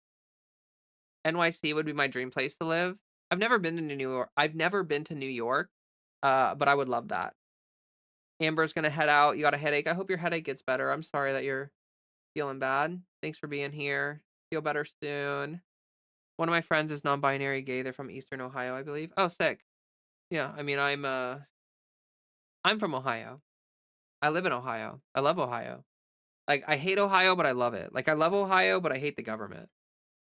Speaker 1: NYC would be my dream place to live. I've never been to New York. I've never been to New York, but I would love that. Amber's gonna head out. You got a headache. I hope your headache gets better. I'm sorry that you're feeling bad. Thanks for being here. Feel better soon. One of my friends is non-binary gay. They're from Eastern Ohio, I believe. Oh, sick. Yeah, I mean, I'm from Ohio. I live in Ohio. I love Ohio. Like, I hate Ohio, but I love it. Like, I love Ohio, but I hate the government.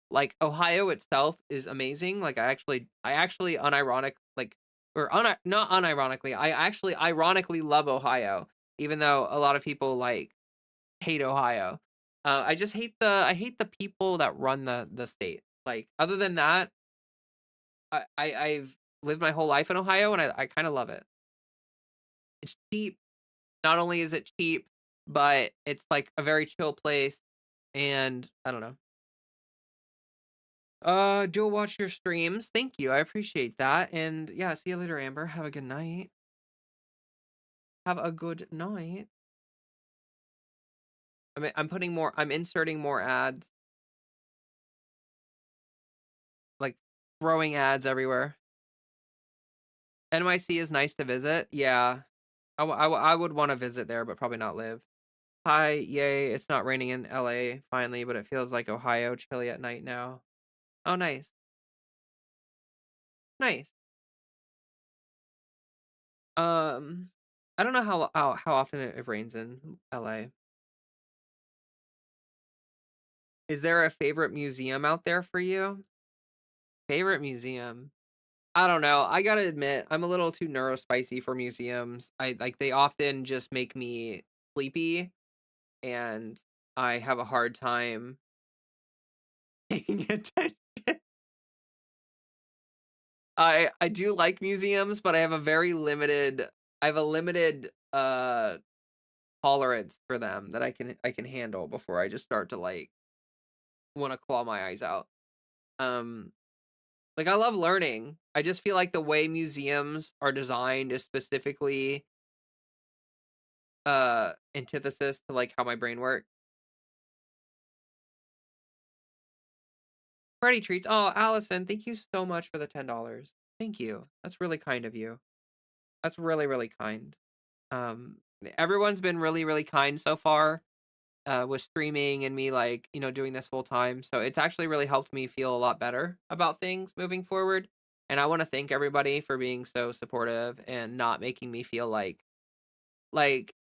Speaker 1: Like, Ohio itself is amazing. Like, I actually unironic like or not unironically, I actually ironically love Ohio, even though a lot of people, like, hate Ohio. I hate the people that run the state. Like, other than that, I've lived my whole life in Ohio, and I kinda love it. It's cheap. Not only is it cheap, but it's, like, a very chill place, and I don't know. Do watch your streams. Thank you. I appreciate that. And yeah, see you later, Amber. Have a good night. Have a good night. I'm inserting more ads, like throwing ads everywhere. NYC is nice to visit. Yeah. I would want to visit there, but probably not live. Hi, yay. It's not raining in LA finally, but it feels like Ohio chilly at night now. Oh, nice. Nice. Um, I don't know how often it rains in LA. Is there a favorite museum out there for you? Favorite museum? I don't know. I gotta admit, I'm a little too neurospicy for museums. They often just make me sleepy, and I have a hard time paying attention. I do like museums, but I have a limited tolerance for them that I can handle before I just start to like want to claw my eyes out. Um Like, I love learning. I just feel like the way museums are designed is specifically, antithesis to, like, how my brain works. Party treats. Oh, Allison, thank you so much for the $10. Thank you. That's really kind of you. That's really, really kind. Um, Everyone's been really, really kind so far, with streaming and me, like, doing this full time, so it's actually really helped me feel a lot better about things moving forward, and I wanna thank everybody for being so supportive and not making me feel like,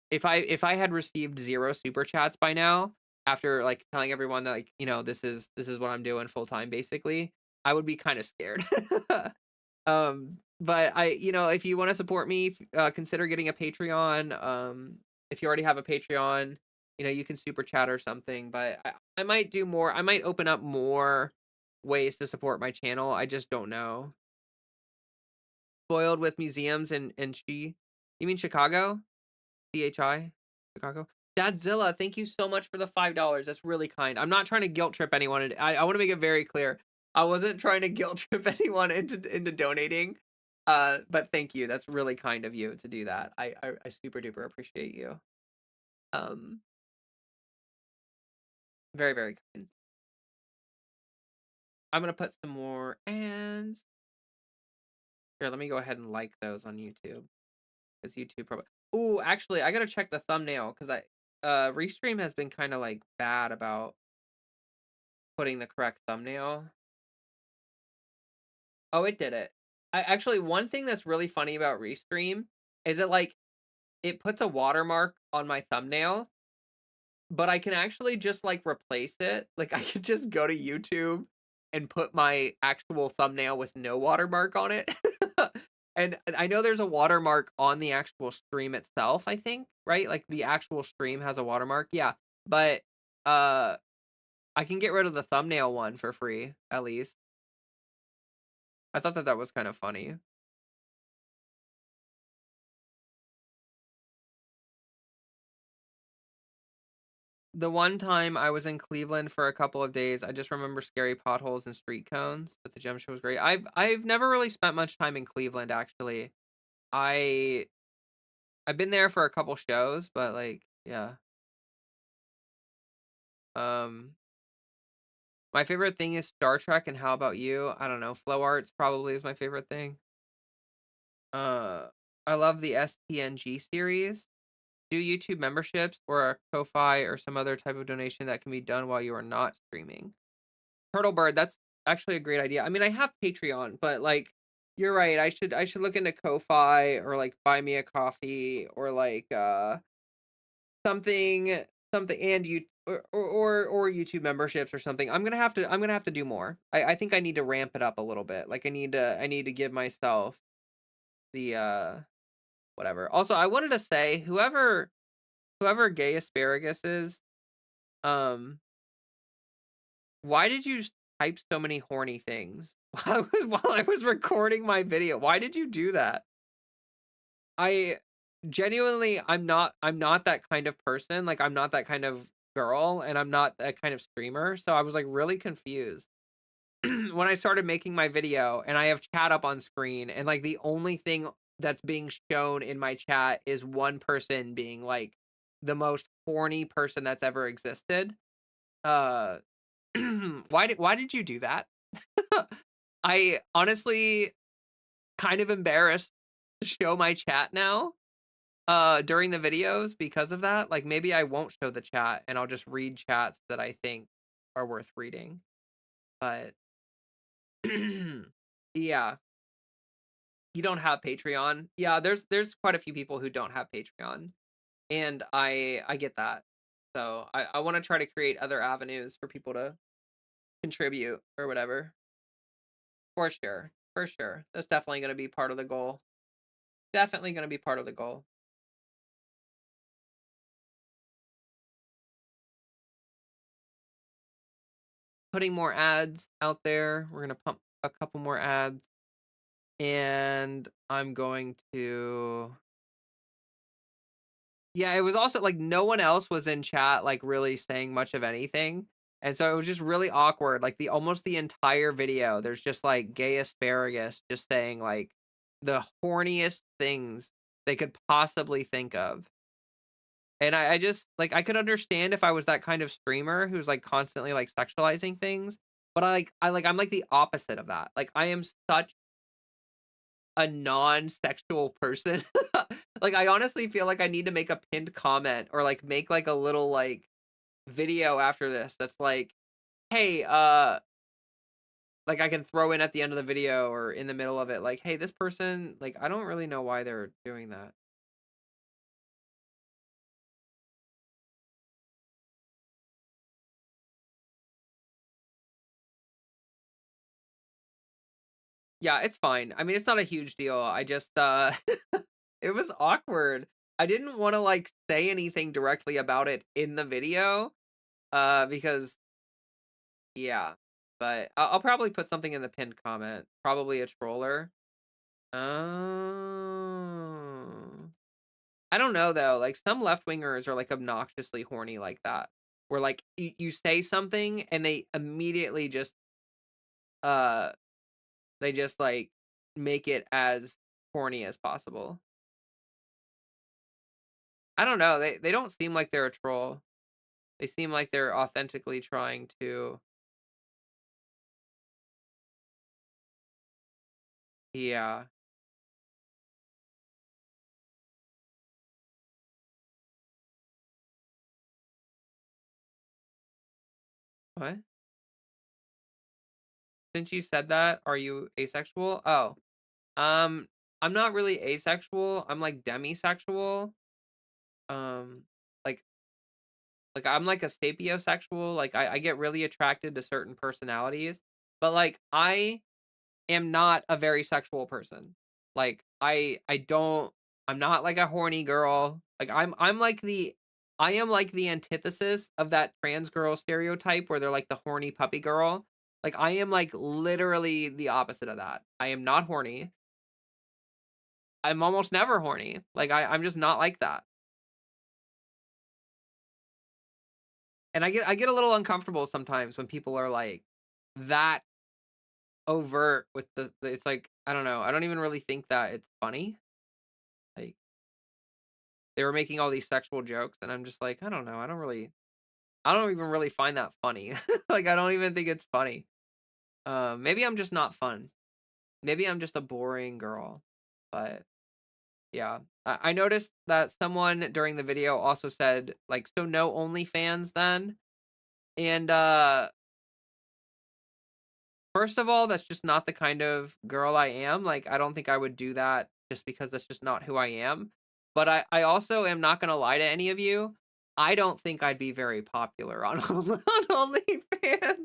Speaker 1: if I had received 0 super chats by now, after, like, telling everyone that, like, this is what I'm doing full time, basically, I would be kinda scared. But if you wanna support me, consider getting a Patreon. If you already have a Patreon, you can super chat or something, but I might do more. I might open up more ways to support my channel. I just don't know. Spoiled with museums and you mean Chicago? CHI? Chicago? Dadzilla, thank you so much for the $5. That's really kind. I'm not trying to guilt trip anyone. I want to make it very clear. I wasn't trying to guilt trip anyone into donating. But thank you. That's really kind of you to do that. I super duper appreciate you. Um, Very, very kind. I'm gonna put some more ads. Here, let me go ahead and like those on YouTube, because YouTube probably. Ooh, actually, I gotta check the thumbnail because Restream has been kind of like bad about putting the correct thumbnail. Oh, it did it. I actually one thing that's really funny about Restream is it puts a watermark on my thumbnail, but I can actually just like replace it. Like I could just go to YouTube and put my actual thumbnail with no watermark on it. And I know there's a watermark on the actual stream itself, I think, right? Like the actual stream has a watermark. Yeah. But uh I can get rid of the thumbnail one for free, at least. I thought that was kind of funny. The one time I was in Cleveland for a couple of days, I just remember scary potholes and street cones, but the gem show was great. I've never really spent much time in Cleveland, actually. I I've been there for a couple shows, but like, yeah. Um, my favorite thing is Star Trek, and how about you? I don't know. Flow arts probably is my favorite thing. Uh, I love the STNG series. Do YouTube memberships or a Ko-Fi or some other type of donation that can be done while you are not streaming. Turtle Bird, that's actually a great idea. I mean, I have Patreon, but like you're right. I should look into Ko-Fi or like buy me a coffee or like something something and you or YouTube memberships or something. I'm gonna have to do more. I think I need to ramp it up a little bit. Like I need to give myself the whatever. Also, I wanted to say whoever gay asparagus is, um why did you type so many horny things while I was recording my video? Why did you do that? I genuinely I'm not that kind of person. Like I'm not that kind of girl and I'm not that kind of streamer. So I was like really confused when I started making my video and I have chat up on screen and like the only thing that's being shown in my chat is one person being like the most horny person that's ever existed. Uh why did you do that? I honestly kind of embarrassed to show my chat now during the videos because of that. Like maybe I won't show the chat and I'll just read chats that I think are worth reading. But yeah, you don't have Patreon. Yeah, there's quite a few people who don't have Patreon. And I get that. So I want to try to create other avenues for people to contribute or whatever. For sure. For sure. That's definitely gonna be part of the goal. Definitely gonna be part of the goal. Putting more ads out there. We're gonna pump a couple more ads, and I'm going to. Yeah, it was also like no one else was in chat, like really saying much of anything, and so it was just really awkward. Like almost the entire video, there's just like gay asparagus just saying like the horniest things they could possibly think of. And I just like I could understand if I was that kind of streamer who's like constantly like sexualizing things, but I'm like the opposite of that. Like I am such a non-sexual person. Like I honestly feel like I need to make a pinned comment or like make like a little like video after this that's like, "Hey, like I can throw in at the end of the video or in the middle of it like, "Hey, this person, like I don't really know why they're doing that." Yeah, it's fine. I mean, it's not a huge deal. I just it was awkward. I didn't want to like say anything directly about it in the video because yeah, but I'll probably put something in the pinned comment, probably a troller. Oh. I don't know though. Like some left-wingers are like obnoxiously horny like that. Where like you say something and they immediately just uh they just like make it as corny as possible. I don't know. They don't seem like they're a troll. They seem like they're authentically trying to. Yeah. What? Since you said that, are you asexual? Oh, um, I'm not really asexual. I'm like demisexual. Um, like I'm like a sapiosexual. Like I get really attracted to certain personalities, but like I am not a very sexual person. Like I don't I'm not like a horny girl. Like I'm like the I am like the antithesis of that trans girl stereotype where they're like the horny puppy girl. Like I am like literally the opposite of that. I am not horny. I'm almost never horny. Like I'm just not like that. And I get a little uncomfortable sometimes when people are like that overt with it's like I don't know. I don't even really think that it's funny. Like they were making all these sexual jokes and I'm just like, I don't know. I don't even really find that funny. Like I don't even think it's funny. Maybe I'm just not fun. Maybe I'm just a boring girl. But yeah. I noticed that someone during the video also said like, so no OnlyFans then? And first of all, that's just not the kind of girl I am. Like I don't think I would do that just because that's just not who I am. But I also am not gonna lie to any of you. I don't think I'd be very popular on on OnlyFans.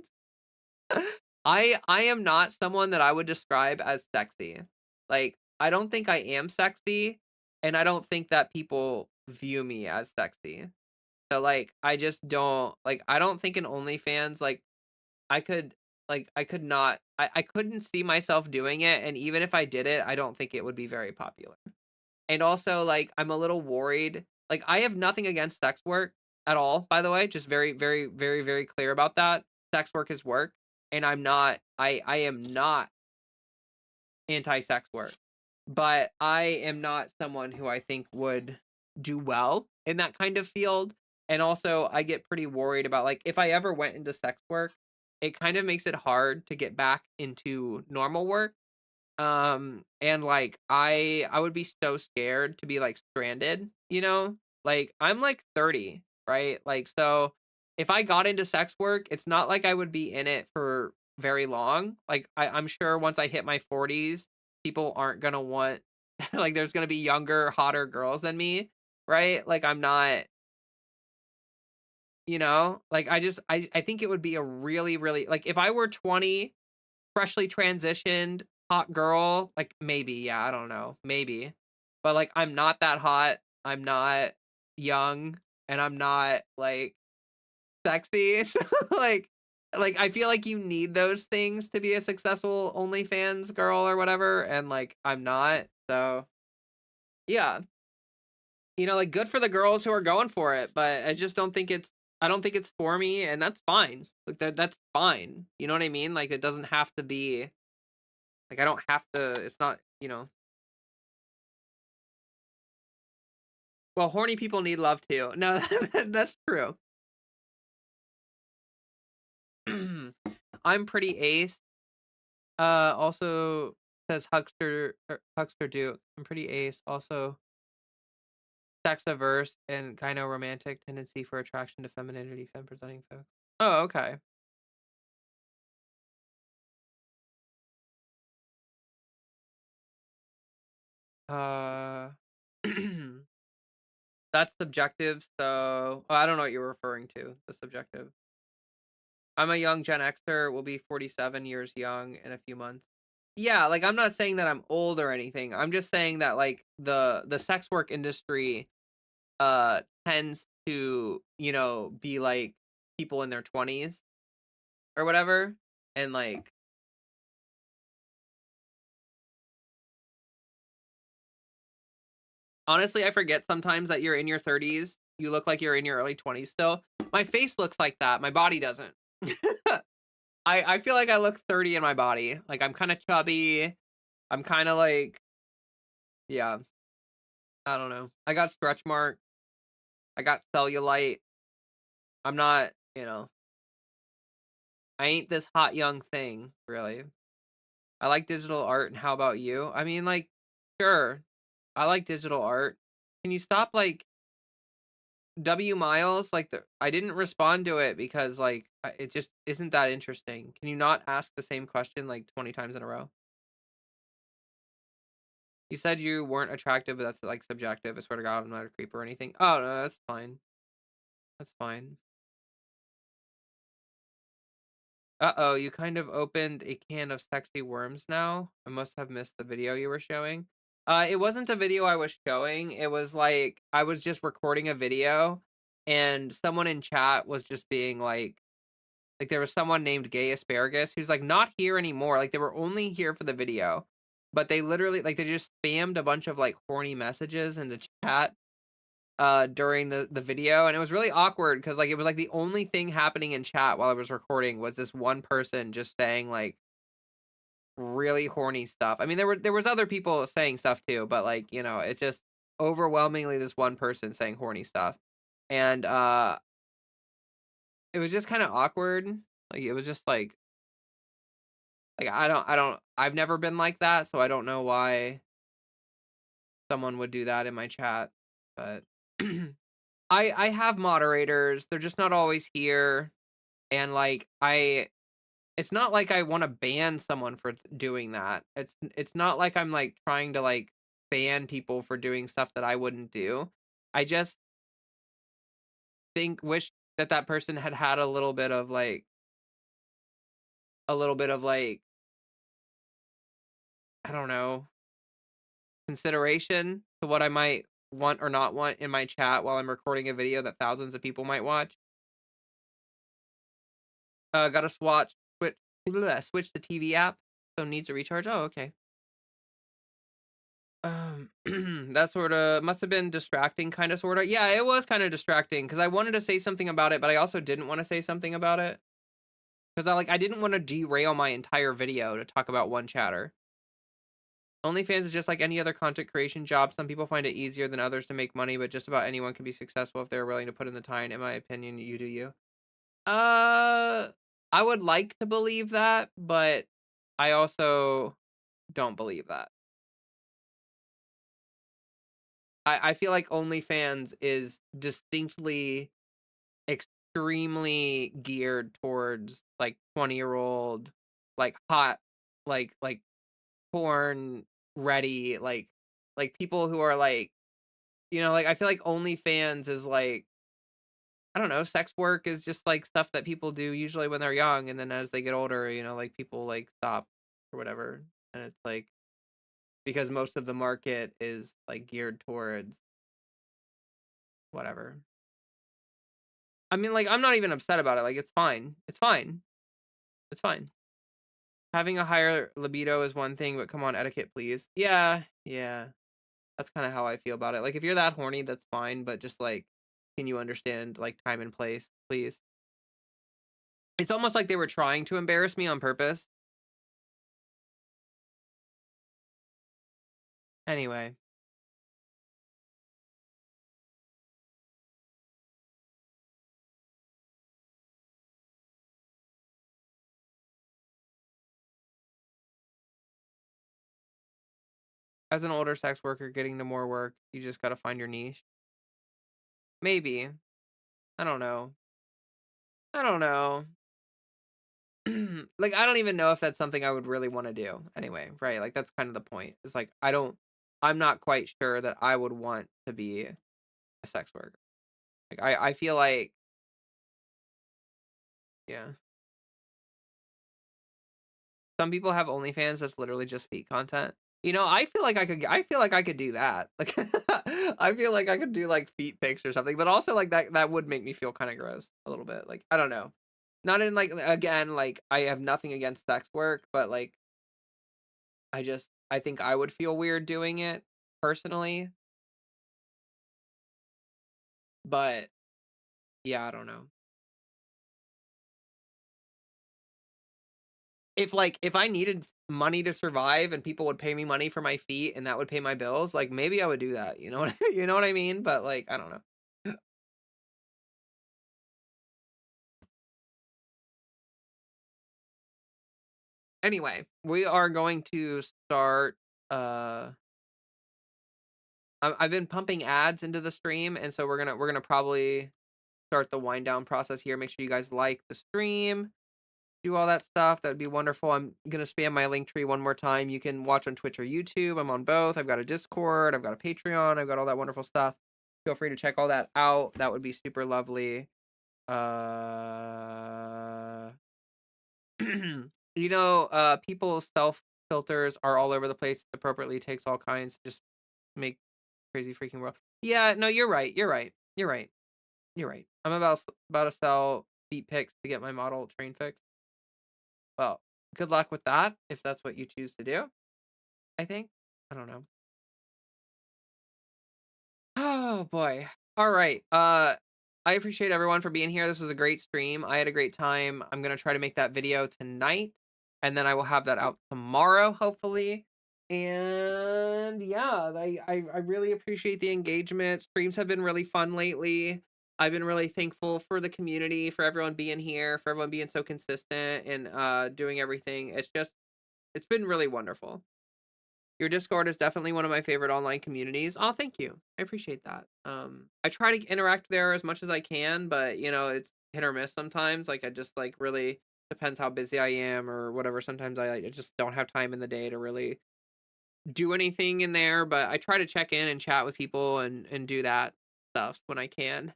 Speaker 1: I am not someone that I would describe as sexy. Like, I don't think I am sexy, and I don't think that people view me as sexy. So, like, I just don't like, I don't think in OnlyFans, like, I could I could not I couldn't see myself doing it, and even if I did it, I don't think it would be very popular. And also, like, I'm a little worried. Like, I have nothing against sex work at all, by the way. Just very, very, very, very clear about that. Sex work is work, and I am not anti-sex work. But I am not someone who I think would do well in that kind of field. And also, I get pretty worried about like if I ever went into sex work, it kind of makes it hard to get back into normal work and like I would be so scared to be like stranded, you know? Like I'm like 30, right? Like so if I got into sex work, it's not like I would be in it for very long. Like I'm sure once I hit my 40s, people aren't gonna want like there's gonna be younger, hotter girls than me, right? Like I'm not, you know, like I think it would be a really, really like if I were 20 freshly transitioned hot girl, like maybe, yeah, I don't know, maybe. But like I'm not that hot. I'm not young and I'm not like sexy. So like I feel like you need those things to be a successful OnlyFans girl or whatever and like I'm not. So, yeah. You know, like good for the girls who are going for it, but I don't think it's for me and that's fine. Like that's fine. You know what I mean? Like it doesn't have to be like, I don't have to it's not, you know well, horny people need love too. No, that's true. I'm pretty ace. Also says Huckster Duke. I'm pretty ace. Also sex averse and kind of romantic tendency for attraction to femininity, femme presenting folks. Oh, okay. Uh, that's subjective. So I don't know what you're referring to. The subjective. I'm a young Gen Xer, will be 47 years young in a few months. Yeah, like I'm not saying that I'm old or anything. I'm just saying that like the sex work industry tends to, you know, be like people in their 20s or whatever. And like honestly, I forget sometimes that you're in your 30s. You look like you're in your early 20s still. My face looks like that. My body doesn't. I feel like I look 30 in my body. Like I'm kind of chubby. I'm kind of like yeah, I don't know. I got stretch mark. I got cellulite. I'm not, I ain't this hot young thing, really. I like digital art, and how about you? I mean, like, sure, I like digital art. Can you stop, like, W Miles? Like, I didn't respond to it because, like, it just isn't that interesting. Can you not ask the same question like 20 times in a row? You said you weren't attractive, but that's like subjective. I swear to God, I'm not a creep or anything. Oh no, that's fine. That's fine. Uh-oh, you kind of opened a can of sexy worms now. I must have missed the video you were showing. It wasn't a video I was showing. It was like I was just recording a video and someone in chat was just being like there was someone named Gay Asparagus who's like not here anymore. Like they were only here for the video. But they literally like they just spammed a bunch of like horny messages into chat during the video, and it was really awkward because like it was like the only thing happening in chat while I was recording was this one person just saying like really horny stuff. I mean there was other people saying stuff too, but like, it's just overwhelmingly this one person saying horny stuff. And it was just kind of awkward. Like it was just like I've never been like that, so I don't know why someone would do that in my chat. But I have moderators. They're just not always here. And like it's not like I want to ban someone for doing that. It's not like I'm like trying to like ban people for doing stuff that I wouldn't do. I just wish that that person had had a little bit of like I don't know, consideration to what I might want or not want in my chat while I'm recording a video that thousands of people might watch. Gotta switch the TV app. So needs a recharge. Oh, okay. That sorta must have been distracting, kinda, sorta. Yeah, it was kinda distracting because I wanted to say something about it, but I also didn't wanna say something about it because I didn't wanna derail my entire video to talk about one chatter. OnlyFans is just like any other content creation job. Some people find it easier than others to make money, but just about anyone can be successful if they're willing to put in the time. In my opinion, you do you. Uh, I would like to believe that, but I also don't believe that. I feel like OnlyFans is distinctly extremely geared towards like 20-year-old, like hot, like porn ready, like people who are like, like I feel like OnlyFans is like, I don't know, sex work is just like stuff that people do usually when they're young, and then as they get older, like people like stop or whatever. And it's like because most of the market is like geared towards whatever. I mean, like, I'm not even upset about it, like, it's fine. It's fine. It's fine. Having a higher libido is one thing, but come on, etiquette, please. Yeah, yeah. That's kinda how I feel about it. Like, if you're that horny, that's fine, but just, like, can you understand, like, time and place, please? It's almost like they were trying to embarrass me on purpose. Anyway, as an older sex worker getting to more work, you just gotta find your niche. Maybe. I don't know. I don't know. Like, I don't even know if that's something I would really wanna do anyway, right? Like, that's kind of the point. It's like, I'm not quite sure that I would want to be a sex worker. Like, I feel like yeah. Some people have OnlyFans that's literally just feet content. I feel like I could do that. Like, I feel like I could do, like, feet pics or something, but also, like, that would make me feel kinda gross a little bit. Like, I don't know. Not in, like again, like, I have nothing against sex work, but, like, I think I would feel weird doing it personally, but yeah, I don't know. If I needed money to survive and people would pay me money for my feet and that would pay my bills, like, maybe I would do that, you know what you know what I mean? But, like, I don't know. Anyway, we are going to start, uh I've been pumping ads into the stream, and so we're gonna probably start the wind down process here. Make sure you guys like the stream, do all that stuff. That'd be wonderful. I'm gonna spam my link tree one more time. You can watch on Twitch or YouTube. I'm on both. I've got a Discord. I've got a Patreon. I've got all that wonderful stuff. Feel free to check all that out. That would be super lovely. Uh, people's self filters are all over the place. Appropriately takes all kinds. Just make crazy freaking world. Yeah, no, you're right. You're right. You're right. You're right. I'm about to sell feet pics to get my model train fixed. Well, good luck with that if that's what you choose to do, I think. I don't know. Oh boy. All right. I appreciate everyone for being here. This was a great stream. I had a great time. I'm going to try to make that video tonight and then I will have that out tomorrow hopefully. And yeah, I really appreciate the engagement. Streams have been really fun lately. I've been really thankful for the community, for everyone being here, for everyone being so consistent and doing everything. It's been really wonderful. Your Discord is definitely one of my favorite online communities. Oh, thank you. I appreciate that. I try to interact there as much as I can, but it's hit or miss sometimes. Like I just like really depends how busy I am or whatever. Sometimes I just don't have time in the day to really do anything in there, but I try to check in and chat with people and do that stuff when I can.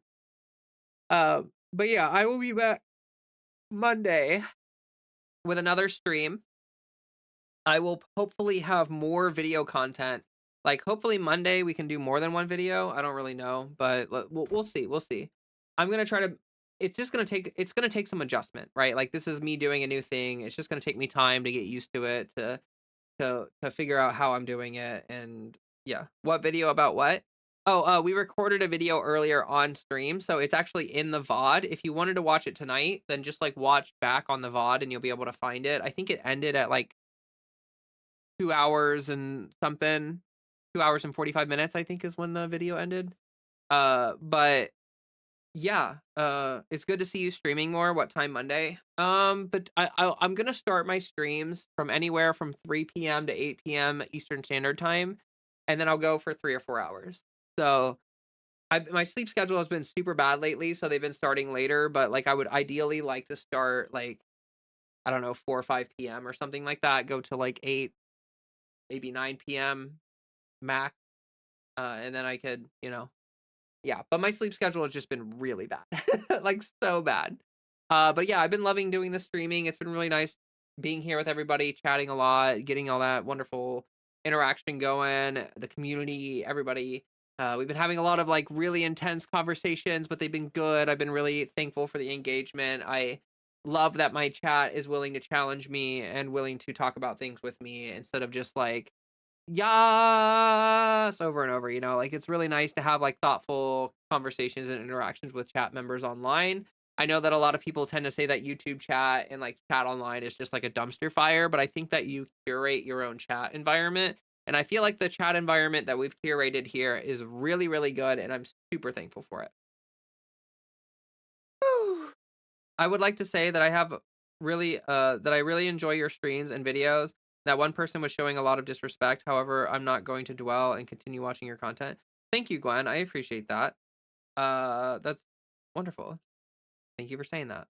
Speaker 1: But yeah, I will be back Monday with another stream. I will hopefully have more video content. Like hopefully Monday we can do more than one video. I don't really know, but we'll see. We'll see. I'm gonna try to. It's gonna take some adjustment, right? Like this is me doing a new thing. It's just gonna take me time to get used to it, to figure out how I'm doing it, and yeah. What video about what? Oh, we recorded a video earlier on stream, so it's actually in the VOD. If you wanted to watch it tonight, then just like watch back on the VOD and you'll be able to find it. I think it ended at like 2 hours and something. 2 hours and 45 minutes, I think, is when the video ended. But yeah, it's good to see you streaming more. What time Monday? But I'm gonna start my streams from anywhere from 3 p.m. to 8 p.m. Eastern Standard Time, and then I'll go for 3 or 4 hours. So my sleep schedule has been super bad lately, so they've been starting later. But like, I would ideally like to start like I don't know 4 or 5 p.m. or something like that. Go to like 8, maybe 9 p.m. max, and then I could yeah, but my sleep schedule has just been really bad, like so bad. But yeah, I've been loving doing the streaming. It's been really nice being here with everybody, chatting a lot, getting all that wonderful interaction going, the community, everybody. We've been having a lot of like really intense conversations, but they've been good. I've been really thankful for the engagement. I love that my chat is willing to challenge me and willing to talk about things with me instead of just like yes over and over, like it's really nice to have like thoughtful conversations and interactions with chat members online. I know that a lot of people tend to say that YouTube chat and like chat online is just like a dumpster fire, but I think that you curate your own chat environment, and I feel like the chat environment that we've curated here is really really good, and I'm super thankful for it. Whew. I would like to say that I really enjoy your streams and videos. That one person was showing a lot of disrespect. However, I'm not going to dwell and continue watching your content. Thank you, Gwen. I appreciate that. That's wonderful. Thank you for saying that.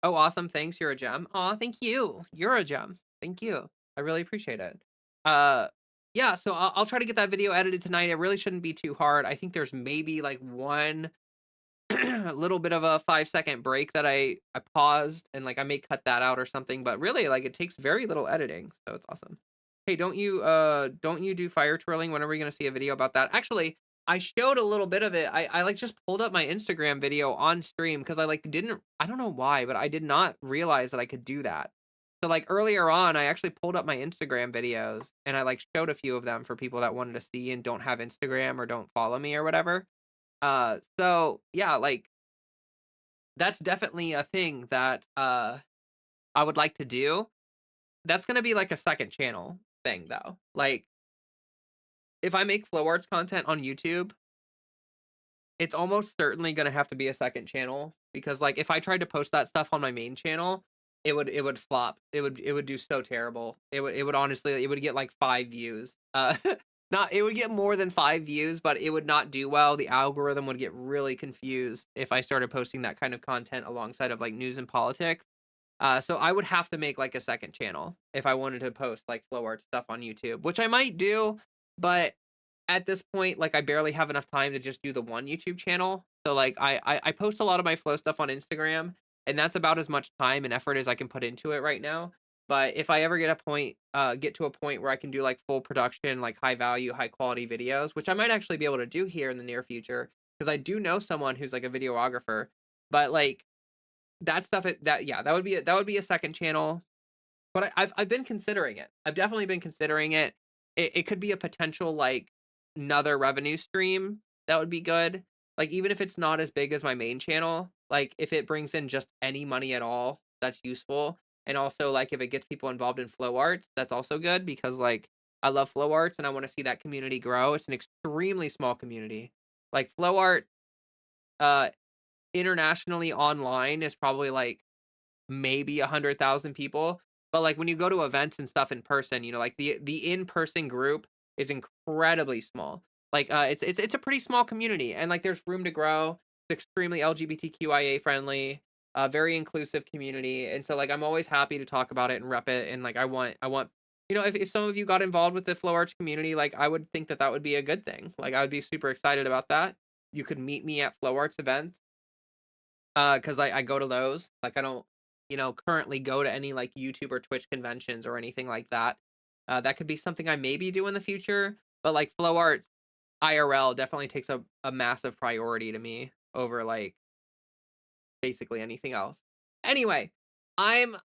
Speaker 1: Oh, awesome. Thanks. You're a gem. Aw, thank you. You're a gem. Thank you. I really appreciate it. Uh, yeah, so I'll try to get that video edited tonight. It really shouldn't be too hard. I think there's maybe like one a little bit of a 5-second break that I paused, and like I may cut that out or something, but really like it takes very little editing, so it's awesome. Hey, don't you do fire twirling? When are we gonna see a video about that? Actually, I showed a little bit of it. I like just pulled up my Instagram video on stream because I don't know why, but I did not realize that I could do that. So like earlier on, I actually pulled up my Instagram videos and I like showed a few of them for people that wanted to see and don't have Instagram or don't follow me or whatever. So yeah, like that's definitely a thing that I would like to do. That's gonna be like a second channel thing though. Like if I make flow arts content on YouTube, it's almost certainly gonna have to be a second channel because like if I tried to post that stuff on my main channel, it would flop. It would do so terrible. It would honestly it would get like 5 views. Not it would get more than 5 views, but it would not do well. The algorithm would get really confused if I started posting that kind of content alongside of like news and politics. So I would have to make like a second channel if I wanted to post like flow art stuff on YouTube, which I might do, but at this point, like I barely have enough time to just do the one YouTube channel. So like I post a lot of my flow stuff on Instagram, and that's about as much time and effort as I can put into it right now. But if I ever get to a point where I can do like full production, like high value, high quality videos, which I might actually be able to do here in the near future, because I do know someone who's like a videographer. But like that stuff, that yeah, that would be a second channel, but I've been considering it. I've definitely been considering it. It could be a potential, like, another revenue stream that would be good. Like, even if it's not as big as my main channel, like, if it brings in just any money at all, that's useful. And also, like, if it gets people involved in flow arts, that's also good because, like, I love flow arts and I wanna see that community grow. It's an extremely small community. Like, flow art, uh, internationally online is probably, like, maybe 100,000 people. But like when you go to events and stuff in person, like the in-person group is incredibly small. Like it's a pretty small community and like there's room to grow. It's extremely LGBTQIA friendly, very inclusive community. And so like I'm always happy to talk about it and rep it. And like I want if some of you got involved with the flow arts community, like I would think that that would be a good thing. Like I would be super excited about that. You could meet me at flow arts events. 'Cause I go to those. Like, I don't, currently go to any, like, YouTube or Twitch conventions or anything like that. That could be something I maybe do in the future, but, like, Flow Arts IRL definitely takes a massive priority to me over, like, basically anything else. Anyway, I'm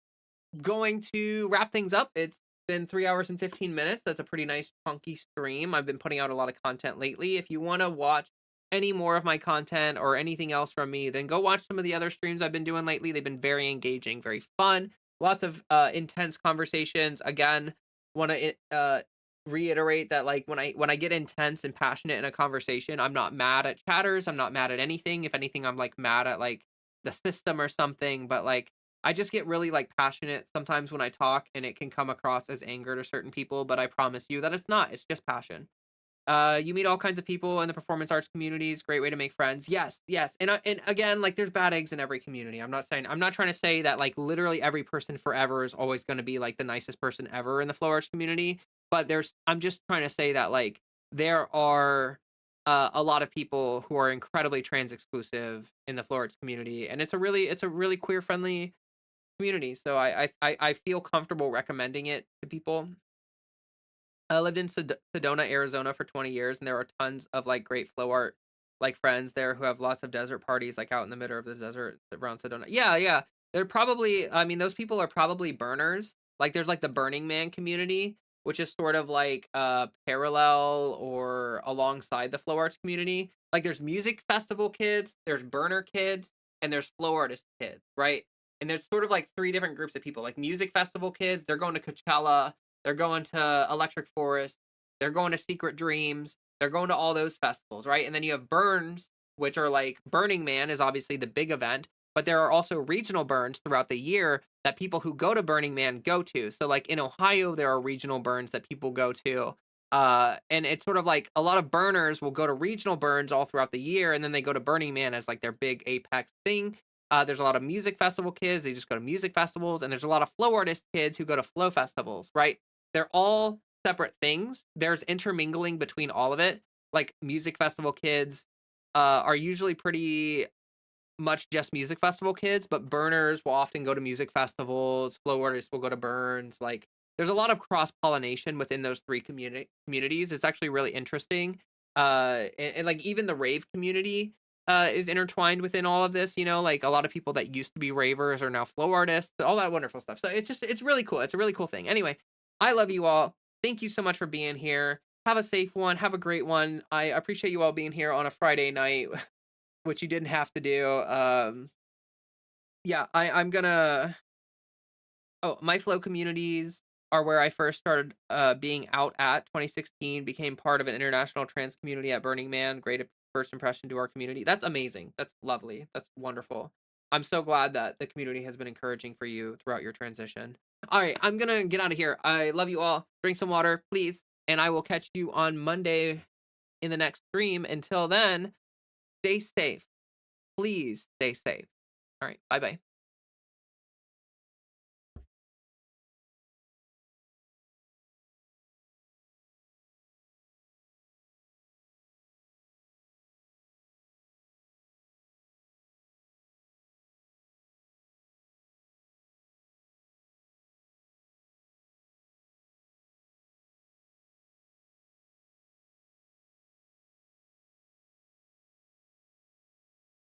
Speaker 1: going to wrap things up. It's been 3 hours and 15 minutes. That's a pretty nice chunky stream. I've been putting out a lot of content lately. If you want to watch any more of my content or anything else from me, then go watch some of the other streams I've been doing lately. They've been very engaging, very fun. Lots of intense conversations. Again, want to reiterate that like when I get intense and passionate in a conversation, I'm not mad at chatters. I'm not mad at anything. If anything, I'm like mad at like the system or something, but like I just get really like passionate sometimes when I talk and it can come across as anger to certain people, but I promise you that it's not. It's just passion. You meet all kinds of people in the performance arts communities. Great way to make friends. Yes, yes. And again, like there's bad eggs in every community. I'm not trying to say that like literally every person forever is always going to be like the nicest person ever in the flow arts community. But I'm just trying to say that like there are a lot of people who are incredibly trans exclusive in the flow arts community, and it's a really queer friendly community. So I feel comfortable recommending it to people. I lived in Sedona, Arizona for 20 years, and there are tons of like great flow art like friends there who have lots of desert parties like out in the middle of the desert around Sedona. Yeah, yeah. They're probably I mean those people are probably burners. Like there's like the Burning Man community, which is sort of like parallel or alongside the flow arts community. Like there's music festival kids, there's burner kids, and there's flow artist kids, right? And there's sort of like three different groups of people. Like music festival kids, they're going to Coachella, they're going to Electric Forest. They're going to Secret Dreams. They're going to all those festivals, right? And then you have burns, which are like Burning Man is obviously the big event, but there are also regional burns throughout the year that people who go to Burning Man go to. So like in Ohio, there are regional burns that people go to. And it's sort of like a lot of burners will go to regional burns all throughout the year, and then they go to Burning Man as like their big apex thing. There's a lot of music festival kids. They just go to music festivals, and there's a lot of flow artist kids who go to flow festivals, right? They're all separate things. There's intermingling between all of it. Like music festival kids are usually pretty much just music festival kids, but burners will often go to music festivals. Flow artists will go to burns. Like there's a lot of cross pollination within those three communities. It's actually really interesting. And like even the rave community is intertwined within all of this. Like a lot of people that used to be ravers are now flow artists. All that wonderful stuff. So it's really cool. It's a really cool thing. Anyway, I love you all. Thank you so much for being here. Have a safe one. Have a great one. I appreciate you all being here on a Friday night, which you didn't have to do. Yeah, I'm gonna. Oh, my flow communities are where I first started being out at 2016. Became part of an international trans community at Burning Man. Great first impression to our community. That's amazing. That's lovely. That's wonderful. I'm so glad that the community has been encouraging for you throughout your transition. All right, I'm gonna get out of here. I love you all. Drink some water, please, and I will catch you on Monday in the next stream. Until then, stay safe. Please stay safe. All right, bye bye.